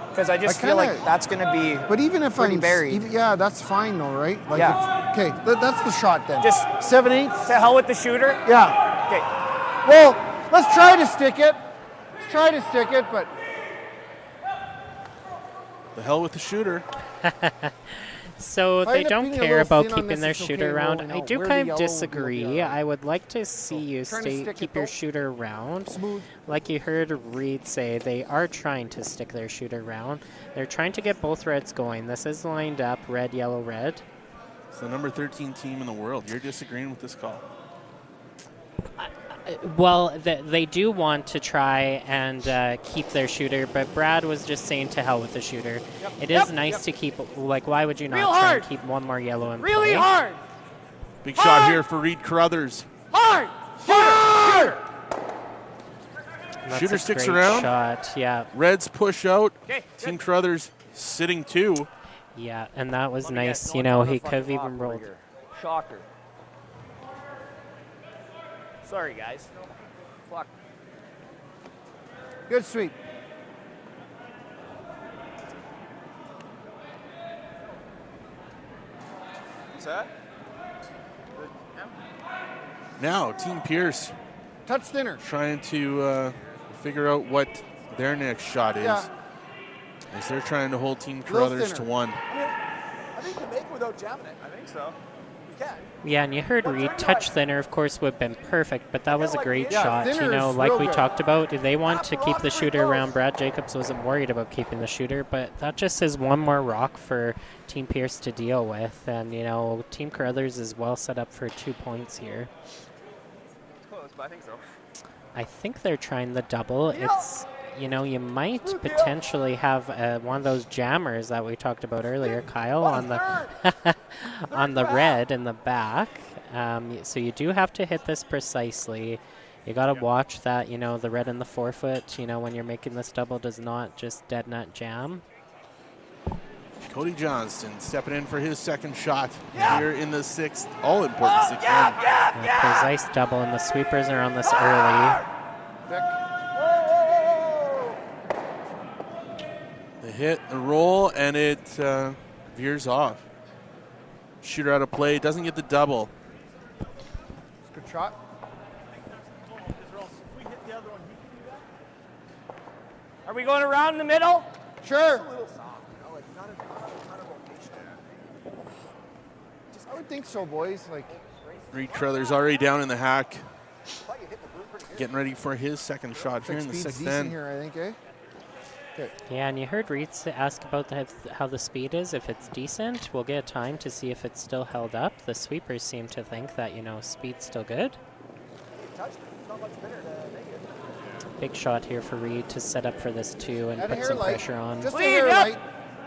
S6: Because I just feel like that's going to be
S2: But even if
S6: pretty
S2: I'm
S6: buried.
S2: yeah, that's fine though, right? Like
S6: Yeah.
S2: Okay, that's the shot then.
S6: Just
S2: 7/8.
S6: to hell with the shooter.
S2: Yeah.
S6: Okay.
S2: Well, let's try to stick it. Let's try to stick it, but
S1: The hell with the shooter.
S7: So
S2: If I
S7: they
S2: end up
S7: don't
S2: being a
S7: care
S2: little
S7: about
S2: thin on
S7: keeping
S2: this,
S7: their
S2: it's
S7: shooter
S2: okay,
S7: around.
S2: rolling
S7: I
S2: out
S7: do
S2: where
S7: kind
S2: the
S7: of
S2: yellow will be
S7: disagree.
S2: alright.
S7: I would like to see you
S2: Trying to stick it
S7: keep your
S2: though.
S7: shooter round.
S2: Smooth.
S7: Like you heard Reid say, they are trying to stick their shooter round. They're trying to get both reds going. This is lined up red, yellow, red.
S1: It's the number 13 team in the world. You're disagreeing with this call.
S7: Well, they do want to try and keep their shooter, but Brad was just saying to hell with the shooter. It is nice to keep, like, why would you not
S8: Real
S7: try
S8: hard.
S7: and keep one more yellow in
S8: really
S7: play?
S8: hard.
S1: Big shot here for Reid Carruthers.
S8: Hard. Shooter.
S7: That's
S1: Shooter
S7: a
S1: sticks
S7: great
S1: around.
S7: Shot, yeah.
S1: Reds push out.
S8: Okay.
S1: Team Carruthers sitting 2.
S7: Yeah, and that was nice. You know, he could have even rolled.
S6: Shocker. Sorry, guys. Fuck.
S2: good sweep.
S9: What's that?
S1: Now, Team Pierce
S2: Touch thinner.
S1: trying to figure out what their next shot is.
S2: Yeah.
S1: As they're trying to hold Team
S2: Little
S1: Carruthers to
S2: thinner.
S1: 1.
S9: I think you can make it without jamming it. I think so. You can.
S7: Yeah, and you heard Reid. Touch thinner, of course, would have been perfect, but that was a great shot. You
S2: thinner
S7: know,
S2: is
S7: like
S2: real
S7: we
S2: good.
S7: talked about, they want to keep the shooter around. Brad Jacobs wasn't worried about keeping the shooter, but that just is one more rock for Team Pierce to deal with. And, you know, Team Carruthers is well set up for 2 points here.
S9: Close, but I think so.
S7: I think they're trying the double. It's, you know, you might potentially have one of those jammers that we talked about earlier, Kyle, on the on the red in the back. So you do have to hit this precisely. You got to watch that, you know, the red in the forefoot, you know, when you're making this double does not just dead nut jam.
S1: Cody Johnston stepping in for his second shot here in the 6th, all-important 6th round.
S7: Precise double, and the sweepers are on this early.
S1: The hit, the roll, and it veers off. Shooter out of play, doesn't get the double.
S2: Good shot.
S8: Are we going around the middle?
S2: Sure. I would think so, boys. Like,
S1: Reid Carruthers already down in the hack. Getting ready for his second shot here in the
S2: speed's
S1: 6th
S2: decent
S1: end.
S2: here, I think, eh? Okay.
S7: Yeah, and you heard Reid ask about how the speed is. If it's decent, we'll get time to see if it's still held up. The sweepers seem to think that, you know, speed's still good. Big shot here for Reid to set up for this 2 and
S2: Add a
S7: put
S2: hair
S7: some
S2: light.
S7: pressure on.
S2: Just a
S8: Lead
S2: hair
S8: up.
S2: light.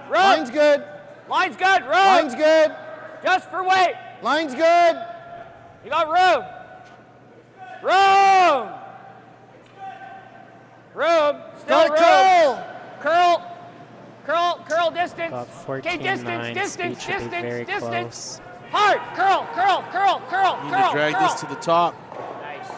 S8: Room.
S2: Line's good.
S8: Line's good. Room.
S2: Line's good.
S8: Just for weight.
S2: Line's good.
S8: You got room. Room. Room. Still
S2: Got
S8: room.
S2: curl.
S8: Curl. Curl. Curl. Distance.
S7: Got
S8: Okay,
S7: 14-9.
S8: distance.
S7: Speed should be very
S8: Distance.
S7: close.
S8: Hard. Curl. Curl. Curl. Curl.
S1: Need
S8: Curl.
S1: to drag
S8: curl.
S1: this to the top.
S8: Nice.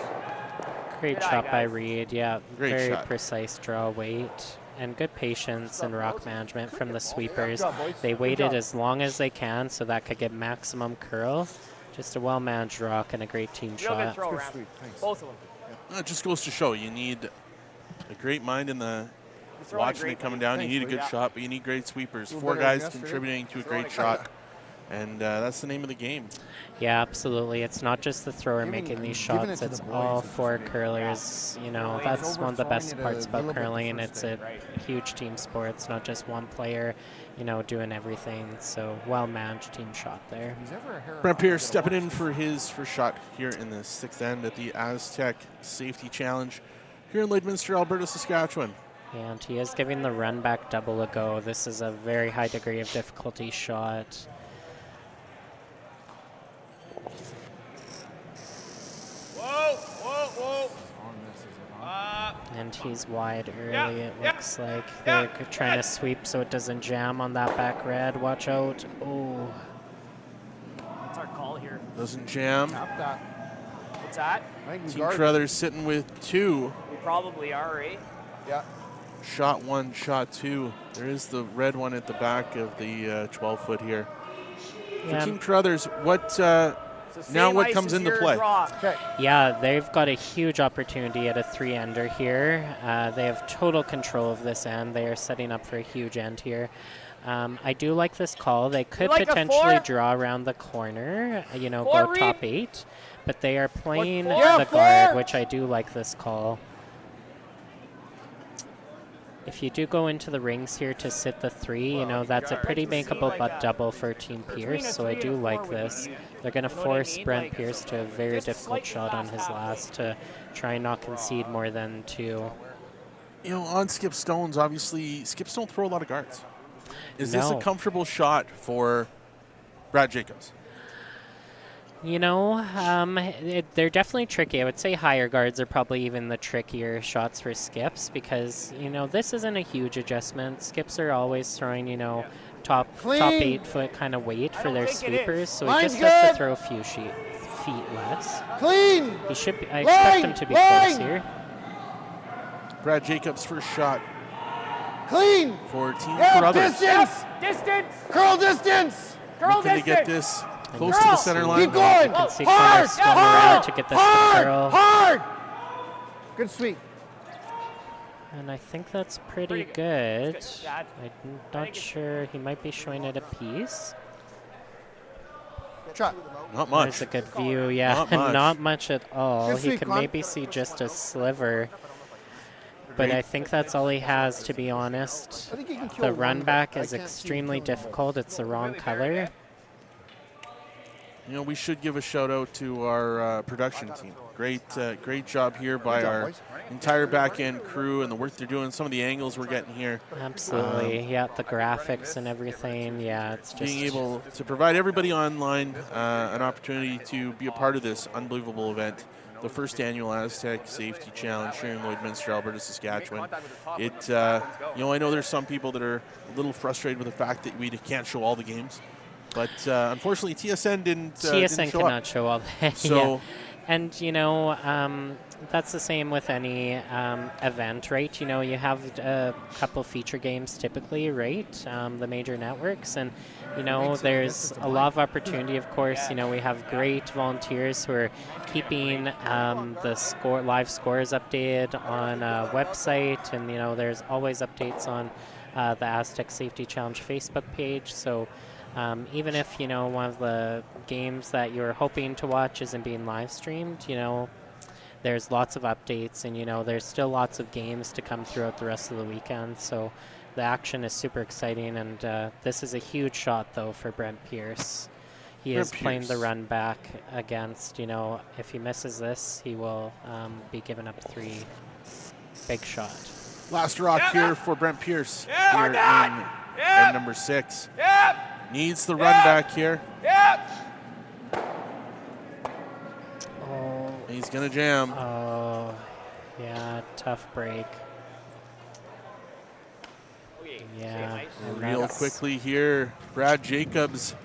S7: Great
S3: Good eye,
S7: shot by
S3: guys.
S7: Reid. Yeah,
S1: Great
S7: very
S1: shot.
S7: precise draw weight and good patience and rock management from the sweepers.
S2: job, boys.
S7: They
S2: Good
S7: waited
S2: job.
S7: as long as they can so that could get maximum curl. Just a well-managed rock and a great team
S3: Real good
S7: shot.
S3: throw,
S2: Good
S3: Ram.
S2: sweep, thanks.
S3: Both of them.
S1: It just goes to show you need a great mind in the
S3: You're throwing a
S1: watching
S3: great
S1: it coming
S3: one.
S1: down.
S2: Thanks,
S1: you need a
S2: Lee.
S1: good shot, but you need great sweepers.
S2: Little
S1: 4
S2: better than
S1: guys
S2: yesterday.
S1: contributing to a
S3: Throwing
S1: great
S3: a
S1: shot, and that's the name of the game.
S7: Yeah, absolutely. It's not just the thrower
S2: Giving-
S7: making these
S2: giving it
S7: shots,
S2: to
S7: it's
S2: the boys
S7: all
S2: is just
S7: four
S2: big.
S7: curlers. You know,
S3: It's
S7: that's one of the best
S2: overthrowing it
S7: parts
S2: a
S7: about
S2: little bit the
S7: curling.
S2: first
S7: It's
S2: day.
S7: a huge team sport. It's not just one player, you know, doing everything. So well-managed team shot there.
S2: He's ever a hair
S1: Brent
S2: off,
S1: Pierce
S2: you gotta
S1: stepping
S2: watch
S1: in
S2: this.
S1: for his first shot here in the 6th end at the Astec Safety Challenge here in Lloydminster, Alberta, Saskatchewan.
S7: And he is giving the run back double a go. This is a very high degree of difficulty shot.
S9: Whoa, whoa, whoa.
S2: On this, is it on?
S7: And he's wide early,
S9: Yeah,
S7: it
S9: yeah,
S7: looks like.
S9: yeah,
S7: They're trying to sweep so it doesn't jam on that back red. Watch out. Oh,
S3: What's our call here?
S1: Doesn't jam.
S2: Tap that.
S3: What's that?
S2: I think we
S1: Team
S2: guard.
S1: Carruthers sitting with 2.
S3: We probably are, eh?
S2: Yeah.
S1: Shot 1, shot 2. There is the red one at the back of the 12-foot here. For
S7: yeah.
S1: Team Carruthers, what
S3: It's the
S1: now
S3: same
S1: what
S3: ice
S1: comes
S3: as
S1: into
S3: your
S1: play?
S3: draw.
S2: Okay.
S7: Yeah, they've got a huge opportunity at a 3-ender here. They have total control of this end. They are setting up for a huge end here. I do like this call. They could
S3: like a
S7: potentially
S3: 4?
S7: draw around the corner, you know,
S3: 4,
S7: go
S3: Reid?
S7: top 8. But they are playing
S3: 4?
S7: the
S3: Yeah,
S7: guard,
S3: 4.
S7: which I do like this call. If you do go into the rings here to sit the 3, you know, that's a pretty makeable butt double for Team Pierce, so I do like this. They're going to force Brent Pierce to a very difficult shot on his last to try and not concede more than 2.
S1: You know, on Skip Stones, obviously, Skips don't throw a lot of guards. Is this a
S7: No.
S1: comfortable shot for Brad Jacobs?
S7: You know, they're definitely tricky. I would say higher guards are probably even the trickier shots for skips because, you know, this isn't a huge adjustment. Skips are always throwing, you know, top 8-foot kind of weight for their
S3: think it is.
S7: sweepers, so he
S2: Line's
S7: just has to
S2: good.
S7: throw a few feet less.
S2: Clean.
S7: He should be, I expect him to be close here.
S1: Brad Jacobs' first shot
S2: Clean.
S1: for Team
S2: Yeah,
S1: Carruthers.
S2: distance.
S3: Distance!
S2: Curl distance.
S3: Girl
S1: Looking to
S3: distance!
S1: get this close to the center line.
S2: Keep going.
S7: You can see
S2: Hard.
S7: Connor swung around to get this
S2: Hard.
S7: curl.
S2: Hard. Good sweep.
S7: And I think that's pretty
S3: Pretty
S7: good.
S3: It's good. Yeah,
S7: I'm not sure. He might be showing it a piece.
S2: Shot.
S1: Not much.
S7: There's a good view, yeah.
S1: Not much.
S7: Not much at all.
S2: Good
S7: He
S2: sweep,
S7: could
S2: Con.
S7: maybe see just a sliver. But I think that's all he has, to be honest.
S2: I think he can kill
S7: The
S2: one,
S7: run
S2: but
S7: back
S2: I
S7: is
S2: can't see him
S7: extremely
S2: killing both.
S7: difficult. It's the wrong color.
S1: You know, we should give a shout out to our production team. Great job here by
S2: Good job,
S1: our
S2: boys.
S1: entire back end crew and the work they're doing. Some of the angles we're getting here.
S7: Absolutely. Yeah, the graphics and everything. Yeah, it's just
S1: Being able to provide everybody online an opportunity to be a part of this unbelievable event. The first annual Astec Safety Challenge here in Lloydminster, Alberta, Saskatchewan. You know, I know there's some people that are a little frustrated with the fact that we can't show all the games, but unfortunately TSN didn't
S7: TSN
S1: show
S7: cannot
S1: up.
S7: show all that.
S1: So,
S7: yeah. And, you know, that's the same with any event, right? You know, you have a couple feature games typically, right? The major networks. And, you know, there's a lot of opportunity, of course. You know, we have great volunteers who are keeping the live scores updated on a website. And, you know, there's always updates on the Astec Safety Challenge Facebook page. So, even if, you know, one of the games that you're hoping to watch isn't being live streamed, you know, there's lots of updates and, you know, there's still lots of games to come throughout the rest of the weekend. So the action is super exciting, and this is a huge shot, though, for Brent Pierce. He
S1: Brent
S7: is playing the
S1: Pierce.
S7: run back against, you know, if he misses this, he will be giving up 3. Big shot.
S1: last rock here for Brent Pierce
S9: Yeah,
S1: here
S9: we're done.
S1: in
S9: Yeah.
S1: end number 6.
S9: Yep.
S1: Needs the run back here.
S9: Yep.
S7: Oh,
S1: He's going to jam.
S7: oh, yeah, tough break. Yeah. and
S1: Real
S7: that's-
S1: quickly here, Brad Jacobs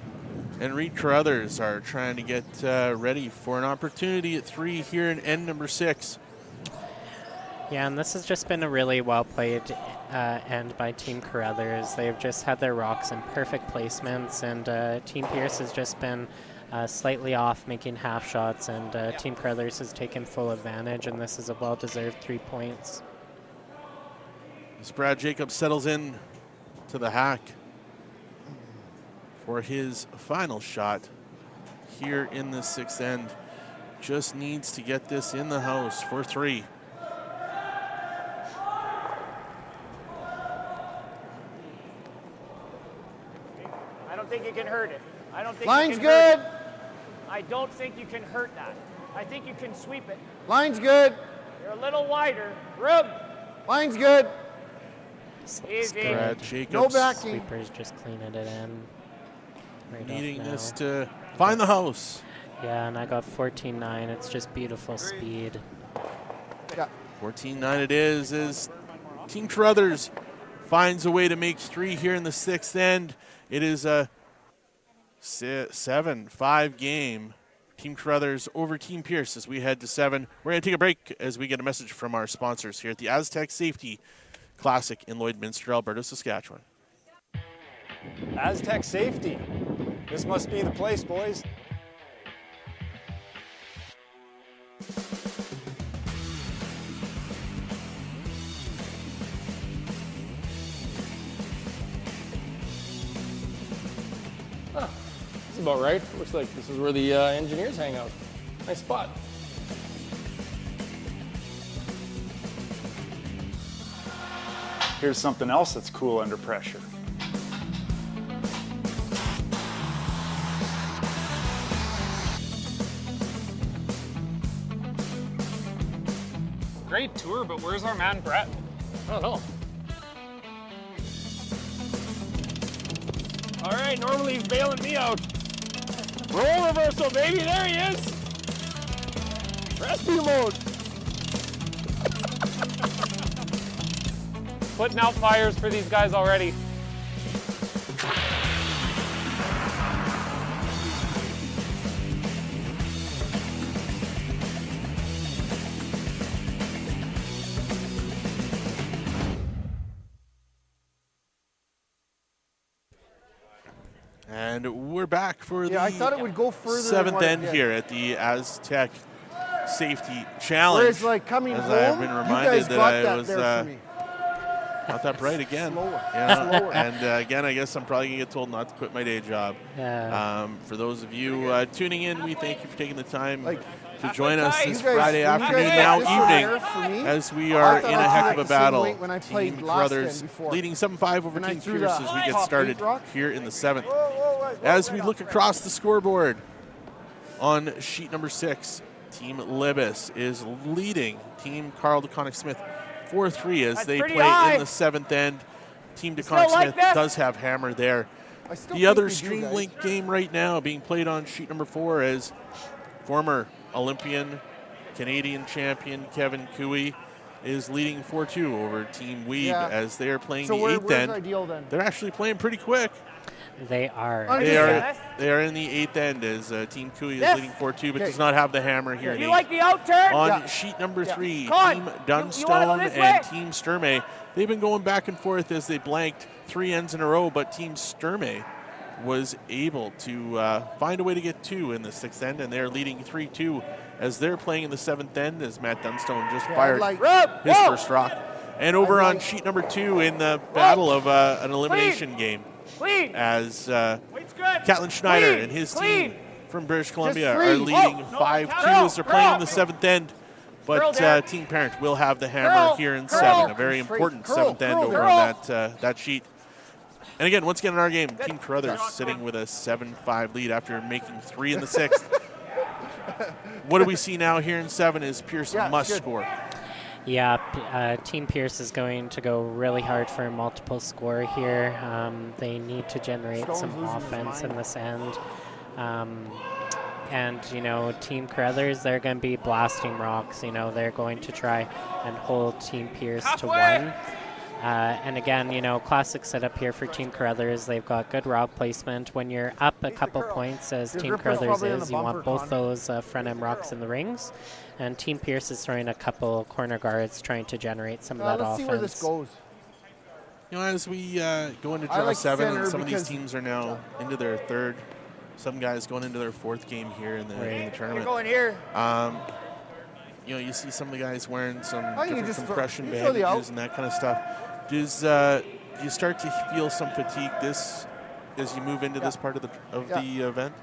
S1: and Reid Carruthers are trying to get ready for an opportunity at 3 here in end number 6.
S7: Yeah, and this has just been a really well-played end by Team Carruthers. They've just had their rocks in perfect placements, and Team Pierce has just been slightly off, making half shots, and Team Carruthers has taken full advantage, and this is a well-deserved 3 points.
S1: As Brad Jacobs settles in to the hack for his final shot here in the 6th end. Just needs to get this in the house for 3.
S8: I don't think you can hurt it. I don't think
S2: Line's
S8: you can hurt
S2: good.
S8: it. I don't think you can hurt that. I think you can sweep it.
S2: Line's good.
S8: You're a little wider. Rub.
S2: Line's good.
S8: Easy.
S1: Brad Jacobs
S2: No backing.
S7: Sweepers just cleaning it in. Right
S1: needing
S7: off now.
S1: this to find the house.
S7: Yeah, and I got 14-9. It's just beautiful speed.
S2: Yeah.
S1: 14-9 it is as Team Carruthers finds a way to make 3 here in the 6th end. It is a 7-5 game. Team Carruthers over Team Pierce as we head to 7. We're going to take a break as we get a message from our sponsors here at the Astec Safety Classic in Lloydminster, Alberta, Saskatchewan.
S13: Astec Safety. This must be the place, boys.
S3: Huh. That's about right. Looks like this is where the engineers hang out. Nice spot.
S13: Here's something else that's cool under pressure.
S4: Great tour, but where's our man Brett?
S3: I don't know.
S8: All right, normally he's bailing me out. Roll reversal, baby. There he is. Rescue mode.
S4: Putting out fires for these guys already.
S1: And we're back for the
S2: I thought it would go further than
S1: 7th
S2: what it
S1: end
S2: did.
S1: here at the Astec Safety Challenge.
S2: Whereas, like, coming
S1: as
S2: home,
S1: I've been
S2: you
S1: reminded
S2: guys
S1: that
S2: got
S1: I
S2: that
S1: was
S2: there for me.
S1: not that bright again.
S2: Slower.
S1: Yeah.
S2: Slower.
S1: And again, I guess I'm probably going to get told not to quit my day job.
S7: Yeah.
S1: For those of you tuning in, we thank you for taking the time
S2: Like,
S1: to join us this
S2: you guys-
S1: Friday
S2: when you
S1: afternoon,
S2: guys
S1: now
S2: got this one
S1: evening,
S2: there for me,
S1: as we
S2: I
S1: are
S2: thought
S1: in
S2: I
S1: a heck
S2: threw
S1: of a
S2: it the same
S1: battle.
S2: weight when I played
S1: Team
S2: last
S1: Carruthers
S2: end before.
S1: leading 7-5 over
S2: When I
S1: Team
S2: threw
S1: Pierce
S2: that
S1: as we get
S2: top
S1: started
S2: 8 rock.
S1: here in the 7th. As we look across the scoreboard on sheet number 6, Team Libis is leading Team Carl DeConnick-Smith 4-3 as
S8: That's
S1: they
S8: pretty
S1: play
S8: high.
S1: in the 7th end. Team
S8: still like
S1: DeConnick-Smith
S8: this?
S1: does have hammer there.
S2: I still
S1: The
S2: think
S1: other
S2: we do,
S1: Stream
S2: guys.
S1: Link game right now being played on sheet number 4 as former Olympian, Canadian champion Kevin Cooey is leading 4-2 over Team Weeb
S2: Yeah.
S1: as they are playing
S2: So
S1: the
S2: where's
S1: 8th end.
S2: ideal then?
S1: They're actually playing pretty quick.
S7: They are.
S2: Oh,
S1: They
S2: yeah.
S1: are in the 8th end as Team Cooey is
S8: Yes.
S1: leading 4-2 but
S2: Okay.
S1: does not have the hammer here.
S8: You
S1: in
S8: like the out turn?
S1: on
S2: Yeah.
S1: sheet number 3,
S8: Come on.
S1: Team
S8: You wanna
S1: Dunstone
S8: go this
S1: and
S8: way?
S1: Team Sturmey. They've been going back and forth as they blanked 3 ends in a row, but Team Sturmey was able to find a way to get 2 in the 6th end, and they're leading 3-2 as they're playing in the 7th end as Matt Dunstone just fired
S2: like-
S8: Rub.
S1: his
S8: Whoa.
S1: first rock. And over
S2: I'd
S1: on
S2: like-
S1: sheet number 2 in the battle of an elimination game
S8: Clean.
S1: as
S8: Weight's good.
S1: Catlin Schneider
S8: Clean.
S1: and his
S8: Clean.
S1: team from British Columbia
S2: free.
S1: are leading
S8: Whoa.
S1: 5-2
S8: Girl,
S1: as they're playing in the
S8: girl.
S1: 7th end.
S8: Girl,
S1: But
S8: Dad.
S1: Team Parent will have the hammer
S8: Girl,
S1: here in
S8: girl.
S1: 7, a very
S2: Straight
S1: important
S2: curl,
S1: 7th end
S2: curl,
S1: over
S8: girl.
S1: on that sheet. And again, once again in our game, Team Carruthers sitting with a 7-5 lead after making 3 in the 6th. What do we see now here in 7 is Pierce
S2: Yeah,
S1: must
S2: good.
S1: score.
S7: Yeah, Team Pierce is going to go really hard for a multiple score here. They need to generate
S2: Stone's
S7: some
S2: losing his
S7: offense in
S2: mind.
S7: this end. And, you know, Team Carruthers, they're going to be blasting rocks. You know, they're going to try and hold Team Pierce to
S8: Halfway.
S7: 1. And again, you know, classic setup here for Team Carruthers. They've got good rock placement. When you're up a couple points, as Team Carruthers is, you want both those front end rocks in the rings. And Team Pierce is throwing a couple corner guards, trying to generate some of that
S2: let's
S7: offense.
S2: see where this goes.
S1: You know, as we go into draw 7, and some of these teams are now into their 3rd. Some guys going into their 4th game here in the tournament.
S6: You're going here.
S1: You know, you see some of the guys wearing some
S2: you
S1: different
S2: just
S1: compression
S2: throw the
S1: bandages and that kind of stuff. Do you start to feel some fatigue as you move into this part of the event?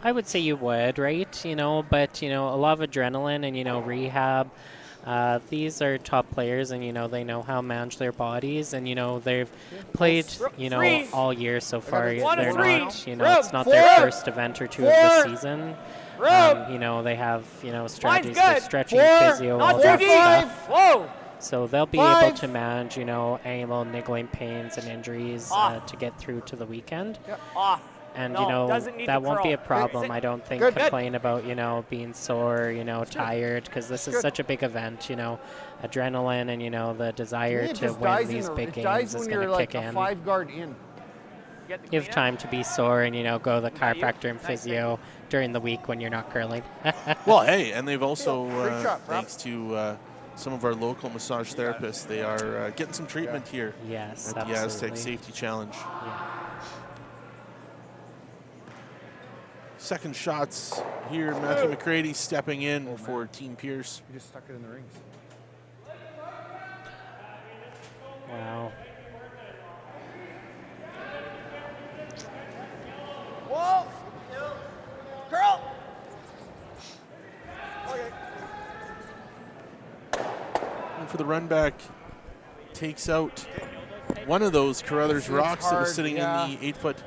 S7: I would say you would, right? You know, but, you know, a lot of adrenaline and, you know, rehab. These are top players, and, you know, they know how to manage their bodies, and, you know, they've played, you know, all year so far. They're not, you know, it's not their first event or 2 of the season. You know, they have, you know, strategies for stretching, physio, all that stuff.
S6: Whoa!
S7: So they'll be able to manage, you know, any little niggling pains and injuries to get through to the weekend.
S6: Off.
S7: And, you know, that won't be a problem, I don't think, complain about, you know, being sore, you know, tired, because this is such a big event, you know, adrenaline and, you know, the desire to win these big games is going to kick in.
S2: 5-guard in.
S7: You have time to be sore and, you know, go to the chiropractor and physio during the week when you're not curling.
S1: Well, hey, and they've also, thanks to some of our local massage therapists, they are getting some treatment here at the Astec Safety Challenge.
S7: Yeah.
S1: Second shots here, Matthew McCready stepping in for Team Pierce.
S2: You just stuck it in the rings.
S7: Wow.
S6: Whoa! Girl! Okay.
S1: And for the run back, takes out one of those Carruthers rocks that was sitting in the 8-foot.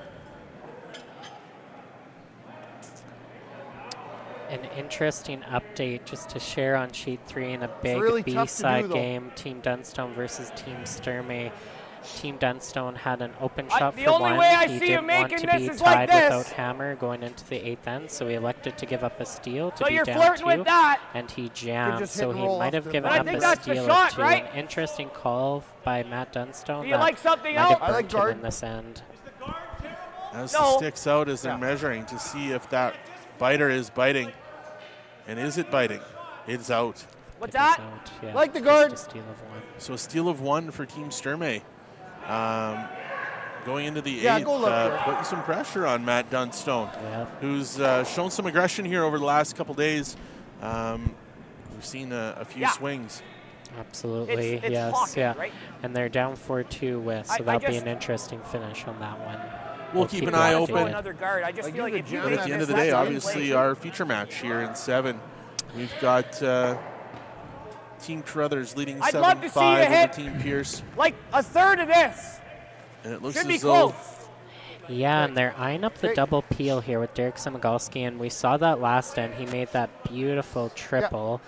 S7: An interesting update just to share on sheet 3 in a big
S2: really
S7: B-side game, Team Dunstone versus Team Sturmey. Team Dunstone had an open shot for one. He didn't want to be tied without hammer going into the 8th end, so he elected to give up a steal to be down 2, and he jammed, so he might have given up a steal or 2. An interesting call by Matt Dunstone.
S6: Do you like something else?
S7: I like guard in this end.
S1: As the sticks out as they're measuring to see if that biter is biting. And is it biting? It's out.
S6: What's that?
S7: Yeah,
S2: like the guard.
S7: A steal of 1.
S1: So a steal of 1 for Team Sturmey. Going into the 8th, putting some pressure on Matt Dunstone, who's shown some aggression here over the last couple days. We've seen a few swings.
S7: Absolutely,
S6: it's
S7: yes,
S6: pocket, right?
S7: And they're down 4-2 with, so that'll be an interesting finish on that one.
S1: We'll keep an eye open.
S6: Another guard. I just feel like if you
S1: But at the end of the day, obviously, our feature match here in 7, we've got Team Carruthers leading 7-5 over Team Pierce.
S6: Like a third of this.
S1: And it looks
S6: Should be
S1: as though
S6: close.
S7: Yeah, and they're eyeing up the double peel here with Derek Samagalski, and we saw that last end. He made that beautiful triple.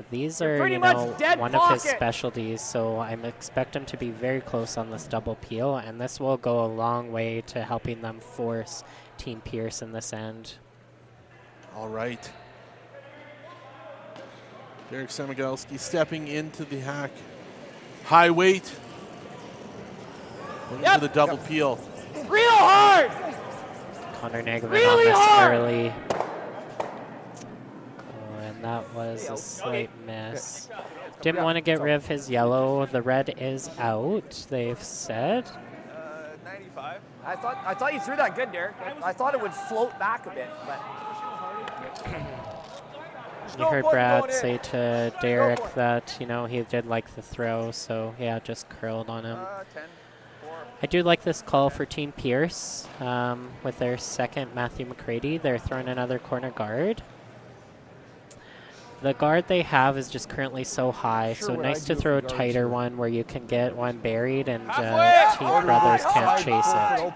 S7: These are, you know, one of his specialties, so I expect him to be very close on this double peel, and this will go a long way to helping them force Team Pierce in this end.
S1: All right. Derek Samagalski stepping into the hack. High weight. Looking for the double peel.
S6: Real hard!
S7: Connor Nagelman on this early. And that was a slight miss. Didn't want to get rid of his yellow. The red is out, they've said.
S9: 95.
S6: I thought you threw that good, Derek. I thought it would float back a bit, but.
S7: You heard Brad say to Derek that, you know, he did like the throw, so yeah, just curled on him.
S9: 10.
S7: I do like this call for Team Pierce with their second Matthew McCready. They're throwing another corner guard. The guard they have is just currently so high, so nice to throw a tighter one where you can get one buried and Team Brothers can't chase it.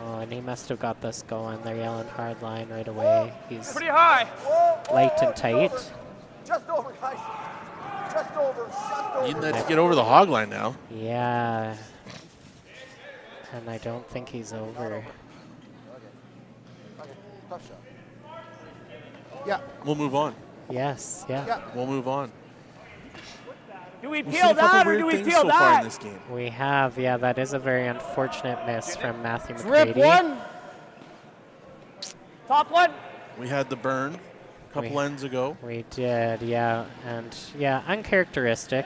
S7: Oh, and he must have got this going. They're yelling hard line right away. He's
S9: pretty high.
S7: Light and tight.
S6: Just over, guys. Just over.
S1: Needing that to get over the hog line now.
S7: Yeah. And I don't think he's over.
S2: Yeah.
S1: We'll move on.
S7: Yes, yeah.
S1: We'll move on.
S8: Do we
S1: We've
S8: peel
S1: seen a couple
S8: that or
S1: weird
S8: do we
S1: things
S8: peel
S1: so far in
S8: that?
S1: this game.
S7: We have, yeah, that is a very unfortunate miss from Matthew
S8: Rip
S7: McCready.
S8: one. Top one.
S1: We had the burn a couple ends ago.
S7: We did, yeah, and yeah, uncharacteristic.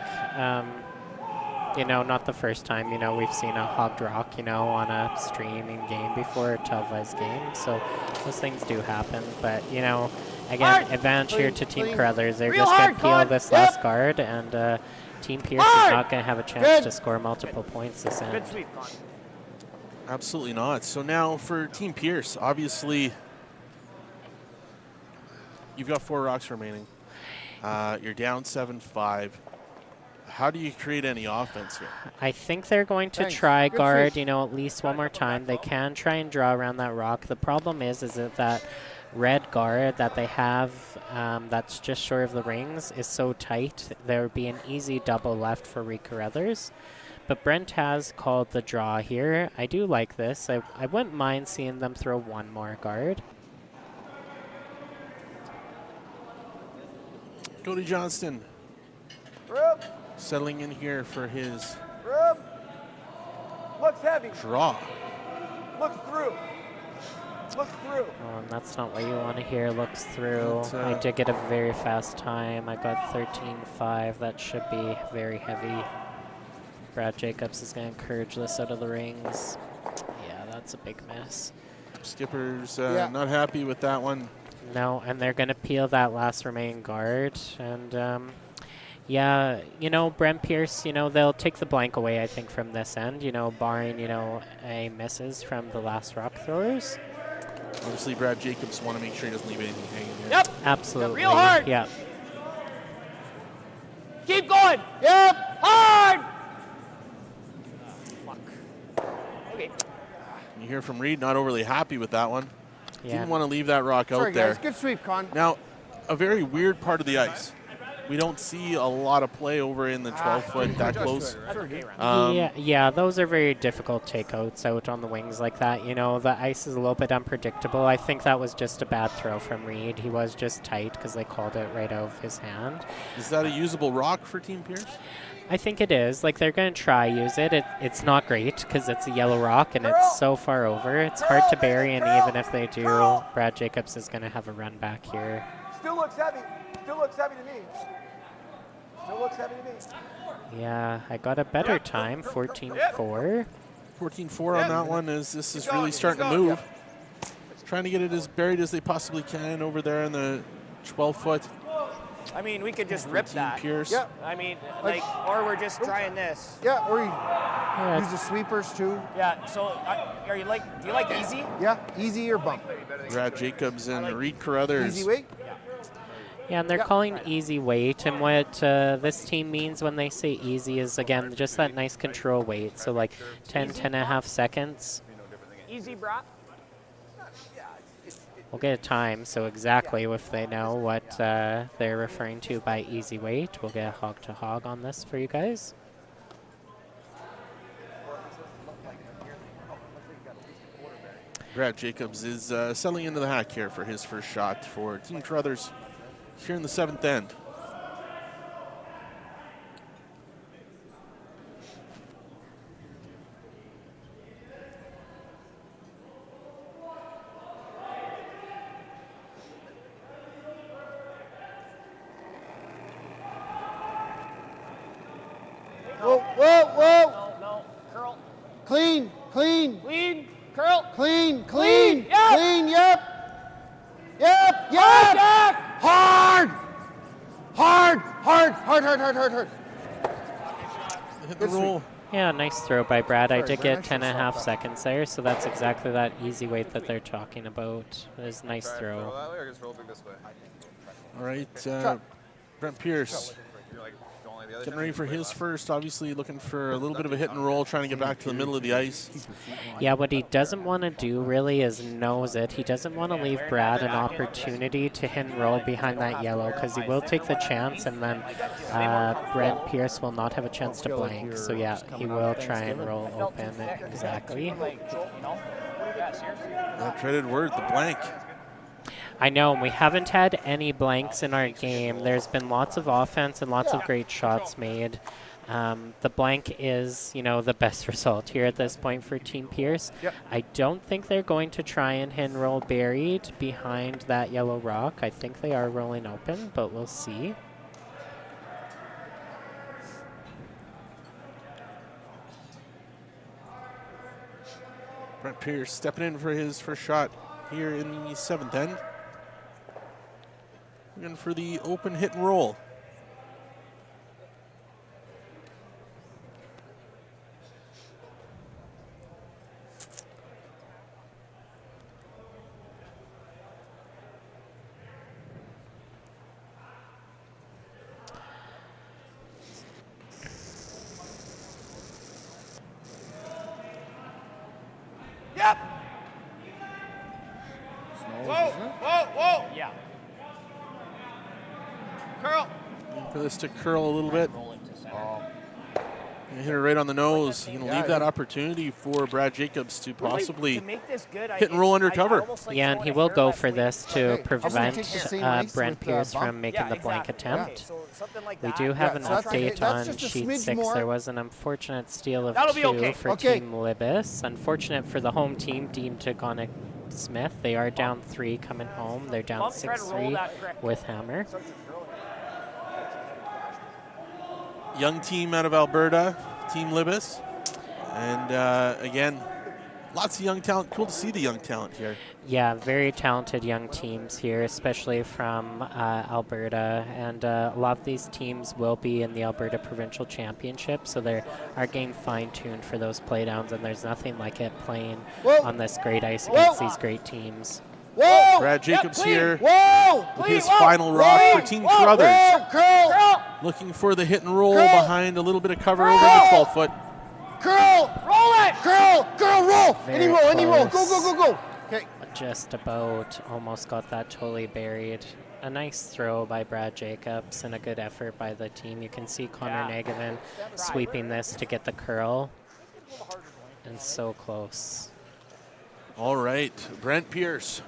S7: You know, not the first time, you know, we've seen a hogged rock, you know, on a streaming game before, a televised game, so those things do happen, but, you know, again, advantage here to Team Carruthers. They're just going to peel this last guard, and Team Pierce is not going to have a chance to score multiple points this end.
S8: Good sweep, Con.
S1: Absolutely not. So now for Team Pierce, obviously, you've got 4 rocks remaining. You're down 7-5. How do you create any offense here?
S7: I think they're going to try guard, you know, at least one more time. They can try and draw around that rock. The problem is that red guard that they have that's just short of the rings is so tight. There would be an easy double left for Reid Carruthers. But Brent has called the draw here. I do like this. I wouldn't mind seeing them throw one more guard.
S1: Cody Johnston
S9: Rub.
S1: settling in here for his
S9: Rub. Looks heavy.
S1: draw.
S9: Looks through. Looks through.
S7: Oh, and that's not what you want to hear. Looks through.
S1: But,
S7: I did get a very fast time. I got 13.5. That should be very heavy. Brad Jacobs is going to encourage this out of the rings. Yeah, that's a big miss.
S1: Skipper's not happy with that one.
S7: No, and they're going to peel that last remaining guard. And, yeah, you know, Brent Pierce, you know, they'll take the blank away, I think, from this end, you know, barring, you know, a misses from the last rock throwers.
S1: Obviously, Brad Jacobs want to make sure he doesn't leave anything hanging here.
S8: Yep.
S7: Absolutely.
S8: Real hard.
S7: Yeah.
S8: Keep going. Yep. Hard. Fuck. Okay.
S1: You hear from Reid, not overly happy with that one.
S7: Yeah.
S1: Didn't want to leave that rock
S2: Sorry,
S1: out there.
S2: guys. Good sweep, Con.
S1: Now, a very weird part of the ice. We don't see a lot of play over in the 12-foot that close.
S7: Yeah, those are very difficult takeouts out on the wings like that. You know, the ice is a little bit unpredictable. I think that was just a bad throw from Reid. He was just tight because they called it right out of his hand.
S1: Is that a usable rock for Team Pierce?
S7: I think it is. Like, they're going to try use it. It's not great because it's a yellow rock and it's so far over. It's hard to bury, and even if they do, Brad Jacobs is going to have a run back here.
S9: Still looks heavy. Still looks heavy to me. Still looks heavy to me.
S7: Yeah, I got a better time, 14.4.
S1: 14-4 on that one as this is really starting to move. Trying to get it as buried as they possibly can over there in the 12-foot.
S6: I mean, we could just rip that.
S1: Pierce.
S2: Yeah.
S6: I mean, like, or we're just trying this.
S2: Yeah, or you use the sweepers too.
S6: Yeah. So, are you like? Do you like easy?
S2: Yeah, easy or bump.
S1: Brad Jacobs and Reid Carruthers.
S2: Easy weight.
S7: Yeah, and they're calling easy weight, and what this team means when they say easy is, again, just that nice control weight. So like 10.5 seconds.
S6: Easy, brah.
S7: We'll get a time, so exactly if they know what they're referring to by easy weight, we'll get a hog to hog on this for you guys.
S1: Brad Jacobs is settling into the hack here for his first shot for Team Carruthers here in the 7th end.
S2: Whoa, whoa, whoa.
S6: No, curl.
S2: Clean, clean.
S6: Clean. Curl.
S2: Clean, clean,
S6: Yep.
S2: clean, yep. Yep, yep.
S6: Jack.
S2: Hard. Hard, hard, hard, hard, hard, hard, hard.
S1: Hit the roll.
S7: Yeah, nice throw by Brad. I did
S2: Sorry,
S7: get
S2: Brent, I should've
S7: 10.5
S2: stopped
S7: seconds there, so that's exactly that easy weight that they're talking about. It was a nice throw.
S1: All right, Brent Pierce getting ready for his first, obviously looking for a little bit of a hit and roll, trying to get back to the middle of the ice.
S7: Yeah, what he doesn't want to do really is nose it. He doesn't want to leave Brad an opportunity to hit and roll behind that yellow because he will take the chance, and then Brent Pierce will not have a chance to blank. So yeah, he will try and roll open exactly.
S1: That dreaded word, the blank.
S7: I know, and we haven't had any blanks in our game. There's been lots of offense and lots of great shots made. The blank is, the best result here at this point for Team Pierce. I don't think they're going to try and hit and roll buried behind that yellow rock. I think they are rolling open, but we'll see.
S1: Brent Pierce stepping in for his first shot here in the 7th end. Looking for the open hit and roll.
S9: Yep. Whoa, whoa, whoa.
S6: Yeah.
S9: Curl.
S1: For this to curl a little bit. And hit her right on the nose. Leave that opportunity for Brad Jacobs to possibly hit and roll under cover.
S7: Yeah, and he will go for this to prevent Brent Pierce from making the blank attempt. We do have an update on sheet 6. There was an unfortunate steal of 2 for Team Libis. Unfortunate for the home team, Dean Tagonic Smith. They are down 3 coming home. They're down 6-3 with Hammer.
S1: Young team out of Alberta, Team Libis. And again, lots of young talent. Cool to see the young talent here.
S7: Yeah, very talented young teams here, especially from Alberta. And a lot of these teams will be in the Alberta Provincial Championship, so they are getting fine-tuned for those playdowns, and there's nothing like it playing on this great ice against these great teams.
S1: Whoa! Brad Jacobs here with his final rock for Team Carruthers. Looking for the hit and roll behind a little bit of cover over the 12-foot.
S2: Curl! Roll it! Curl! Curl, roll!
S7: Very
S2: Any roll. Go,
S7: close.
S2: go, go, go. Okay.
S7: Just about almost got that totally buried. A nice throw by Brad Jacobs and a good effort by the team. You can see Connor Negavan sweeping this to get the curl. And so close.
S1: All right, Brent Pierce.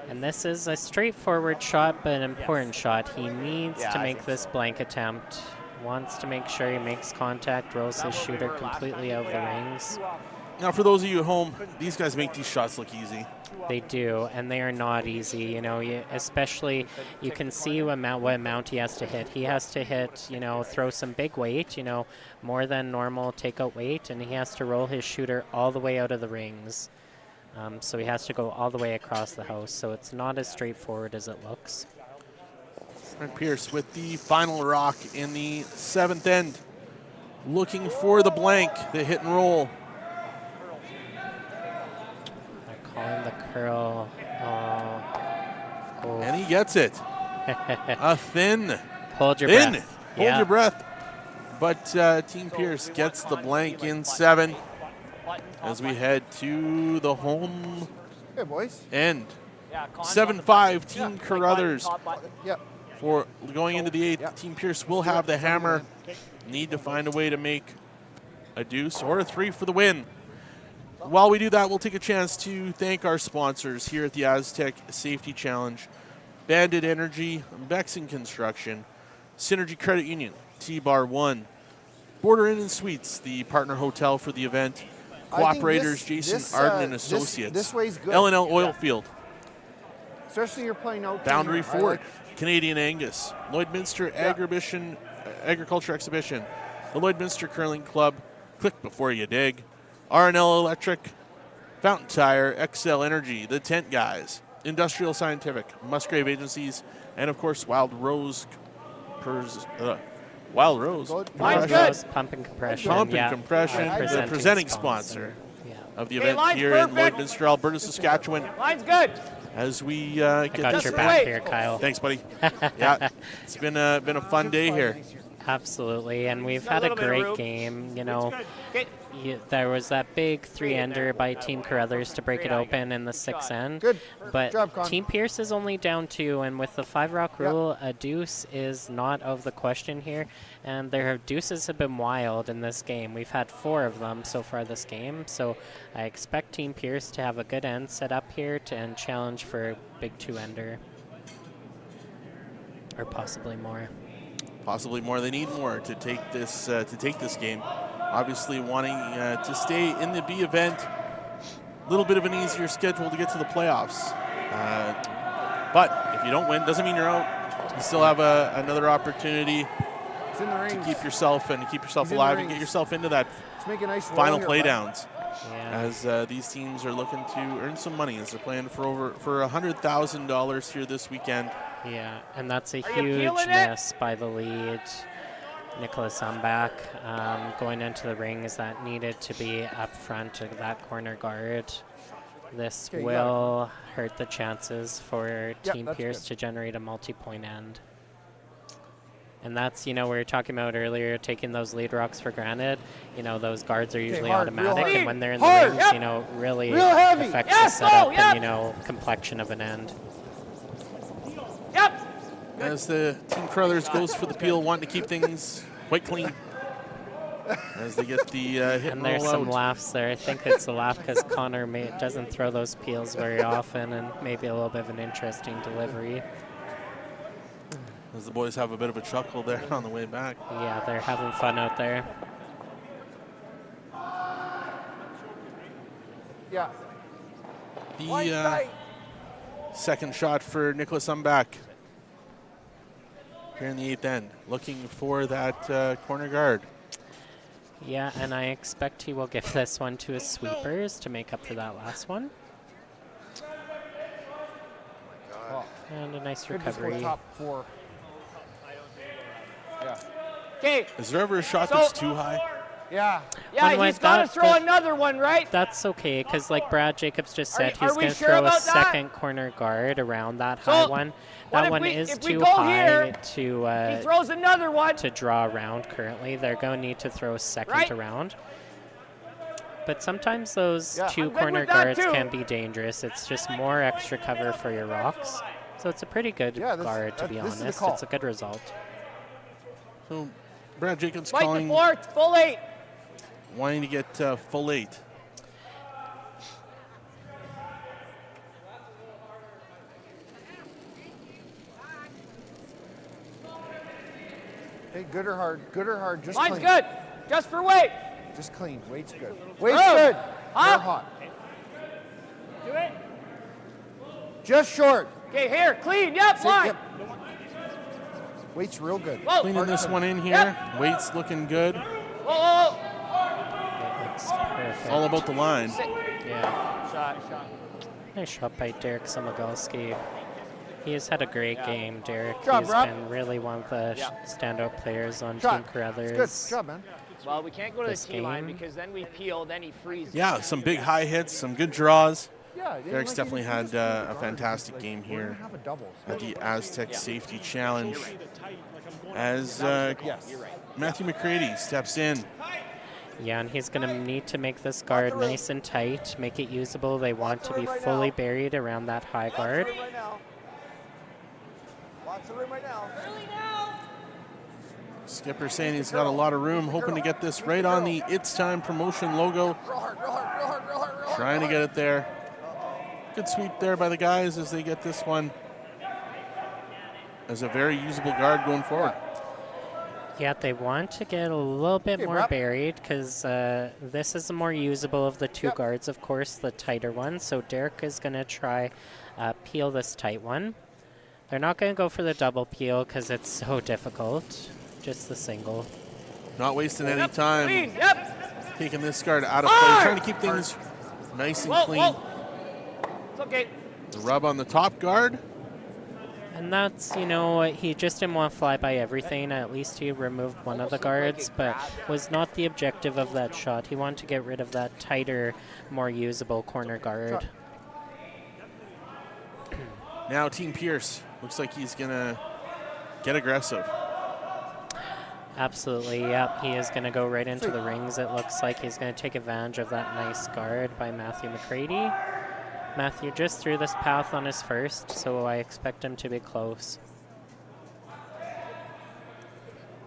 S7: And this is a straightforward shot, but an important shot. He needs to make this blank attempt. Wants to make sure he makes contact, rolls his shooter completely out of the rings.
S1: Now, for those of you at home, these guys make these shots look easy.
S7: They do, and they are not easy. Especially you can see what amount he has to hit. He has to hit, throw some big weight, more than normal takeout weight, and he has to roll his shooter all the way out of the rings. So he has to go all the way across the house. So it's not as straightforward as it looks.
S1: Brent Pierce with the final rock in the 7th end. Looking for the blank, the hit and roll.
S7: They're calling the curl. Oh.
S1: And he gets it. A thin.
S7: Hold your breath.
S1: Hold your breath. But Team Pierce gets the blank in 7 as we head to the home end. 7-5 Team Carruthers. For going into the 8th, Team Pierce will have the hammer. Need to find a way to make a deuce or a 3 for the win. While we do that, we'll take a chance to thank our sponsors here at the Astec Safety Challenge. Bandit Energy, Bexon Construction, Synergy Credit Union, T-Bar 1, Border Inn and Suites, the partner hotel for the event, Cooperators, Jason Arden and Associates,
S2: this way's good.
S1: L&L Oilfield,
S2: Especially you're playing out.
S1: Boundary Ford, Canadian Angus, Lloydminster Agriculture Exhibition, the Lloydminster Curling Club, Click Before You Dig, R&L Electric, Fountain Tire, XL Energy, The Tent Guys, Industrial Scientific, Musgrave Agencies, and of course Wild Rose
S7: Pump and Compression.
S1: Pump and Compression, the presenting sponsor of the event here in Lloydminster, Alberta, Saskatchewan.
S8: Line's good.
S1: As we get
S7: got your back here, Kyle.
S1: Thanks, buddy. Yeah, it's been a fun day here.
S7: Absolutely, and we've
S8: got a
S7: had a
S8: little bit of
S7: great
S8: room.
S7: game. You
S8: It's
S7: know,
S8: good. Okay.
S7: there was that big three-ender
S8: there.
S7: by Team Carruthers to break it
S8: Great eye,
S7: open in the sixth end.
S2: Good.
S7: But
S2: job, Con.
S7: Team Pierce is only down 2, and with the 5-rock rule, a deuce is not of the question here. And their deuces have been wild in this game. We've had 4 of them so far this game, so I expect Team Pierce to have a good end set up here and challenge for a big 2-ender. Or possibly more.
S1: Possibly more. They need more to take this game. Obviously wanting to stay in the B event. A little bit of an easier schedule to get to the playoffs. But if you don't win, doesn't mean you're out. You still have another opportunity
S2: It's in the
S1: to
S2: rings.
S1: keep yourself
S2: He's in the
S1: alive and get
S2: rings.
S1: yourself into that
S2: Let's make a nice roll
S1: final
S2: here,
S1: play
S2: bud.
S1: downs.
S7: Yeah.
S1: As these teams are looking to earn some money, as they're playing for $100,000 here this weekend.
S7: Yeah, and that's a
S8: Are you
S7: huge
S8: feeling it?
S7: miss by the lead. Nicholas Umbach going into the rings that needed to be up front of that corner guard. This
S2: Okay, you
S7: will hurt the chances for
S2: Yep,
S7: Team
S2: that's
S7: Pierce
S2: good.
S7: to generate a multi-point end. And that's, you know, we were talking about earlier, taking those lead rocks for granted. You know, those guards are usually
S2: hard, real
S7: automatic,
S2: hard.
S7: and when they're in the
S2: Hard,
S7: rings,
S2: yep.
S7: you know, really
S2: Real heavy.
S7: affects
S8: Yes,
S7: the setup
S8: go,
S7: and,
S8: yep.
S7: you know, complexion of an end.
S8: Yep.
S1: As the Team Carruthers goes for the peel, wanting to keep things quite clean. As they get the hit
S7: And
S1: and
S7: there's
S1: roll
S7: some
S1: out.
S7: laughs there. I think it's a laugh because Connor doesn't throw those peels very often, and maybe a little bit of an interesting delivery.
S1: As the boys have a bit of a chuckle there on the way back.
S7: Yeah, they're having fun out there.
S2: Yeah.
S1: The second shot for Nicholas Umbach here in the 8th end, looking for that corner guard.
S7: Yeah, and I expect he will give this one to his sweepers to make up for that last one. And a nice
S2: Could just go
S7: recovery.
S2: top 4. Yeah.
S8: Okay.
S1: Is there ever a shot
S8: So-
S1: that's too high?
S2: Yeah.
S8: Yeah,
S7: When
S8: he's got to
S7: that-
S8: throw
S7: that-
S8: another one, right?
S7: That's okay, because like Brad Jacobs just
S8: Are
S7: said,
S8: y-
S7: he's
S8: are we
S7: going to
S8: sure
S7: throw a
S8: about that?
S7: second corner guard around that
S8: So,
S7: high one.
S8: what
S7: That
S8: if
S7: one
S8: we-
S7: is
S8: if we
S7: too
S8: go
S7: high
S8: here,
S7: to
S8: he throws another one.
S7: draw around currently. They're going to need to throw a second
S8: Right.
S7: around. But sometimes those
S2: Yeah.
S7: two
S8: I'm good
S7: corner
S8: with that
S7: guards
S8: too.
S7: can be dangerous. It's just more extra cover for your rocks. So it's a pretty good
S2: Yeah, this-
S7: guard, to
S2: that-
S7: be
S2: this is the
S7: honest.
S2: call.
S7: It's a good result.
S1: So Brad Jacobs
S8: Fight the
S1: calling,
S8: fourth, full 8.
S1: wanting to get full 8.
S2: Hey, good or hard? Good or hard? Just
S8: Mine's
S2: clean.
S8: good. Just for weight.
S2: Just clean. Weight's good. Weight's
S8: Boom.
S2: good.
S8: Huh?
S2: You're hot.
S8: Do it.
S2: Just short.
S8: Okay, here, clean. Yep,
S2: Sit-
S8: line.
S2: yep. Weight's real good.
S8: Whoa.
S1: Cleaning this one in here. Weight's looking good.
S8: Whoa, whoa,
S7: It looks perfect.
S1: It's all about the line.
S7: Yeah.
S8: Shot.
S7: Nice shot by Derek Somogalski. He has had a great game, Derek.
S2: Job,
S7: He's
S2: Rob.
S7: been really one of the
S8: Yeah.
S7: standout players on
S2: Shot.
S7: Team Carruthers.
S2: Good job, man.
S8: Well, we can't go to
S7: This
S8: the T line
S7: game.
S8: because then we peel, then he freezes.
S1: Yeah, some big high hits, some good draws.
S2: Yeah.
S1: Derek's definitely had a fantastic game
S2: We're
S1: here
S2: gonna have a double.
S1: at the Aztec Safety Challenge. As
S2: Yes.
S1: Matthew McCready steps in.
S7: Yeah, and he's going to need to make this guard nice and tight, make it usable. They want to be fully buried around that high guard.
S6: Right now. Watch the room right now.
S1: Skipper saying he's got a lot of room, hoping to get this right on the It's Time promotion logo.
S6: Real hard, real hard, real hard, real hard, real hard.
S1: Trying to get it there. Good sweep there by the guys as they get this one as a very usable guard going forward.
S7: Yeah, they want to get a little bit
S2: Okay,
S7: more
S2: Rob.
S7: buried because this is the more usable of the two
S2: Yep.
S7: guards, of course, the tighter one. So Derek is going to try peel this tight one. They're not going to go for the double peel because it's so difficult. Just the single.
S1: Not wasting any
S8: Yep,
S1: time.
S8: clean. Yep.
S1: Taking this guard out of play,
S8: Hard.
S1: trying to keep things nice and
S8: Whoa,
S1: clean.
S8: whoa. It's okay.
S1: The rub on the top guard.
S7: And that's, you know, he just didn't want to fly by everything. At least he removed one of the guards, but was not the objective of that shot. He wanted to get rid of that tighter, more usable corner guard.
S1: Now Team Pierce looks like he's going to get aggressive.
S7: Absolutely, yep. He is going to go right into the rings. It looks like he's going to take advantage of that nice guard by Matthew McCready. Matthew just threw this path on his first, so I expect him to be close.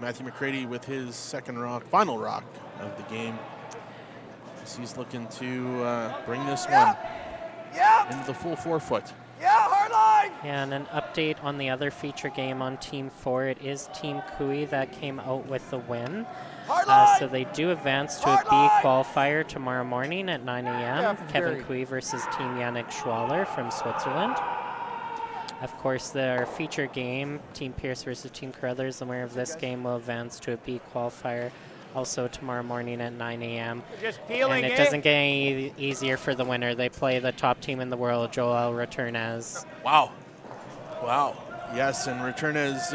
S1: Matthew McCready with his second rock, final rock of the game. So he's looking to bring this one into the full 4 foot.
S7: Yeah, and an update on the other feature game on Team 4. It is Team Kui that came out with the win. So they do advance to a B qualifier tomorrow morning at 9 a.m. Kevin Kui versus Team Yannick Schwaller from Switzerland. Of course, their feature game, Team Pierce versus Team Carruthers, the winner of this game will advance to a B qualifier also tomorrow morning at 9 a.m. And it doesn't get any easier for the winner. They play the top team in the world, Joel Returnez.
S1: Wow. Wow. Yes, and Returnez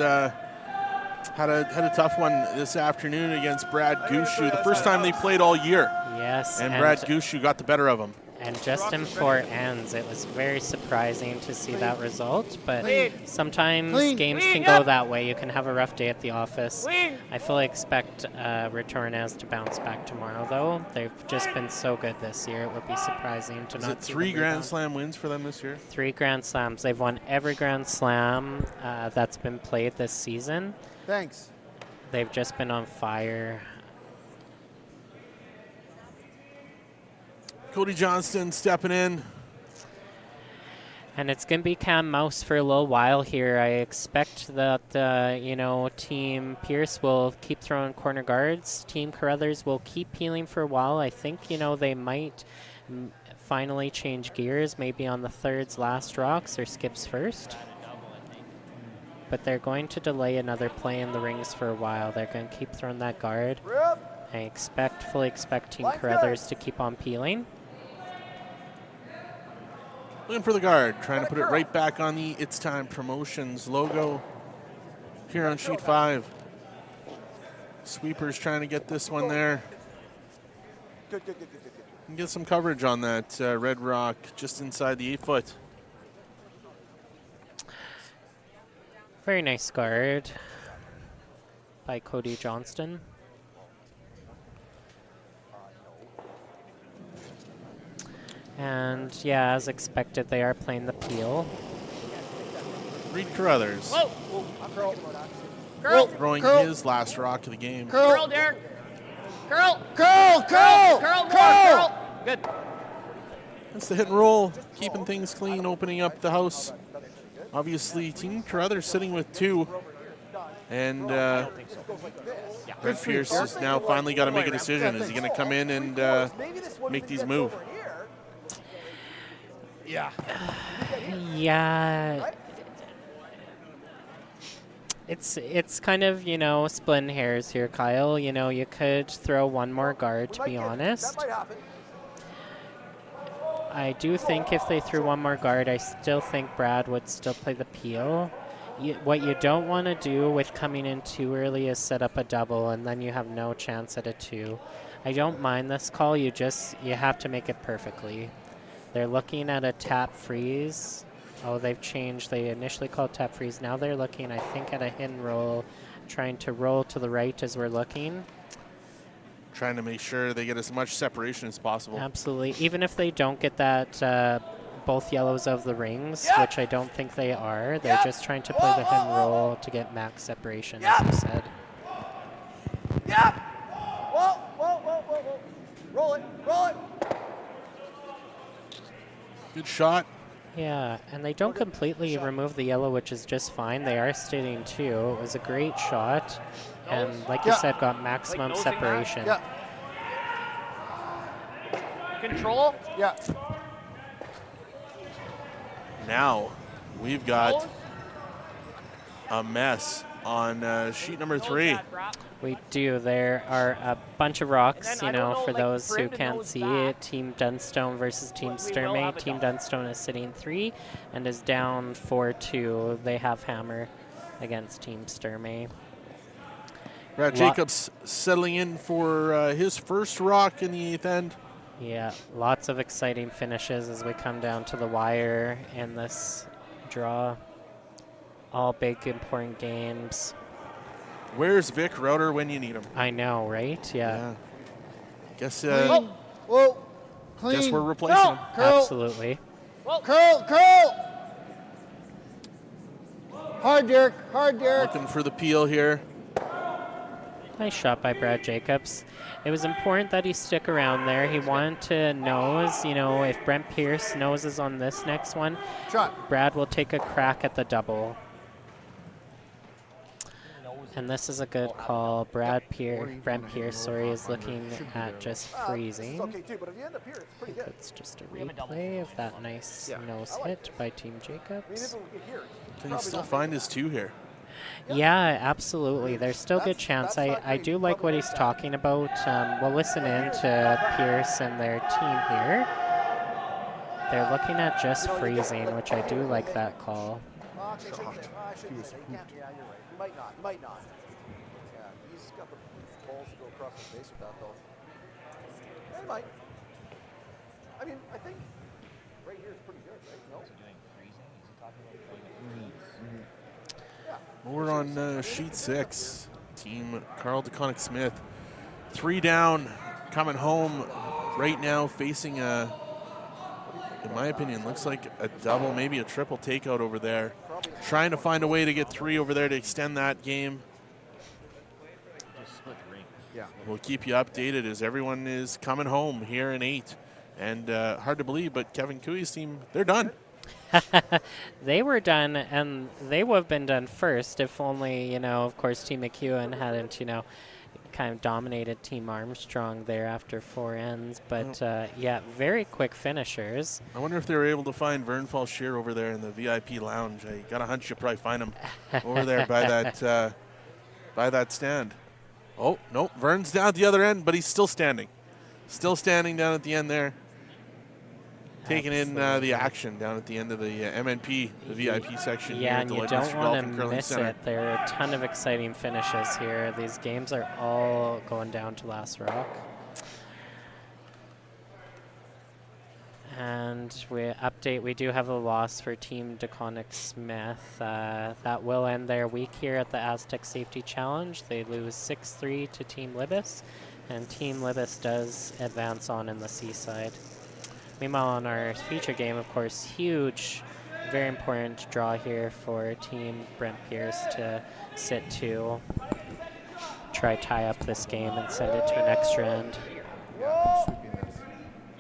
S1: had a tough one this afternoon against Brad Gushu. The first time they played all year.
S7: Yes.
S1: And Brad Gushu got the better of him.
S7: And just in 4 ends. It was very surprising to see that result, but sometimes games can go that way. You can have a rough day at the office. I fully expect Returnez to bounce back tomorrow, though. They've just been so good this year. It would be surprising to not see
S1: 3 Grand Slam wins for them this year?
S7: 3 Grand Slams. They've won every Grand Slam that's been played this season.
S2: Thanks.
S7: They've just been on fire.
S1: Cody Johnston stepping in.
S7: And it's going to be Cam Mouse for a little while here. I expect that, Team Pierce will keep throwing corner guards. Team Carruthers will keep peeling for a while. I think, they might finally change gears, maybe on the third's last rocks or skips first. But they're going to delay another play in the rings for a while. They're going to keep throwing that guard. I fully expect Team Carruthers to keep on peeling.
S1: Looking for the guard, trying to put it right back on the It's Time Promotions logo here on sheet 5. Sweepers trying to get this one there. And get some coverage on that red rock just inside the 8 foot.
S7: Very nice guard by Cody Johnston. And yeah, as expected, they are playing the peel.
S1: Reid Carruthers. Throwing his last rock of the game.
S8: Curl, Derek. Curl. Good.
S1: That's the hit and roll, keeping things clean, opening up the house. Obviously, Team Carruthers sitting with 2. And Brent Pierce has now finally got to make a decision. Is he going to come in and make these move?
S7: Yeah. It's kind of, splitting hairs here, Kyle. You could throw one more guard, to be honest. I do think if they threw one more guard, I still think Brad would still play the peel. What you don't want to do with coming in too early is set up a double, and then you have no chance at a 2. I don't mind this call. You have to make it perfectly. They're looking at a tap freeze. Oh, they've changed. They initially called tap freeze. Now they're looking, I think, at a hit and roll, trying to roll to the right as we're looking.
S1: Trying to make sure they get as much separation as possible.
S7: Absolutely. Even if they don't get that both yellows of the rings, which I don't think they are, they're just trying to play the hit and roll to get max separation, as you said.
S8: Whoa. Roll it.
S1: Good shot.
S7: Yeah, and they don't completely remove the yellow, which is just fine. They are staying 2. It was a great shot, and like you said, got maximum separation.
S8: Control?
S2: Yeah.
S1: Now we've got a mess on sheet number 3.
S7: We do. There are a bunch of rocks, for those who can't see it. Team Dunstone versus Team Sturmey. Team Dunstone is sitting 3 and is down 4-2. They have hammer against Team Sturmey.
S1: Brad Jacobs settling in for his first rock in the 8th end.
S7: Yeah, lots of exciting finishes as we come down to the wire in this draw. All big, important games.
S1: Where's Vic Router when you need him?
S7: I know, right? Yeah.
S1: Guess
S2: Whoa. Clean.
S1: guess we're replacing him.
S2: Curl.
S7: Absolutely.
S2: Curl. Hard, Derek.
S1: Looking for the peel here.
S7: Nice shot by Brad Jacobs. It was important that he stick around there. He wanted to nose, you know, if Brent Pierce noses on this next one, Brad will take a crack at the double. And this is a good call. Brent Pierce, is looking at just freezing. It's just a replay of that nice nose hit by Team Jacobs.
S1: Can he still find his 2 here?
S7: Yeah, absolutely. There's still a good chance. I do like what he's talking about. We'll listen in to Pierce and their team here. They're looking at just freezing, which I do like that call.
S6: Might not. Yeah, he's got the balls to go across the face with that, though. Yeah, he might. I mean, I think right here is pretty good, right? No?
S1: We're on sheet 6. Team Carl DeConnick-Smith. 3 down, coming home right now, facing a, in my opinion, looks like a double, maybe a triple takeout over there. Trying to find a way to get 3 over there to extend that game. We'll keep you updated as everyone is coming home here in 8. And hard to believe, but Kevin Cooey's team, they're done.
S7: They were done, and they would have been done first if only, you know, of course, Team McEwen hadn't, you know, kind of dominated Team Armstrong there after 4 ends. But, yeah, very quick finishers.
S1: I wonder if they were able to find Vern Falshear over there in the VIP lounge. I got a hunch you'll probably find him over there by that stand. Oh, no, Vern's down at the other end, but he's still standing. Still standing down at the end there. Taking in the action down at the end of the MNP, the VIP section.
S7: Yeah,
S1: here at
S7: and
S1: the
S7: you
S1: Lloydminster
S7: don't want
S1: Golf
S7: to
S1: and
S7: miss
S1: Center.
S7: it. There are a ton of exciting finishes here. These games are all going down to last rock. And we do have a loss for Team DeConnick-Smith. That will end their week here at the Astec Safety Challenge. They lose 6-3 to Team Libis, and Team Libis does advance on in the Seaside. Meanwhile, on our feature game, of course, huge, very important draw here for Team Brent Pierce to sit 2, try tie up this game and send it to an extra end.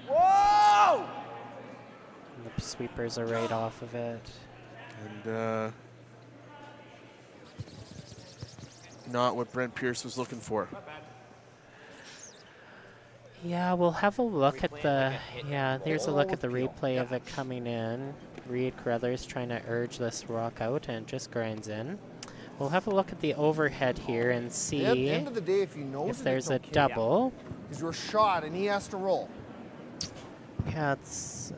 S6: Whoa!
S7: And the sweepers are right off of it.
S1: And not what Brent Pierce was looking for.
S7: Yeah, we'll have a look at the, there's a look at the replay of it coming in. Reid Carruthers trying to urge this rock out, and it just grinds in. We'll have a look at the overhead here and see
S2: At the end of the day, if you know
S7: if there's a double.
S2: Because you're shot and he has to roll.
S7: Yeah, it's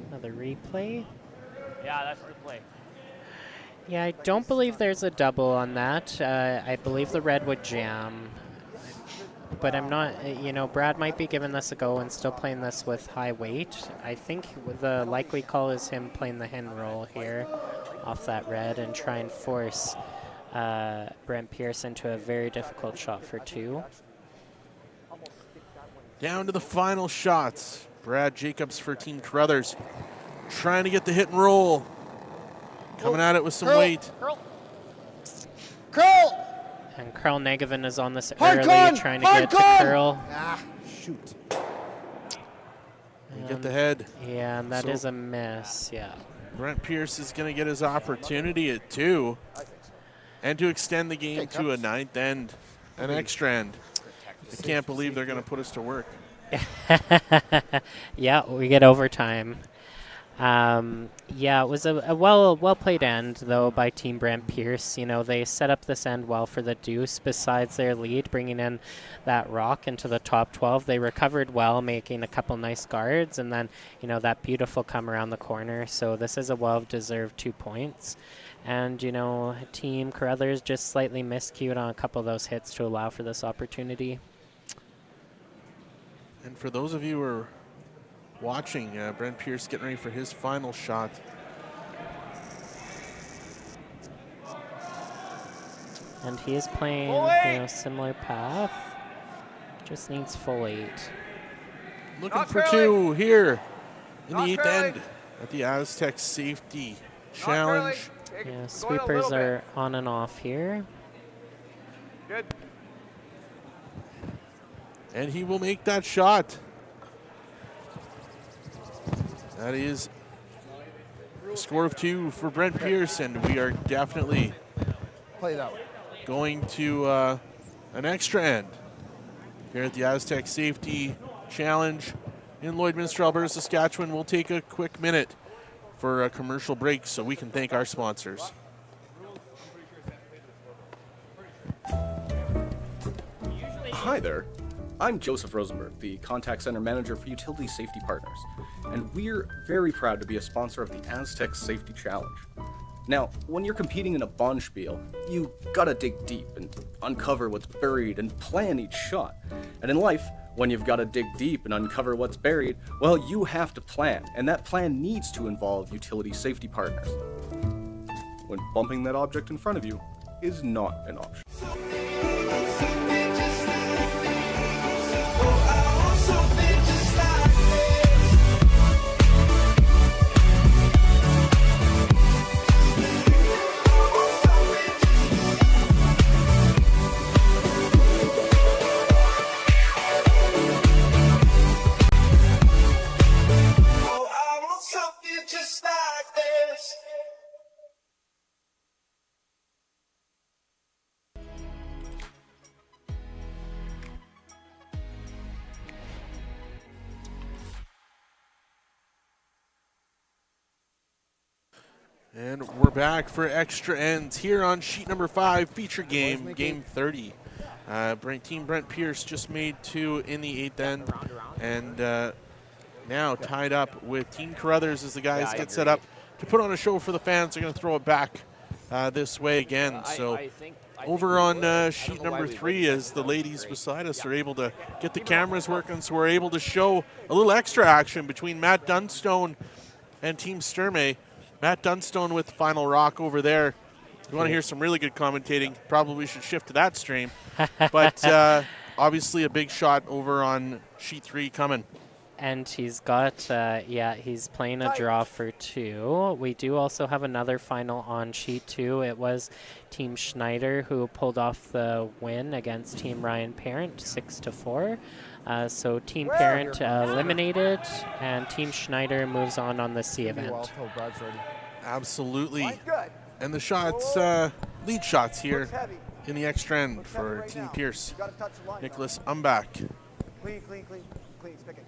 S7: another replay.
S3: Yeah, that's the play.
S7: Yeah, I don't believe there's a double on that. I believe the red would jam. But I'm not, you know, Brad might be giving this a go and still playing this with high weight. I think the likely call is him playing the hen roll here off that red and try and force Brent Pierce into a very difficult shot for 2.
S1: Down to the final shots. Brad Jacobs for Team Carruthers. Trying to get the hit and roll. Coming at it with some weight.
S2: Curl!
S7: And Carl Negevin is on this
S2: Hard
S7: early,
S2: con!
S7: trying to
S2: Hard
S7: get
S2: con!
S7: to Curl.
S2: Ah, shoot.
S1: And get the head.
S7: Yeah, and that is a miss, yeah.
S1: Brent Pierce is going to get his opportunity at 2. And to extend the game to a 9th end, an extra end. I can't believe they're going to put us to work.
S7: Yeah, we get overtime. Yeah, it was a well played end, though, by Team Brent Pierce. You know, they set up this end well for the deuce. Besides their lead, bringing in that rock into the top 12, they recovered well, making a couple nice guards, and then, you know, that beautiful come around the corner. So this is a well-deserved 2 points. And, you know, Team Carruthers just slightly miscued on a couple of those hits to allow for this opportunity.
S1: And for those of you who are watching, Brent Pierce getting ready for his final shot.
S7: And he is playing,
S9: Full
S7: you know, similar path. Just needs full 8.
S1: Looking
S9: Not
S1: for
S9: curling.
S1: 2 here in
S9: Not
S1: the 8th
S9: curling.
S1: end at the Aztec Safety
S9: Not curling.
S1: Challenge.
S9: Take-
S7: Yeah,
S9: going a
S7: sweepers
S9: little bit.
S7: are on and off here.
S9: Good.
S1: And he will make that shot. That is a score of 2 for Brent Pierce, and we are definitely
S2: Play that way.
S1: going to an extra end here at the Aztec Safety Challenge in Lloydminster, Alberta, Saskatchewan. We'll take a quick minute for a commercial break so we can thank our sponsors.
S5: Hi there. I'm Joseph Rosenberg, the Contact Center Manager for Utility Safety Partners, and we're very proud to be a sponsor of the Aztec Safety Challenge. Now, when you're competing in a bonspiel, you gotta dig deep and uncover what's buried and plan each shot. And in life, when you've gotta dig deep and uncover what's buried, well, you have to plan, and that plan needs to involve utility safety partners. When bumping that object in front of you is not an option.
S1: And we're back for extra ends here on sheet number 5, feature game, game 30. Team Brent Pierce just made 2 in the 8th end, and now tied up with Team Carruthers as the guys get set up to put on a show for the fans. They're going to throw it back this way again. So over on sheet number 3, as the ladies beside us are able to get the cameras working, so we're able to show a little extra action between Matt Dunstone and Team Sturmey. Matt Dunstone with the final rock over there. If you want to hear some really good commentating, probably should shift to that stream. But obviously a big shot over on sheet 3 coming.
S7: And he's got, he's playing a draw for 2. We do also have another final on sheet 2. It was Team Schneider who pulled off the win against Team Ryan Parent, 6-4. So Team Parent eliminated, and Team Schneider moves on the C event.
S1: Absolutely. And the shots, lead shots here in the extra end for Team Pierce. Nicholas Umbach.
S6: Clean, clean, clean, clean, stick it.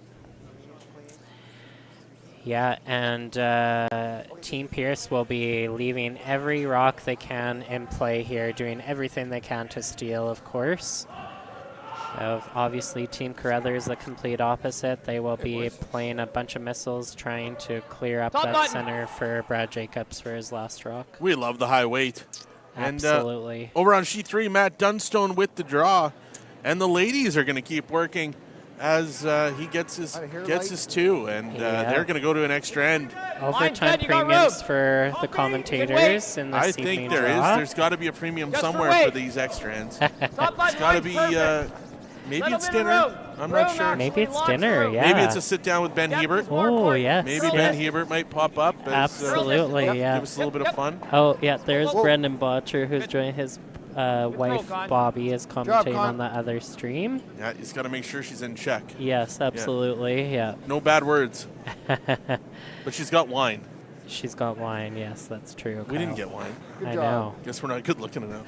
S7: Yeah, and Team Pierce will be leaving every rock they can in play here, doing everything they can to steal, of course. Obviously, Team Carruthers, the complete opposite. They will be playing a bunch of missiles, trying to clear up that center for Brad Jacobs for his last rock.
S1: We love the high weight.
S7: Absolutely.
S1: And over on sheet 3, Matt Dunstone with the draw. And the ladies are going to keep working as he gets his 2, and they're going to go to an extra end.
S7: Overtime premiums for the commentators in this
S1: I
S7: evening
S1: think there
S7: draw.
S1: is. There's got to be a premium somewhere for these extra ends. It's got to be, maybe it's dinner. I'm not sure.
S7: Maybe it's dinner, yeah.
S1: Maybe it's a sit down with Ben Hebert.
S7: Oh, yes.
S1: Maybe Ben Hebert might pop up.
S7: Absolutely, yeah.
S1: Give us a little bit of fun.
S7: Oh, yeah, there's Brendan Botcher, who's joining his wife, Bobby, is commentating on the other stream.
S1: Yeah, he's got to make sure she's in check.
S7: Yes, absolutely, yeah.
S1: No bad words. But she's got wine.
S7: She's got wine, yes, that's true.
S1: We didn't get wine.
S7: I know.
S1: Guess we're not good looking enough.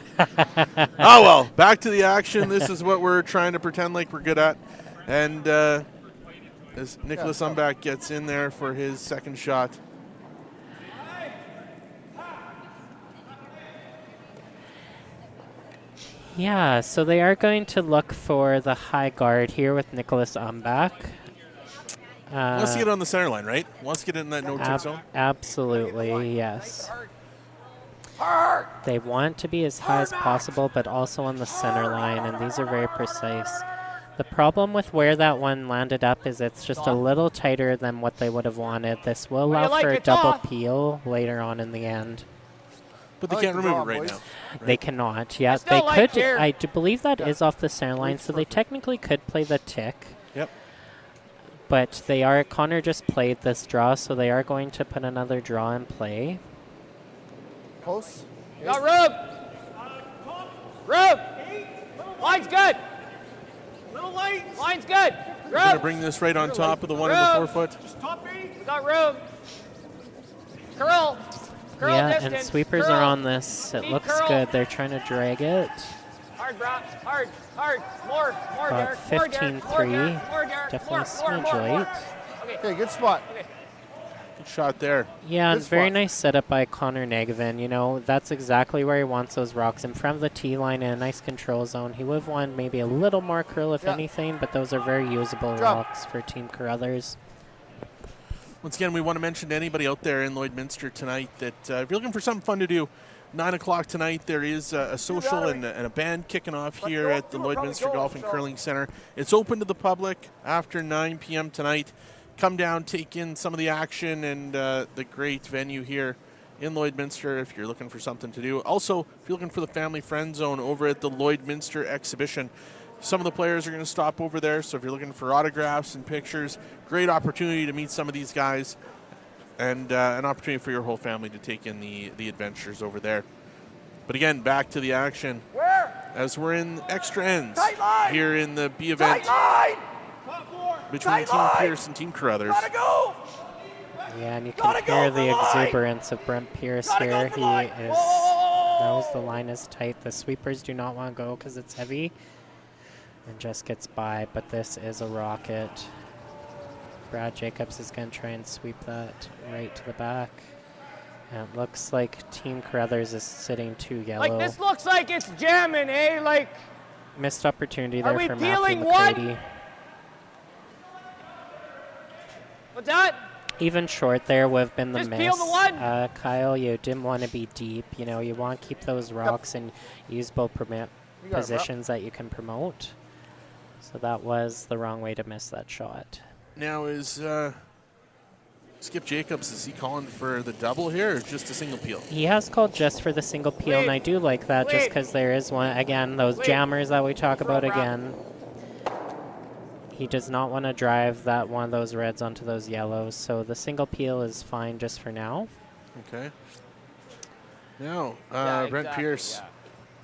S1: Oh, well, back to the action. This is what we're trying to pretend like we're good at. And as Nicholas Umbach gets in there for his second shot.
S7: Yeah, so they are going to look for the high guard here with Nicholas Umbach.
S1: Wants to get on the center line, right? Wants to get in that no-tip zone?
S7: Absolutely, yes. They want to be as high as possible, but also on the center line, and these are very precise. The problem with where that one landed up is it's just a little tighter than what they would have wanted. This will allow for a double peel later on in the end.
S1: But they
S2: I like
S1: can't
S2: the
S1: remove it
S2: draw,
S1: right
S2: boys.
S1: now.
S7: They cannot. Yeah,
S8: still
S7: they
S8: like
S7: could.
S8: here.
S7: I do believe that is
S2: Yeah.
S7: off the center line, so they technically could play the tick.
S1: Yep.
S7: But they are. Connor just played this draw, so they are going to put another draw in play.
S2: Close.
S8: You got room. Room. Line's good.
S9: Little light.
S8: Line's good.
S1: We're going to
S8: Room.
S1: bring this right on top of the 1 and the 4 foot.
S9: Top 8.
S8: We got room. Curl. Curl
S7: Yeah,
S8: distance.
S7: and sweepers
S8: curl.
S7: are on this. It
S8: Feet
S7: looks
S8: curl.
S7: good. They're trying to drag it.
S8: Hard, Brad. Hard. Hard. More. More,
S7: About
S8: Derek. More, Derek. More,
S7: 15-3.
S8: Derek. More, Derek.
S7: Definitely
S8: More,
S7: smidge
S8: more, more.
S7: late.
S8: Okay.
S2: Okay, good spot.
S1: Good shot there.
S7: Yeah,
S2: Good
S7: and very
S2: spot.
S7: nice setup by Connor Negevin. You know, that's exactly where he wants those rocks, in front of the tee line in a nice control zone. He would have wanted maybe a little more curl, if
S2: Yeah.
S7: anything, but those are very usable
S2: Drop.
S7: rocks for Team Carruthers.
S1: Once again, we want to mention to anybody out there in Lloydminster tonight that if you're looking for something fun to do, 9 o'clock tonight, there is a social and a band kicking off here at the Lloydminster Golf and Curling Center. It's open to the public after 9 p.m. tonight. Come down, take in some of the action and the great venue here in Lloydminster if you're looking for something to do. Also, if you're looking for the family friend zone over at the Lloydminster exhibition, some of the players are going to stop over there, so if you're looking for autographs and pictures, great opportunity to meet some of these guys and an opportunity for your whole family to take in the adventures over there. But again, back to the action
S8: Where?
S1: as we're in extra ends
S8: Tight line.
S1: here in the B event
S8: Tight line.
S1: between
S8: Tight
S1: Team
S8: line.
S1: Pierce and Team Carruthers.
S8: Gotta go.
S7: Yeah, and you
S8: Gotta
S7: can hear
S8: go
S7: the
S8: for line.
S7: exuberance of Brent Pierce
S8: Gotta go
S7: here.
S8: for
S7: He
S8: line.
S7: is
S8: Whoa.
S7: knows the line is tight. The sweepers do not want to go because it's heavy and just gets by, but this is a rocket. Brad Jacobs is going to try and sweep that right to the back. And it looks like Team Carruthers is sitting too yellow.
S8: Like this looks like it's jamming, eh? Like
S7: Missed opportunity
S8: Are
S7: there
S8: we
S7: for Matthew
S8: peeling one?
S7: McCready.
S8: what's that?
S7: Even short there would have been the
S8: Just
S7: miss.
S8: peel the one.
S7: Kyle, you didn't want to be deep. You know, you want to keep those rocks and use both
S2: You got it, bro.
S7: positions that you can promote. So that was the wrong way to miss that shot.
S1: Now is Skip Jacobs, is he calling for the double here or just a single peel?
S7: He has called just for the single peel, and I do like that just because there is one, again, those jammers that we talk about again. He does not want to drive that one of those reds onto those yellows, so the single peel is fine just for now.
S1: Okay. Now,
S8: Yeah,
S1: Brent
S8: exactly,
S1: Pierce
S8: yeah.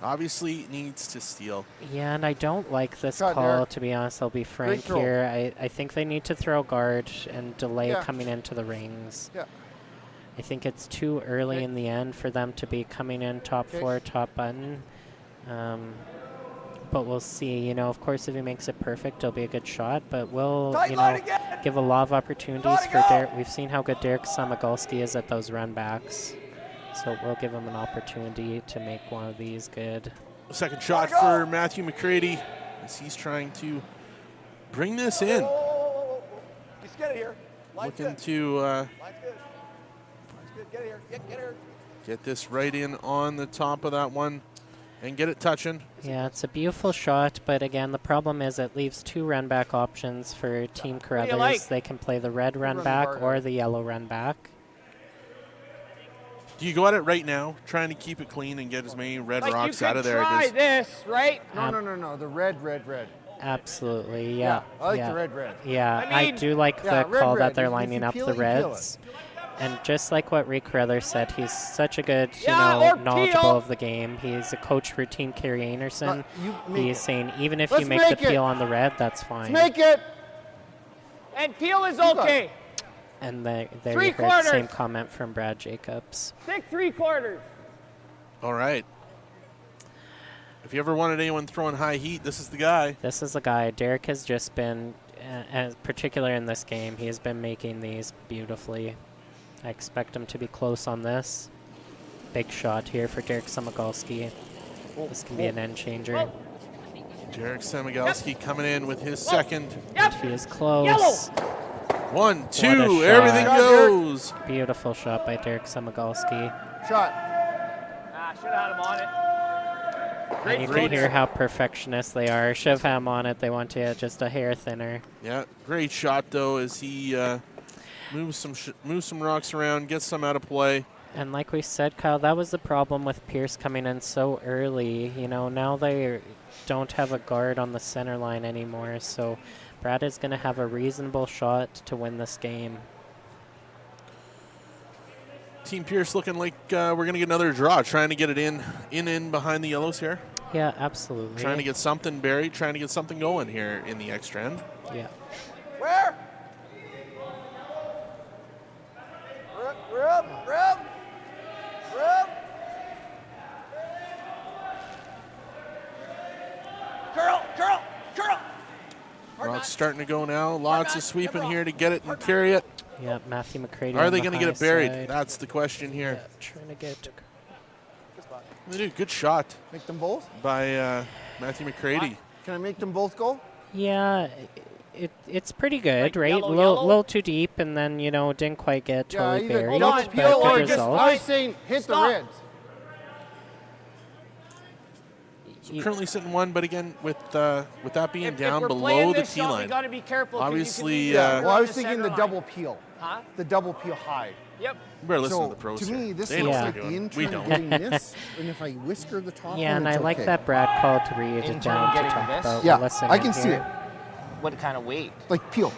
S1: obviously needs to steal.
S7: Yeah, and I don't like this
S2: Shot,
S7: call,
S2: Derek.
S7: to be honest. I'll be frank
S2: throw.
S7: here. I think they need to throw guard and delay
S2: Yeah.
S7: coming into the rings.
S2: Yeah.
S7: I think it's too early
S2: Okay.
S7: in the end for them to be coming in top
S2: Okay.
S7: four, top button. But we'll see. You know, of course, if he makes it perfect, it'll be a good shot. But we'll,
S8: Tight
S7: you
S8: line
S7: know,
S8: again.
S7: give a lot of opportunities
S8: Gotta
S7: for
S8: go.
S7: Derek. We've seen how good Derek Samogolski is at those run backs. So we'll give him an opportunity to make one of these good.
S1: Second shot for Matthew McCready as he's trying to bring this in.
S6: Whoa. Just get it here. Line's
S1: Looking
S6: good.
S1: to
S6: Line's good. Line's good. Get it here. Get here.
S1: get this right in on the top of that one and get it touching.
S7: Yeah, it's a beautiful shot, but again, the problem is it leaves two run back options for Team Carruthers.
S8: like?
S7: They can play the red run
S2: run
S7: back
S2: guard
S7: or
S2: out.
S7: the yellow run back.
S1: Do you go at it right now, trying to keep it clean and get as many red
S8: Like
S1: rocks
S8: you
S1: out
S8: could
S1: of there?
S8: try
S1: As
S8: this, right?
S2: No. The red.
S7: Absolutely, yeah.
S2: I like
S7: yeah.
S2: the red.
S7: Yeah,
S8: I
S7: I
S8: mean-
S7: do like
S2: Yeah,
S7: the
S2: red,
S7: call that
S2: red.
S7: they're
S2: If you
S7: lining up
S2: peel
S7: the
S2: it, you peel
S7: reds. And just like what Reid Carruthers said, he's such a good,
S8: Yeah,
S7: you
S8: or
S7: know, knowledgeable
S8: peel.
S7: of the game. He's a coach for Team Kerry Anderson.
S2: You make
S7: He's
S2: it.
S7: saying even if
S2: Let's
S7: you make
S2: make
S7: the
S2: it.
S7: peel on the red, that's fine.
S2: Make it.
S8: And peel is
S2: got it.
S8: okay.
S7: And there you
S8: Three
S7: heard the same
S8: quarters.
S7: comment from Brad Jacobs.
S8: Thick 3/4.
S1: all right. If you ever wanted anyone throwing high heat, this is the guy.
S7: This is a guy. Derek has just been, particular in this game, he has been making these beautifully. I expect him to be close on this. Big shot here for Derek Samogolski. This can be an end changer.
S1: Derek Samigalski coming in with his second.
S8: Yep.
S7: He is close.
S8: Yellow.
S1: 1, 2,
S7: shot.
S1: everything
S2: Shot,
S1: goes.
S7: Beautiful shot by Derek Samogolski.
S2: Shot.
S8: Should have had him on it.
S7: And you can hear how perfectionist they are. Should have had him on it. They want to just a hair thinner.
S1: Yeah, great shot though as he moves some rocks around, gets some out of play.
S7: And like we said, Kyle, that was the problem with Pierce coming in so early. You know, now they don't have a guard on the center line anymore, so Brad is going to have a reasonable shot to win this game.
S1: Team Pierce looking like we're going to get another draw, trying to get it in behind the yellows here.
S7: Yeah, absolutely.
S1: Trying to get something buried, trying to get something going here in the extra end.
S7: Yeah.
S6: Where? Rib. Curl.
S1: Rock's starting to go now. Lots of sweeping here to get it and carry it.
S7: Yeah, Matthew McCready.
S1: Are they
S7: going to
S1: get it buried?
S7: Side.
S1: That's the question here.
S7: Yeah, trying to get.
S1: They do. Good shot.
S2: Make them both?
S1: By Matthew McCready.
S2: Can I make them both go?
S7: Yeah, it's pretty good,
S8: Like
S7: right?
S8: yellow,
S7: A little too deep, and then, you know, didn't quite get totally buried.
S2: Not
S7: but
S2: peel
S7: good
S2: or just,
S7: result.
S2: I was saying hit
S8: Stop.
S2: the ribs.
S1: So currently sitting one, but again, with that being
S8: If
S1: down
S8: we're
S1: below
S8: playing
S1: the
S8: this
S1: tee
S8: shot, we
S1: line.
S8: got to be careful. 'cause you
S1: Obviously,
S8: can be
S2: Well, I was
S8: the
S2: thinking
S8: center
S2: the
S8: line.
S2: double peel.
S8: Huh?
S2: The double peel high.
S8: Yep.
S1: We better listen
S2: So
S1: to the pros
S2: to
S1: here.
S2: me, this
S1: They know
S2: looks
S1: what
S2: like
S1: they're
S2: the
S1: doing.
S2: intern
S1: We don't.
S2: getting this, and if I whisker the top
S7: Yeah,
S2: one,
S7: and I
S2: it's
S7: like
S2: okay.
S7: that Brad called to read it
S8: Intern
S7: down to
S8: getting
S7: talk
S8: this?
S7: about.
S2: Yeah,
S7: Listen
S2: I can see
S7: here.
S2: it.
S8: What kind of weight?
S2: Like peel.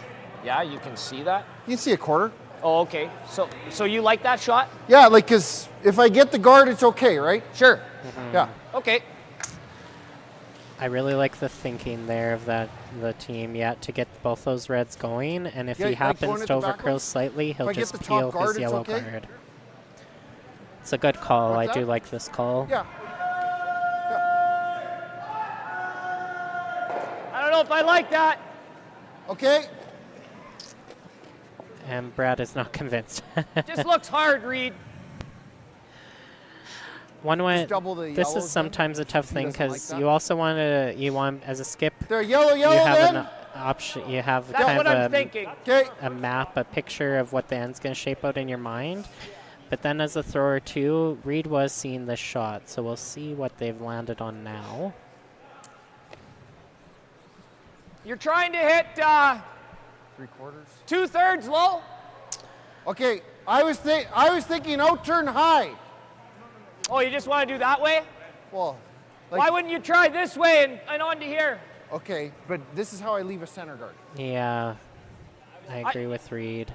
S8: Yeah, you can see that.
S2: You can see a quarter.
S8: Oh, okay. So you like that shot?
S2: Yeah, like, because if I get the guard, it's okay, right?
S8: Sure.
S7: Mm-hmm.
S2: Yeah.
S8: Okay.
S7: I really like the thinking there of the team, to get both those reds going, and if
S2: Yeah,
S7: he
S2: like going
S7: happens
S2: at
S7: to
S2: the back
S7: overcurl
S2: ones?
S7: slightly, he'll
S2: If I get
S7: just
S2: the top
S7: peel
S2: guard,
S7: his
S2: it's
S7: yellow
S2: okay?
S7: card. It's a good call.
S2: What's
S7: I do
S2: that?
S7: like this call.
S2: Yeah.
S8: I don't know if I like that.
S2: Okay.
S7: And Brad is not convinced.
S8: Just looks hard, Reid.
S7: One way.
S2: Just double the
S7: This
S2: yellows
S7: is
S2: then?
S7: sometimes a tough
S2: He
S7: thing
S2: doesn't like
S7: because
S2: that?
S7: you also want as a skip.
S2: They're yellow
S7: You have
S2: then?
S7: an option. You have
S8: That's
S7: kind
S8: what
S7: of
S8: I'm thinking.
S2: Okay.
S7: a map, a picture of what the end's going to shape out in your mind. But then as a thrower too, Reid was seeing this shot, so we'll see what they've landed on now.
S8: You're trying to hit
S2: 3/4.
S8: 2/3 low.
S2: Okay. I was thinking out turn high.
S8: Oh, you just want to do that way?
S2: Well,
S8: Why wouldn't you try this way and on to here?
S2: Okay, but this is how I leave a center guard.
S7: Yeah, I agree with Reid.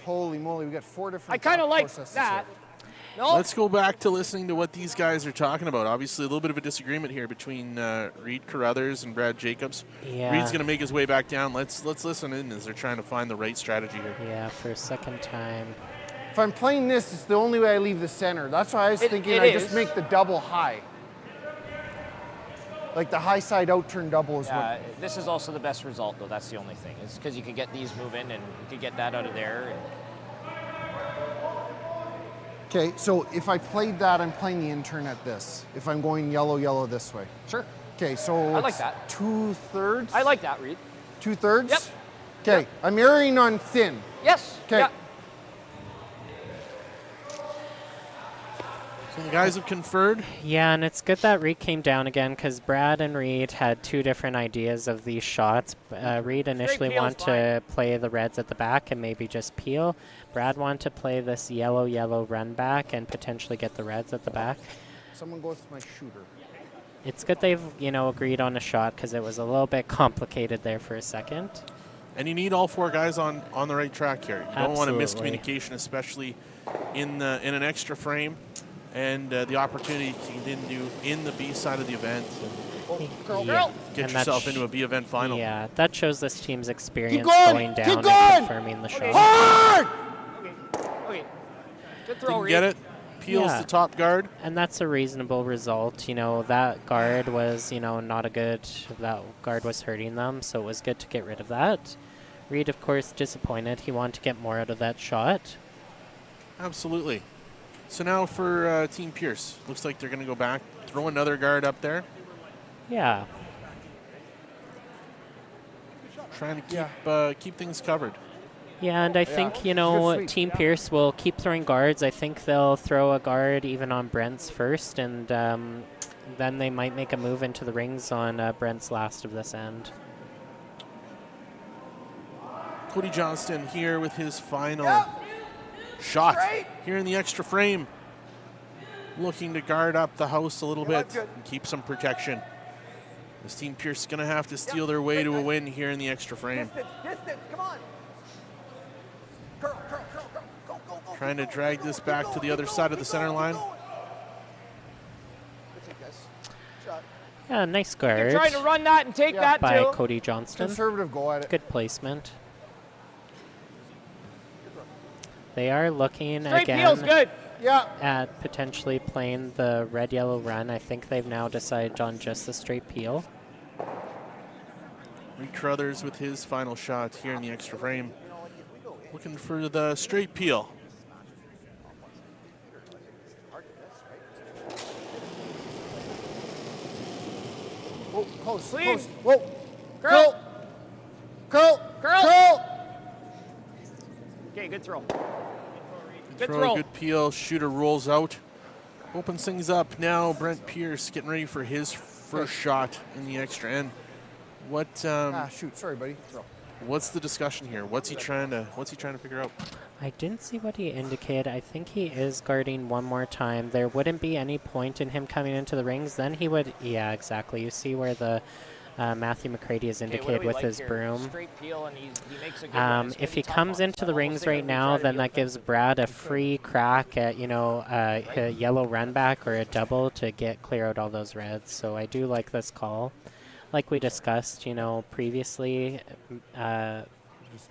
S2: Holy moly, we got 4 different.
S8: I kind of
S2: thought
S8: like
S2: processes
S8: that.
S2: here.
S8: No.
S1: Let's go back to listening to what these guys are talking about. Obviously, a little bit of a disagreement here between Reid Carruthers and Brad Jacobs.
S7: Yeah.
S1: Reid's going to make his way back down. Let's listen in as they're trying to find the right strategy here.
S7: Yeah, for a second time.
S2: If I'm playing this, it's the only way I leave the center. That's why I was thinking I just make the double high. Like the high side out turn double is what.
S8: This is also the best result, though. That's the only thing. It's because you could get these moving and you could get that out of there.
S2: Okay, so if I played that, I'm playing the intern at this. If I'm going yellow, yellow this way.
S8: Sure.
S2: Okay, so
S8: I like
S2: it's
S8: that.
S2: 2/3.
S8: I like that, Reid.
S2: 2/3.
S8: Yep.
S2: Okay,
S8: Yep.
S2: I'm erring on thin.
S8: Yes.
S2: Okay.
S8: Yeah.
S1: So the guys have conferred.
S7: Yeah, and it's good that Reid came down again because Brad and Reid had 2 different ideas of these shots. Reid initially
S8: peel's
S7: wanted to play the reds at the back and maybe just peel. Brad wanted to play this yellow run back and potentially get the reds at the back.
S2: Someone go with my shooter.
S7: It's good they've, agreed on a shot because it was a little bit complicated there for a second.
S1: And you need all 4 guys on the right track here. You don't want a
S7: Absolutely.
S1: miscommunication, especially in an extra frame. And the opportunity to get into in the B side of the event.
S7: Yeah.
S1: Get
S7: And
S1: yourself into a B event final.
S7: Yeah, that shows this team's experience
S2: going,
S7: going down
S2: keep
S7: and
S2: going.
S7: confirming the shot.
S2: Hard!
S8: Okay. Good throw,
S1: Didn't
S8: Reid.
S1: get it. Peels
S7: Yeah.
S1: the top guard.
S7: And that's a reasonable result. That guard was, not a good, that guard was hurting them, so it was good to get rid of that. Reid, of course, disappointed. He wanted to get more out of that shot.
S1: Absolutely. So now for Team Pierce. Looks like they're going to go back, throw another guard up there.
S7: Yeah.
S1: Trying to keep things covered.
S7: Yeah, and I think, Team Pierce will keep throwing guards. I think they'll throw a guard even on Brent's first, and then they might make a move into the rings on Brent's last of this end.
S1: Cody Johnston here with his final shot here in the extra frame. Looking to guard up the house a little bit and keep some protection. This team Pierce is going to have to steal their way to a win here in the extra frame.
S6: Distance, come on. Curl, curl, curl, curl. Go, go, go.
S1: Trying to drag this back to the other side of the center line.
S7: Yeah, nice guard.
S8: You're trying to run that and take that
S7: by
S8: too.
S7: Cody Johnston.
S2: Conservative goal at it.
S7: Good placement. They are looking
S8: Straight peel's good.
S2: Yeah.
S7: at potentially playing the red-yellow run. I think they've now decided on just the straight peel.
S1: Reid Carruthers with his final shot here in the extra frame. Looking for the straight peel.
S2: Whoa, close,
S8: Clean.
S2: close. Whoa.
S8: Curl.
S2: Curl.
S8: Curl.
S2: Curl.
S8: Okay, good throw.
S1: Good throw, good peel. Shooter rolls out. Opens things up now. Brent Pierce getting ready for his first shot in the extra end. What?
S2: Shoot. Sorry, buddy. Throw.
S1: What's the discussion here? What's he trying to figure out?
S7: I didn't see what he indicated. I think he is guarding one more time. There wouldn't be any point in him coming into the rings. Then he would, yeah, exactly. You see where the Matthew McCready is indicated with his broom. If he comes into the rings right now, then that gives Brad a free crack at, a yellow run back or a double to clear out all those reds. So I do like this call. Like we discussed, previously,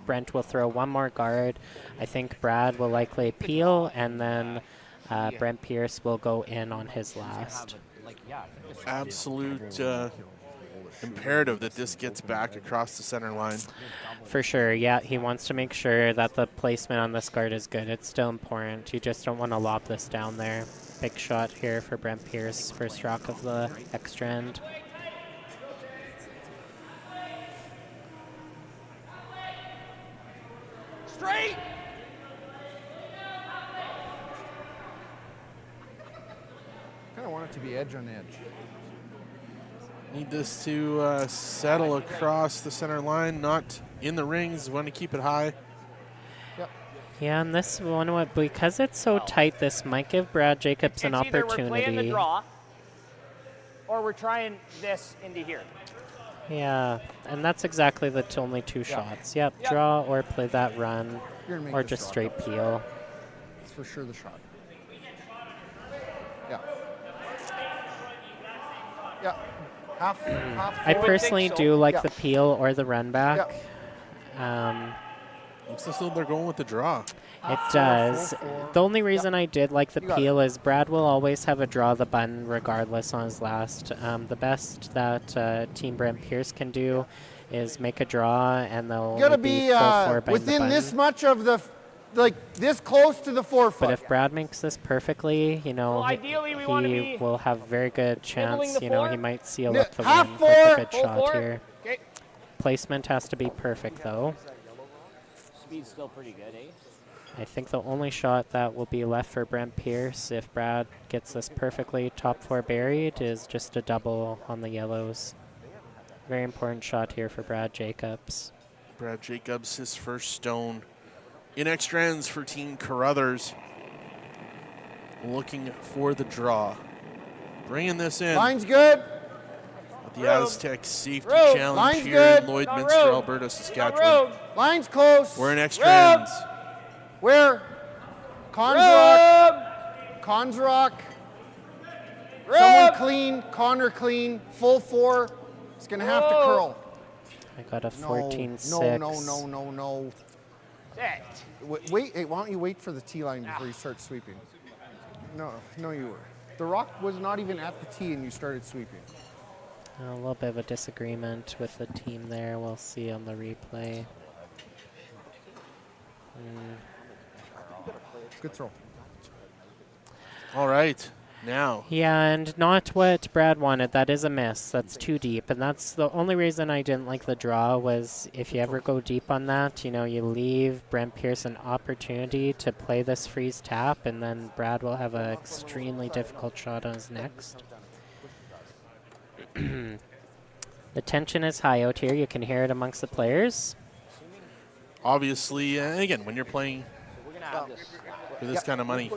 S7: Brent will throw one more guard. I think Brad will likely peel, and then Brent Pierce will go in on his last.
S1: Absolute imperative that this gets back across the center line.
S7: For sure, yeah. He wants to make sure that the placement on this guard is good. It's still important. You just don't want to lob this down there. Big shot here for Brent Pierce, first rock of the extra end.
S8: Straight.
S2: Kind of want it to be edge on edge.
S1: Need this to settle across the center line, not in the rings. Want to keep it high.
S2: Yep.
S7: Yeah, and this one, because it's so tight, this might give Brad Jacobs an
S8: Either we're
S7: opportunity.
S8: playing the draw, or we're trying this into here.
S7: Yeah, and that's exactly the only two shots. Yep, draw or play that run, or just straight peel.
S2: It's for sure the shot. Yeah. Yeah. Half
S7: I personally do like the peel or the run back.
S1: Looks as though they're going with the draw.
S7: It does. The only reason I did like the peel is Brad will always have a draw the button regardless on his last. The best that Team Brent Pierce can do is make a draw, and they'll
S2: gotta be within this much of the, this close to the 4 foot.
S7: But if Brad makes this perfectly,
S8: ideally we want to
S7: he
S8: be
S7: will have very good chance. He might seal up the
S2: half
S7: win
S2: four.
S7: with a good shot
S8: four.
S7: here.
S8: Okay.
S7: Placement has to be perfect, though.
S8: Speed's still pretty good, eh?
S7: I think the only shot that will be left for Brent Pierce, if Brad gets this perfectly top 4 buried, is just a double on the yellows. Very important shot here for Brad Jacobs.
S1: Brad Jacobs, his first stone in extra ends for Team Carruthers. Looking for the draw. Bringing this in.
S2: Line's good.
S1: At the Astec Safety Challenge
S2: Line's
S1: here
S2: good.
S1: in Lloydminster, Alberta, Saskatchewan.
S2: Line's close.
S1: We're in extra ends.
S2: Where? Consrock. Consrock. Someone clean. Connor clean. Full 4. It's going to have to curl.
S7: I got a 14-6.
S2: No. Wait, hey, why don't you wait for the tee line before you start sweeping? No, you were. The rock was not even at the tee and you started sweeping.
S7: A little bit of a disagreement with the team there. We'll see on the replay.
S2: Good throw.
S1: All right, now.
S7: Yeah, and not what Brad wanted. That is a miss. That's too deep. And that's the only reason I didn't like the draw was if you ever go deep on that, you leave Brent Pierce an opportunity to play this freeze tap, and then Brad will have an extremely difficult shot on his next. The tension is high out here. You can hear it amongst the players.
S1: Obviously, again, when you're playing For this kind of money,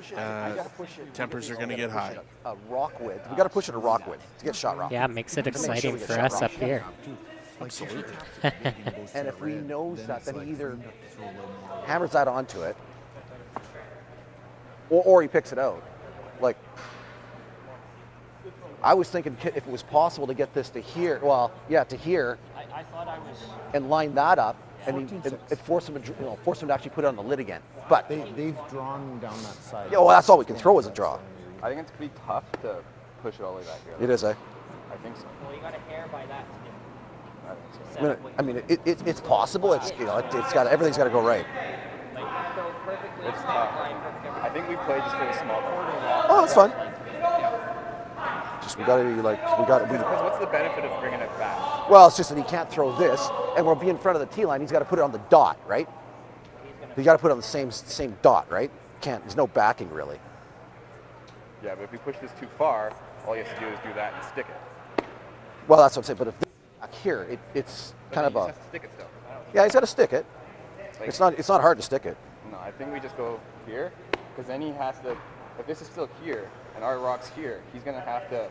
S1: tempers are going to get high.
S6: A rock width. We got to push it a rock width to get shot rock.
S7: Yeah, it makes it
S6: To make sure
S7: exciting
S6: we get
S7: for
S6: shot
S7: us
S6: rock.
S7: up here.
S1: Absolutely.
S6: And if we knows that, then he either hammers that onto it, or he picks it out. Like, I was thinking if it was possible to get this to here, to here,
S8: I thought I was.
S6: and line that up, and it forced him to, force him to actually put it on the lid again. But
S2: They've drawn down that side.
S6: yeah, well, that's all we can throw is a draw.
S14: I think it's pretty tough to push it all the way back here.
S6: It is, eh?
S14: I think so.
S8: Well, you got to hair by that.
S6: I mean, it's possible. It's it's got everything's got to go right.
S14: It's tough. I think we played just for the small ball.
S6: Oh, that's fun. Just
S14: Because what's the benefit of bringing it back?
S6: Well, it's just that he can't throw this, and we'll be in front of the tee line. He's got to put it on the dot, right? He's got to put it on the same dot, right? Can't. There's no backing really.
S14: Yeah, but if we push this too far, all you have to do is do that and stick it.
S6: Well, that's what I'm saying. But if back here, it's kind of
S14: he
S6: a.
S14: just has to stick it still.
S6: Yeah, he's got to stick it.
S14: Like-
S6: It's not hard to stick it.
S14: No, I think we just go here, because then he has to. If this is still here and our rock's here, he's gonna have to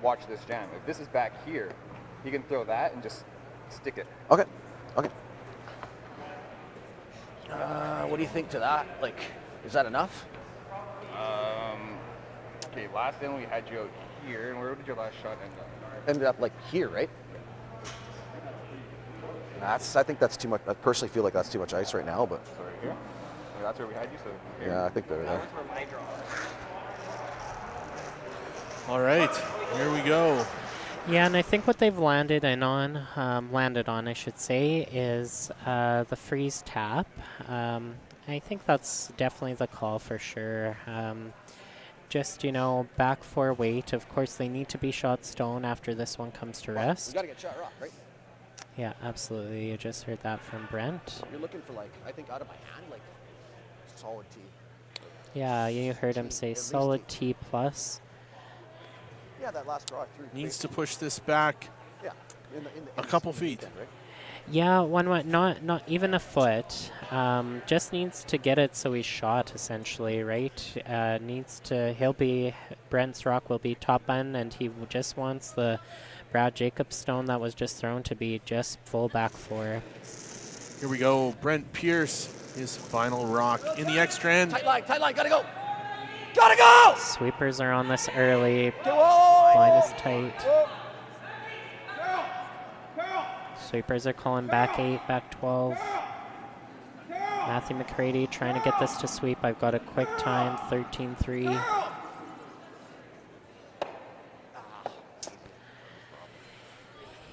S14: watch this jam. If this is back here, he can throw that and just stick it.
S6: Okay. What do you think to that? Like, is that enough?
S14: Okay, last time we had you out here, and where did your last shot end up?
S6: Ended up like here, right? I think that's too much. I personally feel like that's too much ice right now, but.
S14: Sorry, here? Yeah, that's where we had you, so. Here.
S6: Yeah, I think they're there.
S1: All right, here we go.
S7: Yeah, and I think what they've landed on, I should say, is the freeze tap. I think that's definitely the call for sure. Just, back 4 weight. Of course, they need to be shot stone after this one comes to rest.
S6: We got to get shot rock, right?
S7: Yeah, absolutely. You just heard that from Brent.
S6: You're looking for I think out of my hand, solid T.
S7: Yeah, you heard him say solid T plus.
S6: Yeah, that last draw through.
S1: Needs to push this back a couple feet.
S6: Right?
S7: Yeah, not even a foot. Just needs to get it so he's shot, essentially, right? Brent's rock will be top end, and he just wants the Brad Jacobs stone that was just thrown to be just full back 4.
S1: Here we go. Brent Pierce, his final rock in the extra end.
S6: Tight line, gotta go! Gotta go!
S7: Sweepers are on this early.
S6: Whoa!
S7: Line is tight. Sweepers are calling back 8, back 12. Matthew McCready trying to get this to sweep. I've got a quick time, 13-3.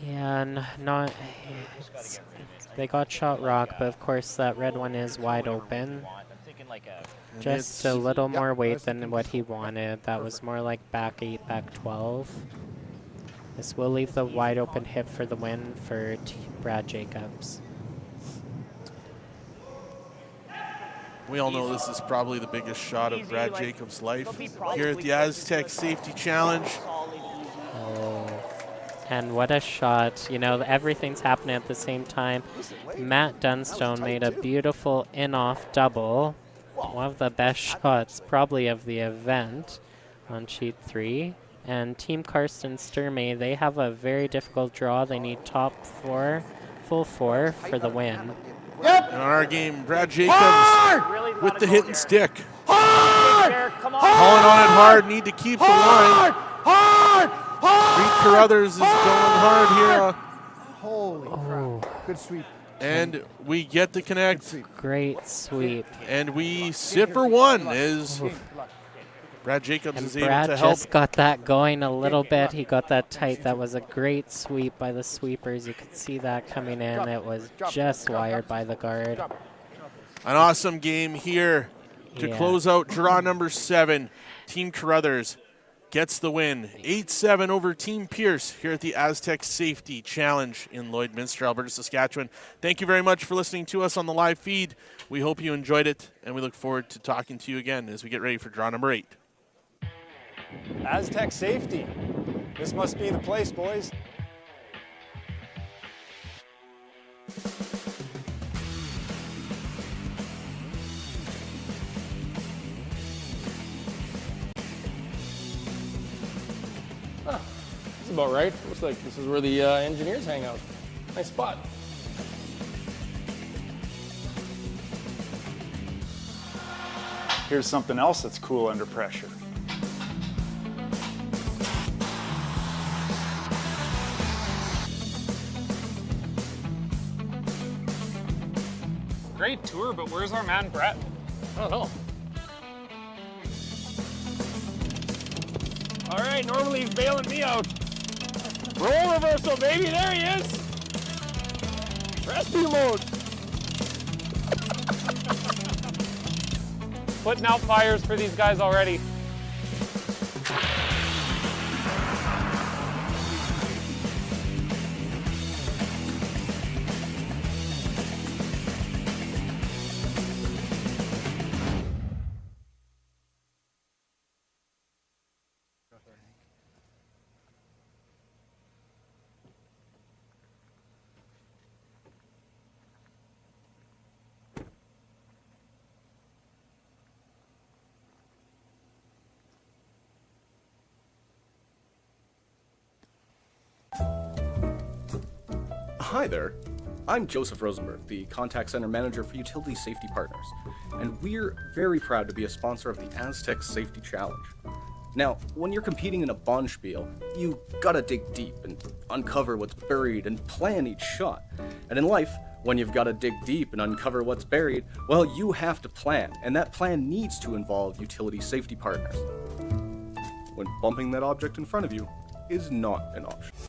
S7: Yeah, they got shot rock, but of course that red one is wide open. Just a little more weight than what he wanted. That was more like back 8, back 12. This will leave the wide open hip for the win for Brad Jacobs.
S1: We all know this is probably the biggest shot of Brad Jacobs' life here at the Astec Safety Challenge.
S7: Oh, and what a shot. Everything's happening at the same time. Matt Dunstone made a beautiful in-off double. One of the best shots probably of the event on sheet 3. And Team Karsten Sturmey, they have a very difficult draw. They need top 4, full 4 for the win.
S1: And on our game, Brad Jacobs with the hit and stick.
S8: Hard!
S1: Calling on it hard, need to keep the line. Reid Carruthers is going hard here.
S2: Holy crap. Good sweep.
S1: And we get the connect.
S7: Great sweep.
S1: And we sit for one as Brad Jacobs is able
S7: Brad
S1: to help.
S7: just got that going a little bit. He got that tight. That was a great sweep by the sweepers. You could see that coming in. It was just wired by the guard.
S1: An awesome game here to close out draw number 7. Team Carruthers gets the win. 8-7 over Team Pierce here at the Astec Safety Challenge in Lloydminster, Alberta, Saskatchewan. Thank you very much for listening to us on the live feed. We hope you enjoyed it, and we look forward to talking to you again as we get ready for draw number 8.
S13: Astec Safety. This must be the place, boys.
S3: about right. Looks like this is where the engineers hang out. Nice spot.
S13: Here's something else that's cool under pressure.
S4: Great tour, but where's our man Brent?
S3: I don't know. All right, normally he's bailing me out. Roll reversal, baby, there he is. Rescue mode.
S4: Putting out fires for these guys already.
S5: Hi there. I'm Joseph Rosenberg, the Contact Center Manager for Utility Safety Partners, and we're very proud to be a sponsor of the Astec Safety Challenge. Now, when you're competing in a bonspiel, you gotta dig deep and uncover what's buried and plan each shot. And in life, when you've gotta dig deep and uncover what's buried, well, you have to plan, and that plan needs to involve utility safety partners. When bumping that object in front of you is not an option.